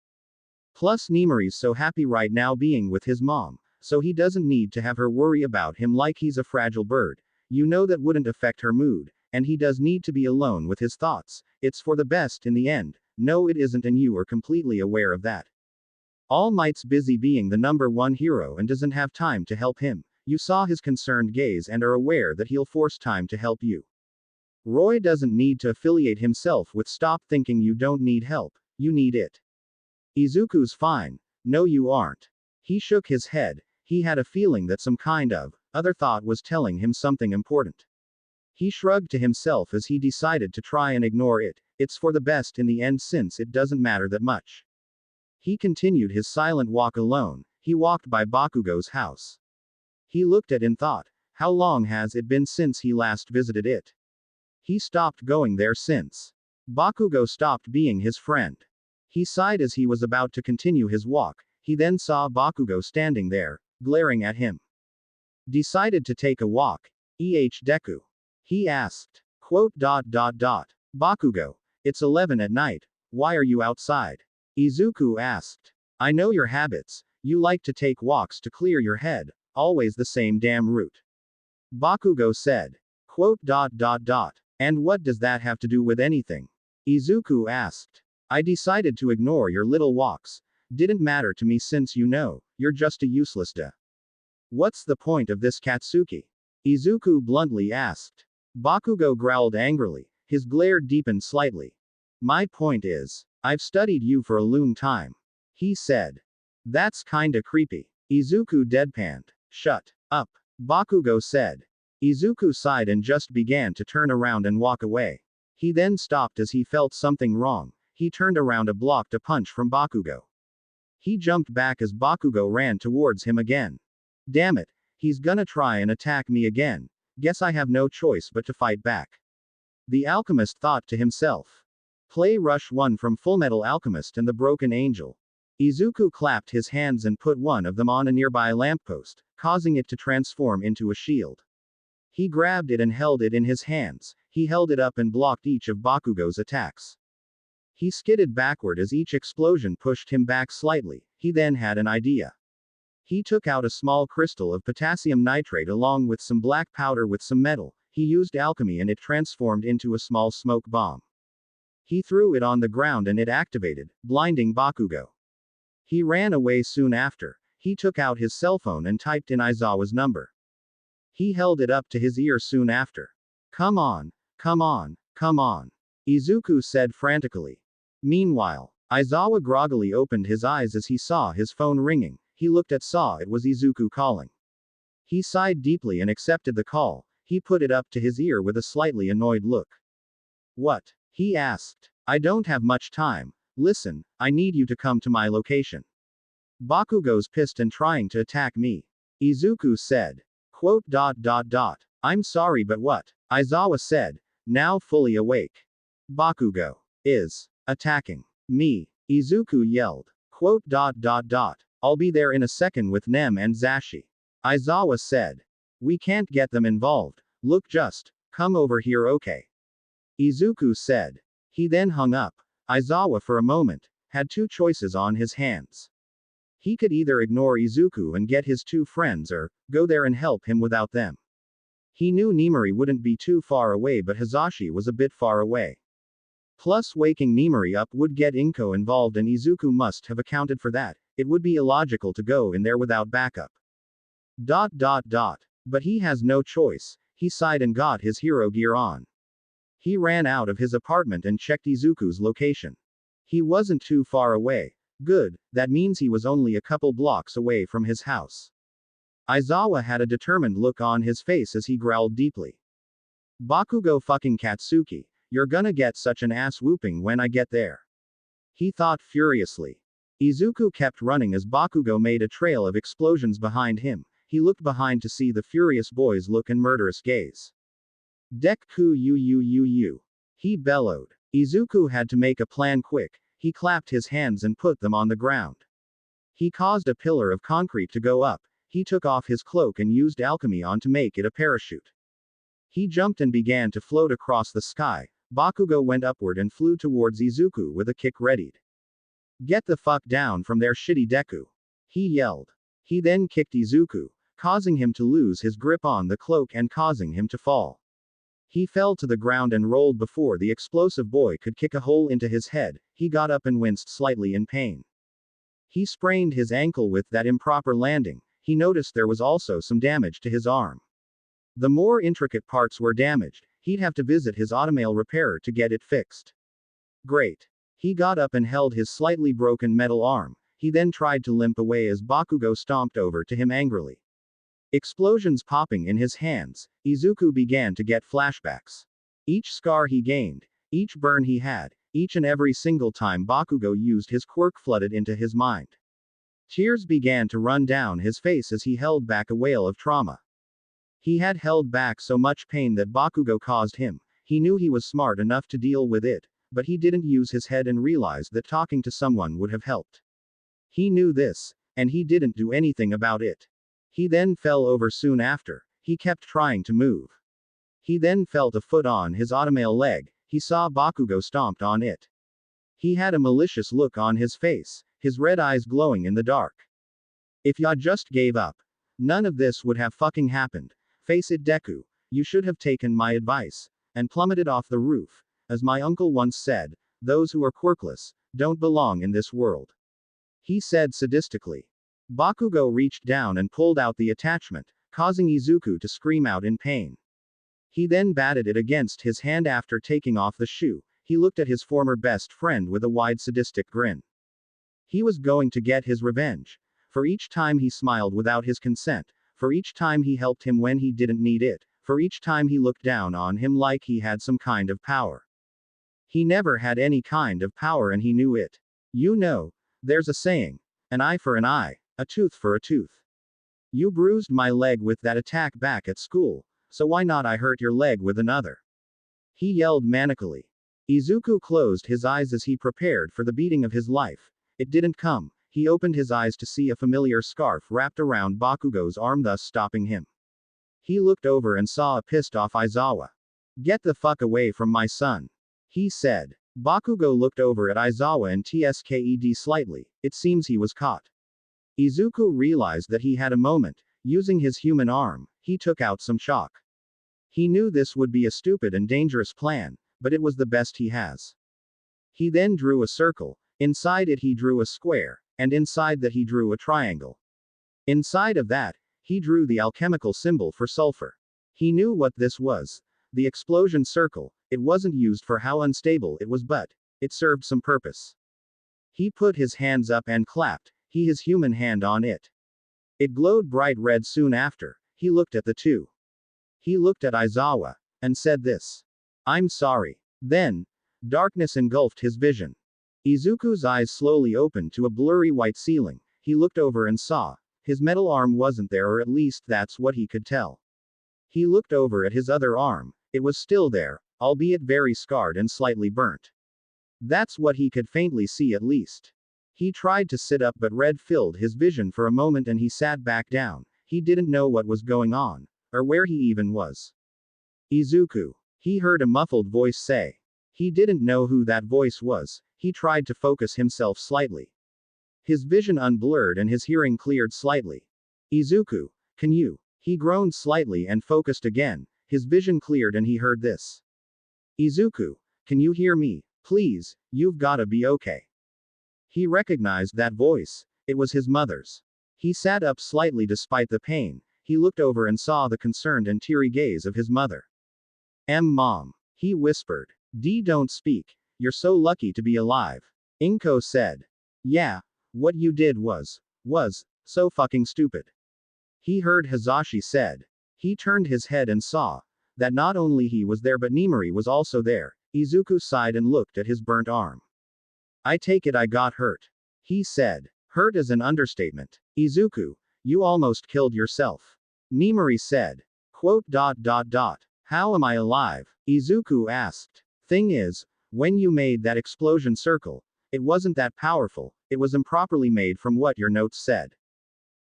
Speaker 2: Plus Nemori's so happy right now being with his mom, so he doesn't need to have her worry about him like he's a fragile bird. You know that wouldn't affect her mood, and he does need to be alone with his thoughts. It's for the best in the end. No, it isn't, and you are completely aware of that. All Might's busy being the #1 hero and doesn't have time to help him. You saw his concerned gaze and are aware that he'll force time to help you. Roy doesn't need to affiliate himself with stop thinking you don't need help, you need it. Izuku's fine. No, you aren't. He shook his head. He had a feeling that some kind of other thought was telling him something important. He shrugged to himself as he decided to try and ignore it. It's for the best in the end since it doesn't matter that much. He continued his silent walk alone. He walked by Bakugo's house. He looked at it and thought, how long has it been since he last visited it? He stopped going there since Bakugo stopped being his friend. He sighed as he was about to continue his walk. He then saw Bakugo standing there, glaring at him. Decided to take a walk. Deku? He asked. Bakugo, it's 11 at night. Why are you outside? Izuku asked. I know your habits. You like to take walks to clear your head, always the same damn route. Bakugo said. And what does that have to do with anything? Izuku asked. I decided to ignore your little walks. Didn't matter to me since you know, you're just a useless duh. What's the point of this Katsuki? Izuku bluntly asked. Bakugo growled angrily. His glare deepened slightly. My point is, I've studied you for a long time. He said. That's kinda creepy. Izuku deadpanned. Shut up. Bakugo said. Izuku sighed and just began to turn around and walk away. He then stopped as he felt something wrong. He turned around and blocked a punch from Bakugo. He jumped back as Bakugo ran towards him again. Damn it, he's gonna try and attack me again. Guess I have no choice but to fight back. The alchemist thought to himself. Play Rush 1 from Fullmetal Alchemist and the Broken Angel. Izuku clapped his hands and put one of them on a nearby lamppost, causing it to transform into a shield. He grabbed it and held it in his hands. He held it up and blocked each of Bakugo's attacks. He skidded backward as each explosion pushed him back slightly. He then had an idea. He took out a small crystal of potassium nitrate along with some black powder with some metal. He used alchemy and it transformed into a small smoke bomb. He threw it on the ground and it activated, blinding Bakugo. He ran away soon after. He took out his cell phone and typed in Aizawa's number. He held it up to his ear soon after. Come on, come on, come on. Izuku said frantically. Meanwhile, Aizawa groggily opened his eyes as he saw his phone ringing. He looked at saw it was Izuku calling. He sighed deeply and accepted the call. He put it up to his ear with a slightly annoyed look. What? He asked. I don't have much time. Listen, I need you to come to my location. Bakugo's pissed and trying to attack me. Izuku said. I'm sorry but what? Aizawa said, now fully awake. Bakugo is attacking me. Izuku yelled. I'll be there in a second with Nem and Zashi. Aizawa said. We can't get them involved. Look, just come over here, okay? Izuku said. He then hung up. Aizawa for a moment had two choices on his hands. He could either ignore Izuku and get his two friends or go there and help him without them. He knew Nemori wouldn't be too far away but Hisashi was a bit far away. Plus waking Nemori up would get Inko involved and Izuku must have accounted for that. It would be illogical to go in there without backup. But he has no choice. He sighed and got his hero gear on. He ran out of his apartment and checked Izuku's location. He wasn't too far away. Good, that means he was only a couple blocks away from his house. Aizawa had a determined look on his face as he growled deeply. Bakugo fucking Katsuki, you're gonna get such an ass whooping when I get there. He thought furiously. Izuku kept running as Bakugo made a trail of explosions behind him. He looked behind to see the furious boy's look and murderous gaze. Deku you. He bellowed. Izuku had to make a plan quick. He clapped his hands and put them on the ground. He caused a pillar of concrete to go up. He took off his cloak and used alchemy on to make it a parachute. He jumped and began to float across the sky. Bakugo went upward and flew towards Izuku with a kick readied. Get the fuck down from there, shitty Deku. He yelled. He then kicked Izuku, causing him to lose his grip on the cloak and causing him to fall. He fell to the ground and rolled before the explosive boy could kick a hole into his head. He got up and winced slightly in pain. He sprained his ankle with that improper landing. He noticed there was also some damage to his arm. The more intricate parts were damaged. He'd have to visit his automail repairer to get it fixed. Great. He got up and held his slightly broken metal arm. He then tried to limp away as Bakugo stomped over to him angrily. Explosions popping in his hands, Izuku began to get flashbacks. Each scar he gained, each burn he had, each and every single time Bakugo used his quirk flooded into his mind. Tears began to run down his face as he held back a wail of trauma. He had held back so much pain that Bakugo caused him. He knew he was smart enough to deal with it, but he didn't use his head and realized that talking to someone would have helped. He knew this, and he didn't do anything about it. He then fell over soon after. He kept trying to move. He then felt a foot on his automail leg. He saw Bakugo stomped on it. He had a malicious look on his face, his red eyes glowing in the dark. If ya just gave up, none of this would have fucking happened. Face it, Deku, you should have taken my advice, and plummeted off the roof. As my uncle once said, those who are quirkless, don't belong in this world. He said sadistically. Bakugo reached down and pulled out the attachment, causing Izuku to scream out in pain. He then batted it against his hand after taking off the shoe. He looked at his former best friend with a wide sadistic grin. He was going to get his revenge. For each time he smiled without his consent, for each time he helped him when he didn't need it, for each time he looked down on him like he had some kind of power. He never had any kind of power and he knew it. You know, there's a saying, an eye for an eye, a tooth for a tooth. You bruised my leg with that attack back at school, so why not I hurt your leg with another? He yelled manically. Izuku closed his eyes as he prepared for the beating of his life. It didn't come. He opened his eyes to see a familiar scarf wrapped around Bakugo's arm, thus stopping him. He looked over and saw a pissed off Aizawa. Get the fuck away from my son, he said. Bakugo looked over at Aizawa and tsked slightly. It seems he was caught. Izuku realized that he had a moment. Using his human arm, he took out some chalk. He knew this would be a stupid and dangerous plan, but it was the best he has. He then drew a circle. Inside it he drew a square, and inside that he drew a triangle. Inside of that, he drew the alchemical symbol for sulfur. He knew what this was. The explosion circle. It wasn't used for how unstable it was, but it served some purpose. He put his hands up and clapped, his human hand on it. It glowed bright red soon after. He looked at the two. He looked at Aizawa, and said this. I'm sorry. Then, darkness engulfed his vision. Izuku's eyes slowly opened to a blurry white ceiling. He looked over and saw. His metal arm wasn't there, or at least that's what he could tell. He looked over at his other arm. It was still there, albeit very scarred and slightly burnt. That's what he could faintly see at least. He tried to sit up, but red filled his vision for a moment and he sat back down. He didn't know what was going on, or where he even was. Izuku. He heard a muffled voice say. He didn't know who that voice was. He tried to focus himself slightly. His vision unblurred and his hearing cleared slightly. Izuku, can you? He groaned slightly and focused again. His vision cleared and he heard this. Izuku, can you hear me? Please, you've gotta be okay. He recognized that voice. It was his mother's. He sat up slightly despite the pain. He looked over and saw the concerned and teary gaze of his mother. Mom. He whispered. Don't speak. You're so lucky to be alive. Inko said. Yeah, what you did was so fucking stupid. He heard Hisashi said. He turned his head and saw. that not only he was there but Nimari was also there. Izuku sighed and looked at his burnt arm. I take it I got hurt. He said. Hurt is an understatement. Izuku, you almost killed yourself. Nimari said. Quote. How am I alive? Izuku asked. Thing is, when you made that explosion circle, it wasn't that powerful, it was improperly made from what your notes said.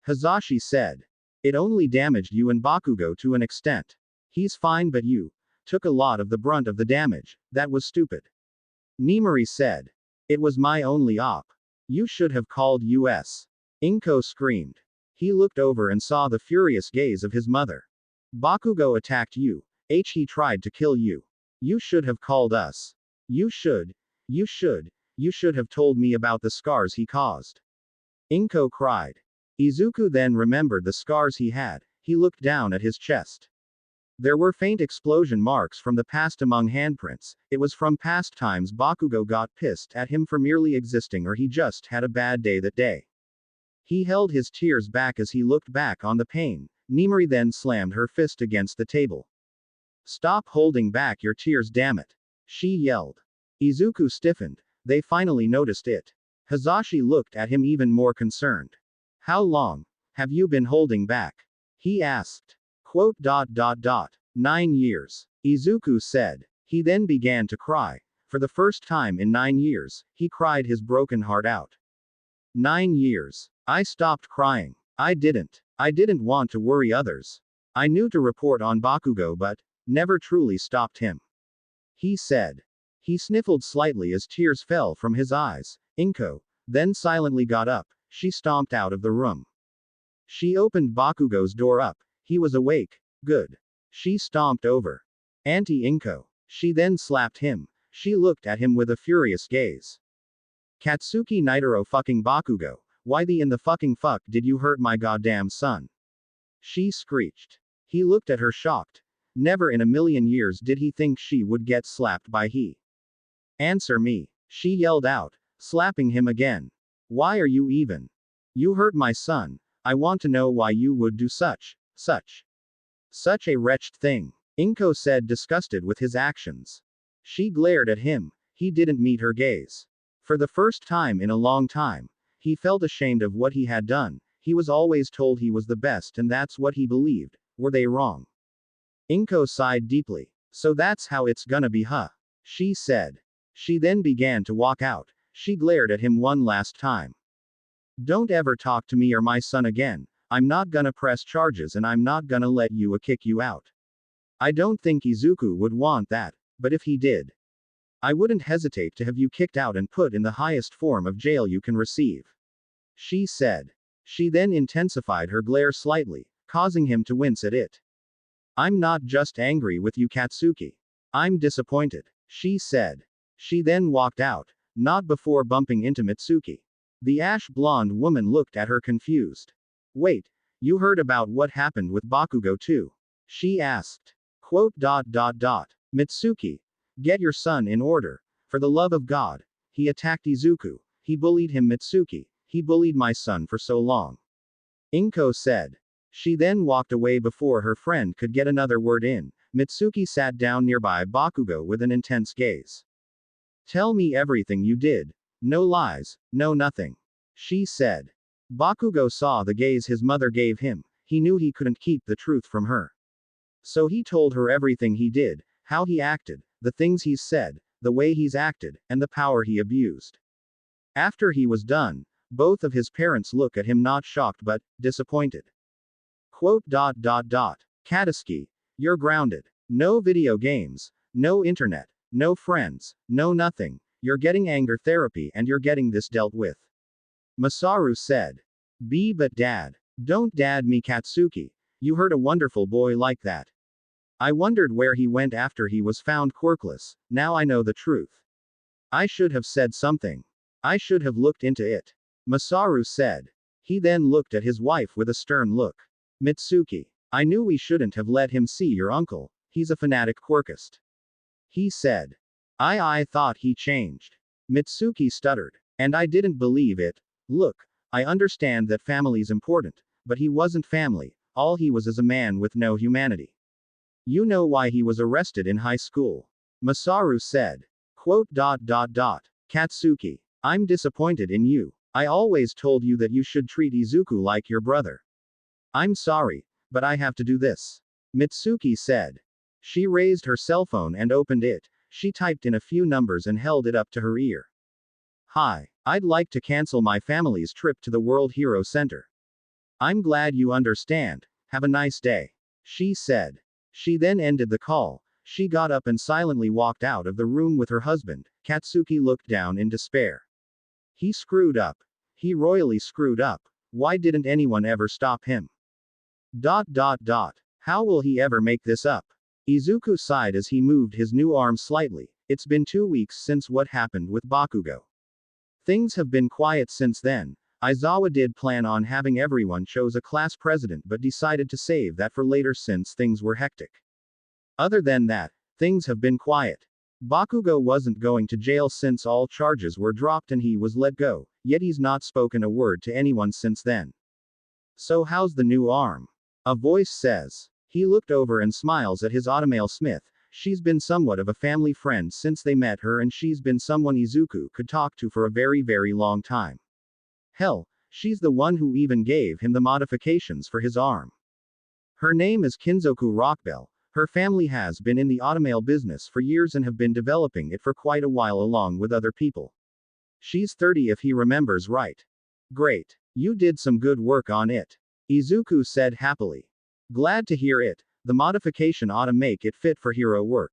Speaker 2: Hazashi said. It only damaged you and Bakugo to an extent. He's fine but you took a lot of the brunt of the damage, that was stupid. Nimari said. It was my only op. You should have called us. Inko screamed. He looked over and saw the furious gaze of his mother. Bakugo attacked you. He tried to kill you. You should have called us. You should have told me about the scars he caused. Inko cried. Izuku then remembered the scars he had. He looked down at his chest. There were faint explosion marks from the past among handprints. It was from past times Bakugo got pissed at him for merely existing or he just had a bad day that day. He held his tears back as he looked back on the pain. Nimari then slammed her fist against the table. Stop holding back your tears, damn it. She yelled. Izuku stiffened. They finally noticed it. Hazashi looked at him even more concerned. How long have you been holding back? He asked. Quote. 9 years. Izuku said. He then began to cry. For the first time in 9 years, he cried his broken heart out. 9 years. I stopped crying. I didn't want to worry others. I knew to report on Bakugo but never truly stopped him. He said. He sniffled slightly as tears fell from his eyes. Inko then silently got up. She stomped out of the room. She opened Bakugo's door up. He was awake. Good. She stomped over Auntie Inko. She then slapped him. She looked at him with a furious gaze. Katsuki Nitaro fucking Bakugo, why the in the fucking fuck did you hurt my goddamn son? She screeched. He looked at her shocked. Never in a million years did he think she would get slapped by he. Answer me. She yelled out, slapping him again. Why are you even? You hurt my son. I want to know why you would do such a wretched thing. Inko said, disgusted with his actions. She glared at him. He didn't meet her gaze. For the first time in a long time, he felt ashamed of what he had done. He was always told he was the best and that's what he believed. Were they wrong? Inko sighed deeply. So that's how it's gonna be, huh? She said. She then began to walk out. She glared at him one last time. Don't ever talk to me or my son again. I'm not gonna press charges and I'm not gonna let you kick you out. I don't think Izuku would want that, but if he did, I wouldn't hesitate to have you kicked out and put in the highest form of jail you can receive. She said. She then intensified her glare slightly, causing him to wince at it. I'm not just angry with you, Katsuki. I'm disappointed. She said. She then walked out, not before bumping into Mitsuki. The ash-blonde woman looked at her confused. Wait, you heard about what happened with Bakugo too? She asked. Quote. Mitsuki, get your son in order. For the love of God. He attacked Izuku. He bullied him, Mitsuki. He bullied my son for so long. Inko said. She then walked away before her friend could get another word in. Mitsuki sat down nearby Bakugo with an intense gaze. Tell me everything you did. No lies, no nothing. She said. Bakugo saw the gaze his mother gave him. He knew he couldn't keep the truth from her. So he told her everything he did, how he acted, the things he's said, the way he's acted, and the power he abused. After he was done, both of his parents look at him not shocked but disappointed. Quote. Katsuki, you're grounded. No video games, no internet, no friends, no nothing. You're getting anger therapy and you're getting this dealt with. Masaru said. But dad. Don't dad me, Katsuki. You hurt a wonderful boy like that. I wondered where he went after he was found quirkless. Now I know the truth. I should have said something. I should have looked into it. Masaru said. He then looked at his wife with a stern look. Mitsuki. I knew we shouldn't have let him see your uncle. He's a fanatic quirkist. He said. I thought he changed. Mitsuki stuttered. And I didn't believe it. Look, I understand that family's important, but he wasn't family. All he was is a man with no humanity. You know why he was arrested in high school. Masaru said. Katsuki. I'm disappointed in you. I always told you that you should treat Izuku like your brother. I'm sorry, but I have to do this. Mitsuki said. She raised her cell phone and opened it. She typed in a few numbers and held it up to her ear. Hi, I'd like to cancel my family's trip to the World Hero Center. I'm glad you understand. Have a nice day. She said. She then ended the call. She got up and silently walked out of the room with her husband. Katsuki looked down in despair. He screwed up. He royally screwed up. Why didn't anyone ever stop him? How will he ever make this up? Izuku sighed as he moved his new arm slightly. It's been 2 weeks since what happened with Bakugo. Things have been quiet since then. Aizawa did plan on having everyone choose a class president but decided to save that for later since things were hectic. Other than that, things have been quiet. Bakugo wasn't going to jail since all charges were dropped and he was let go, yet he's not spoken a word to anyone since then. So how's the new arm? A voice says. He looked over and smiles at his automail smith. She's been somewhat of a family friend since they met her and she's been someone Izuku could talk to for a very long time. Hell, she's the one who even gave him the modifications for his arm. Her name is Kinzoku Rockbell. Her family has been in the automail business for years and have been developing it for quite a while along with other people. She's 30 if he remembers right. Great. You did some good work on it. Izuku said happily. Glad to hear it. The modification ought to make it fit for hero work.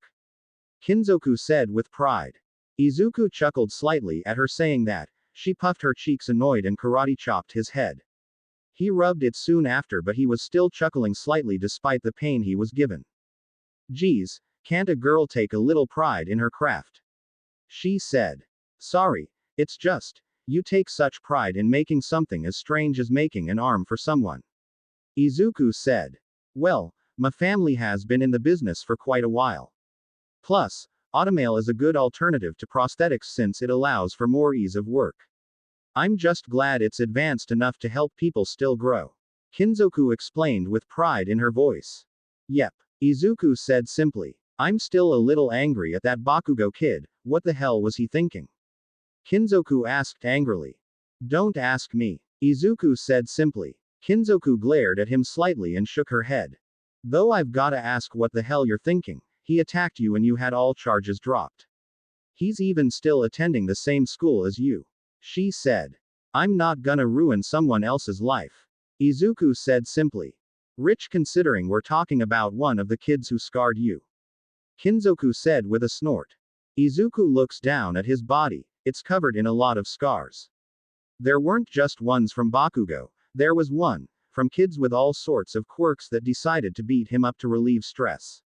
Speaker 2: Kinzoku said with pride. Izuku chuckled slightly at her saying that. She puffed her cheeks annoyed and karate chopped his head. He rubbed it soon after but he was still chuckling slightly despite the pain he was given. Geez, can't a girl take a little pride in her craft? She said. Sorry, it's just, you take such pride in making something as strange as making an arm for someone. Izuku said. Well, my family has been in the business for quite a while. Plus, automail is a good alternative to prosthetics since it allows for more ease of work. I'm just glad it's advanced enough to help people still grow. Kinzoku explained with pride in her voice. Yep, Izuku said simply. I'm still a little angry at that Bakugo kid. What the hell was he thinking? Kinzoku asked angrily. Don't ask me. Izuku said simply. Kinzoku glared at him slightly and shook her head. Though I've gotta ask what the hell you're thinking. He attacked you and you had all charges dropped. He's even still attending the same school as you. She said. I'm not gonna ruin someone else's life. Izuku said simply. Rich considering we're talking about one of the kids who scarred you. Kinzoku said with a snort. Izuku looks down at his body. It's covered in a lot of scars. There weren't just ones from Bakugo. There was one, from kids with all sorts of quirks that decided to beat him up to relieve stress.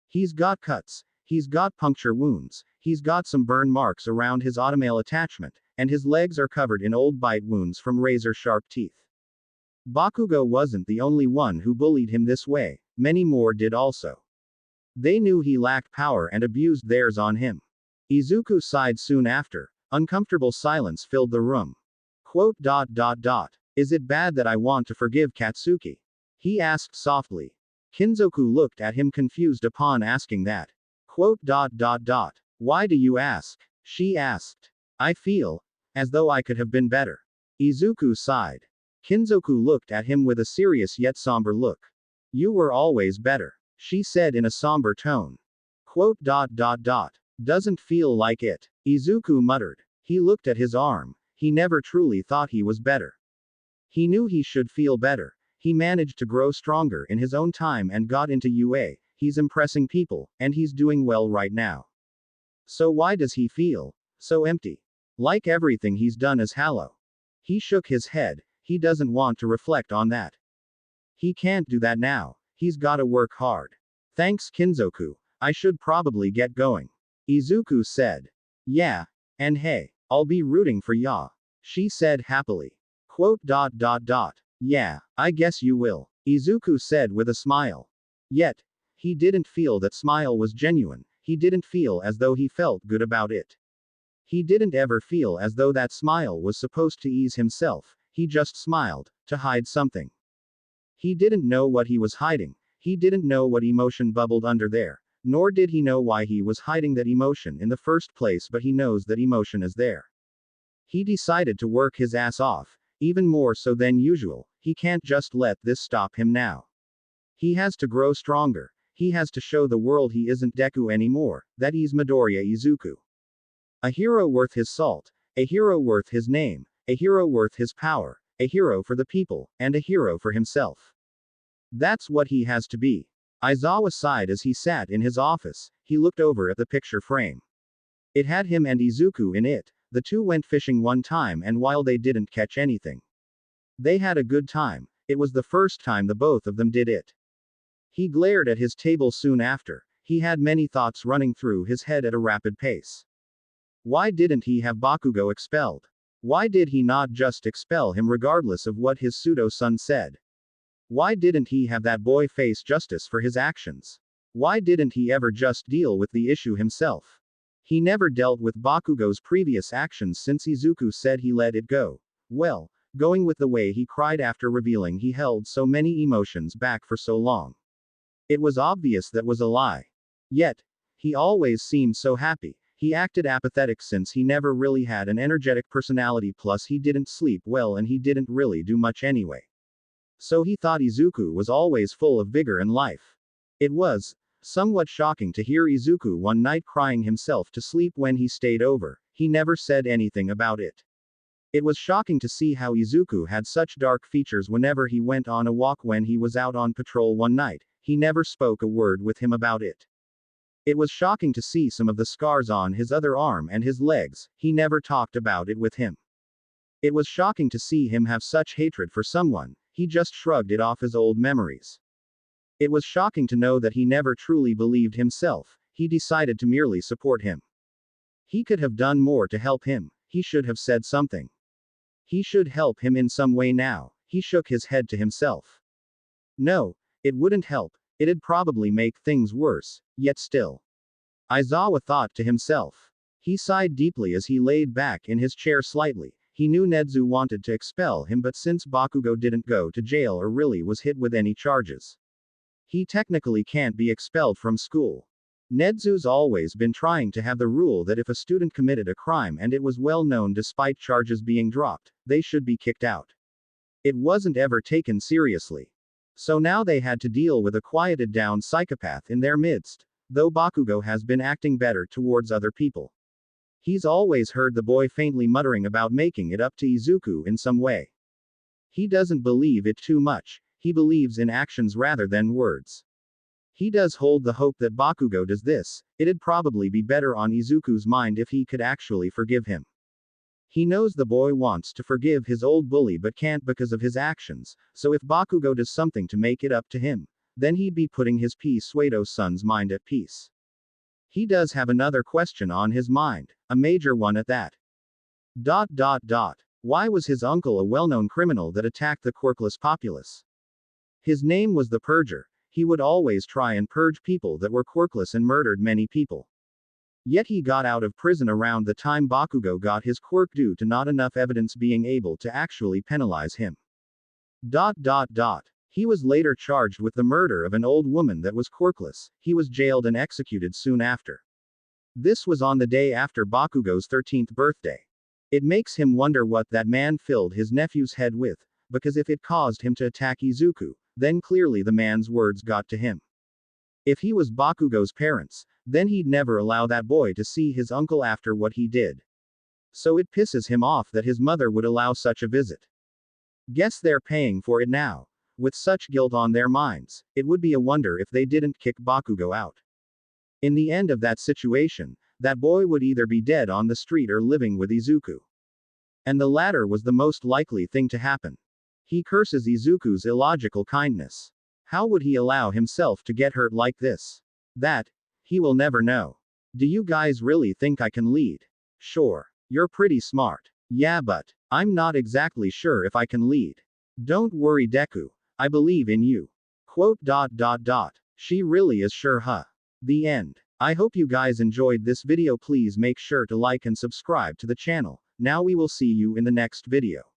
Speaker 2: He's got cuts, he's got puncture wounds, he's got some burn marks around his automail attachment, and his legs are covered in old bite wounds from razor-sharp teeth. Bakugo wasn't the only one who bullied him this way, many more did also. They knew he lacked power and abused theirs on him. Izuku sighed soon after. Uncomfortable silence filled the room. Is it bad that I want to forgive Katsuki? He asked softly. Kinzoku looked at him confused upon asking that. Why do you ask? She asked. I feel as though I could have been better. Izuku sighed. Kinzoku looked at him with a serious yet somber look. You were always better, she said in a somber tone. Doesn't feel like it. Izuku muttered. He looked at his arm. He never truly thought he was better. He knew he should feel better. He managed to grow stronger in his own time and got into UA. He's impressing people, and he's doing well right now. So why does he feel so empty? Like everything he's done is hollow. He shook his head. He doesn't want to reflect on that. He can't do that now. He's gotta work hard. Thanks Kinzoku. I should probably get going. Izuku said. Yeah. And hey, I'll be rooting for ya. She said happily. Yeah, I guess you will. Izuku said with a smile. Yet, he didn't feel that smile was genuine. He didn't feel as though he felt good about it. He didn't ever feel as though that smile was supposed to ease himself. He just smiled, to hide something. He didn't know what he was hiding. He didn't know what emotion bubbled under there, nor did he know why he was hiding that emotion in the first place, but he knows that emotion is there. He decided to work his ass off, even more so than usual. He can't just let this stop him now. He has to grow stronger. He has to show the world he isn't Deku anymore, that he's Midoriya Izuku. A hero worth his salt, a hero worth his name, a hero worth his power, a hero for the people, and a hero for himself. That's what he has to be. Aizawa sighed as he sat in his office. He looked over at the picture frame. It had him and Izuku in it. The two went fishing one time, and while they didn't catch anything, they had a good time. It was the first time the both of them did it. He glared at his table soon after. He had many thoughts running through his head at a rapid pace. Why didn't he have Bakugo expelled? Why did he not just expel him regardless of what his pseudo-son said? Why didn't he have that boy face justice for his actions? Why didn't he ever just deal with the issue himself? He never dealt with Bakugo's previous actions since Izuku said he let it go. Well, going with the way he cried after revealing he held so many emotions back for so long. It was obvious that was a lie. Yet, he always seemed so happy. He acted apathetic since he never really had an energetic personality, plus he didn't sleep well and he didn't really do much anyway. So he thought Izuku was always full of vigor and life. It was somewhat shocking to hear Izuku one night crying himself to sleep when he stayed over. He never said anything about it. It was shocking to see how Izuku had such dark features whenever he went on a walk. When he was out on patrol one night, he never spoke a word with him about it. It was shocking to see some of the scars on his other arm and his legs. He never talked about it with him. It was shocking to see him have such hatred for someone. He just shrugged it off as old memories. It was shocking to know that he never truly believed himself. He decided to merely support him. He could have done more to help him. He should have said something. He should help him in some way now. He shook his head to himself. No, it wouldn't help. It'd probably make things worse. Yet still. Aizawa thought to himself. He sighed deeply as he laid back in his chair slightly. He knew Nedzu wanted to expel him, but since Bakugo didn't go to jail or really was hit with any charges, he technically can't be expelled from school. Nedzu's always been trying to have the rule that if a student committed a crime and it was well known despite charges being dropped, they should be kicked out. It wasn't ever taken seriously. So now they had to deal with a quieted down psychopath in their midst, though Bakugo has been acting better towards other people. He's always heard the boy faintly muttering about making it up to Izuku in some way. He doesn't believe it too much. He believes in actions rather than words. He does hold the hope that Bakugo does this. It'd probably be better on Izuku's mind if he could actually forgive him. He knows the boy wants to forgive his old bully but can't because of his actions, so if Bakugo does something to make it up to him, then he'd be putting his pseudo-son's mind at peace. He does have another question on his mind, a major one at that. Why was his uncle a well-known criminal that attacked the quirkless populace? His name was the Purger. He would always try and purge people that were quirkless and murdered many people. Yet he got out of prison around the time Bakugo got his quirk due to not enough evidence being able to actually penalize him. He was later charged with the murder of an old woman that was quirkless. He was jailed and executed soon after. This was on the day after Bakugo's 13th birthday. It makes him wonder what that man filled his nephew's head with, because if it caused him to attack Izuku, then clearly the man's words got to him. If he was Bakugo's parents, then he'd never allow that boy to see his uncle after what he did. So it pisses him off that his mother would allow such a visit. Guess they're paying for it now. With such guilt on their minds, it would be a wonder if they didn't kick Bakugo out. In the end of that situation, that boy would either be dead on the street or living with Izuku. And the latter was the most likely thing to happen. He curses Izuku's illogical kindness. How would he allow himself to get hurt like this? That, he will never know. Do you guys really think I can lead? Sure. You're pretty smart. Yeah, but I'm not exactly sure if I can lead. Don't worry, Deku. I believe in you. Quote. She really is sure, huh? The end. I hope you guys enjoyed this video. Please make sure to like and subscribe to the channel. Now we will see you in the next video.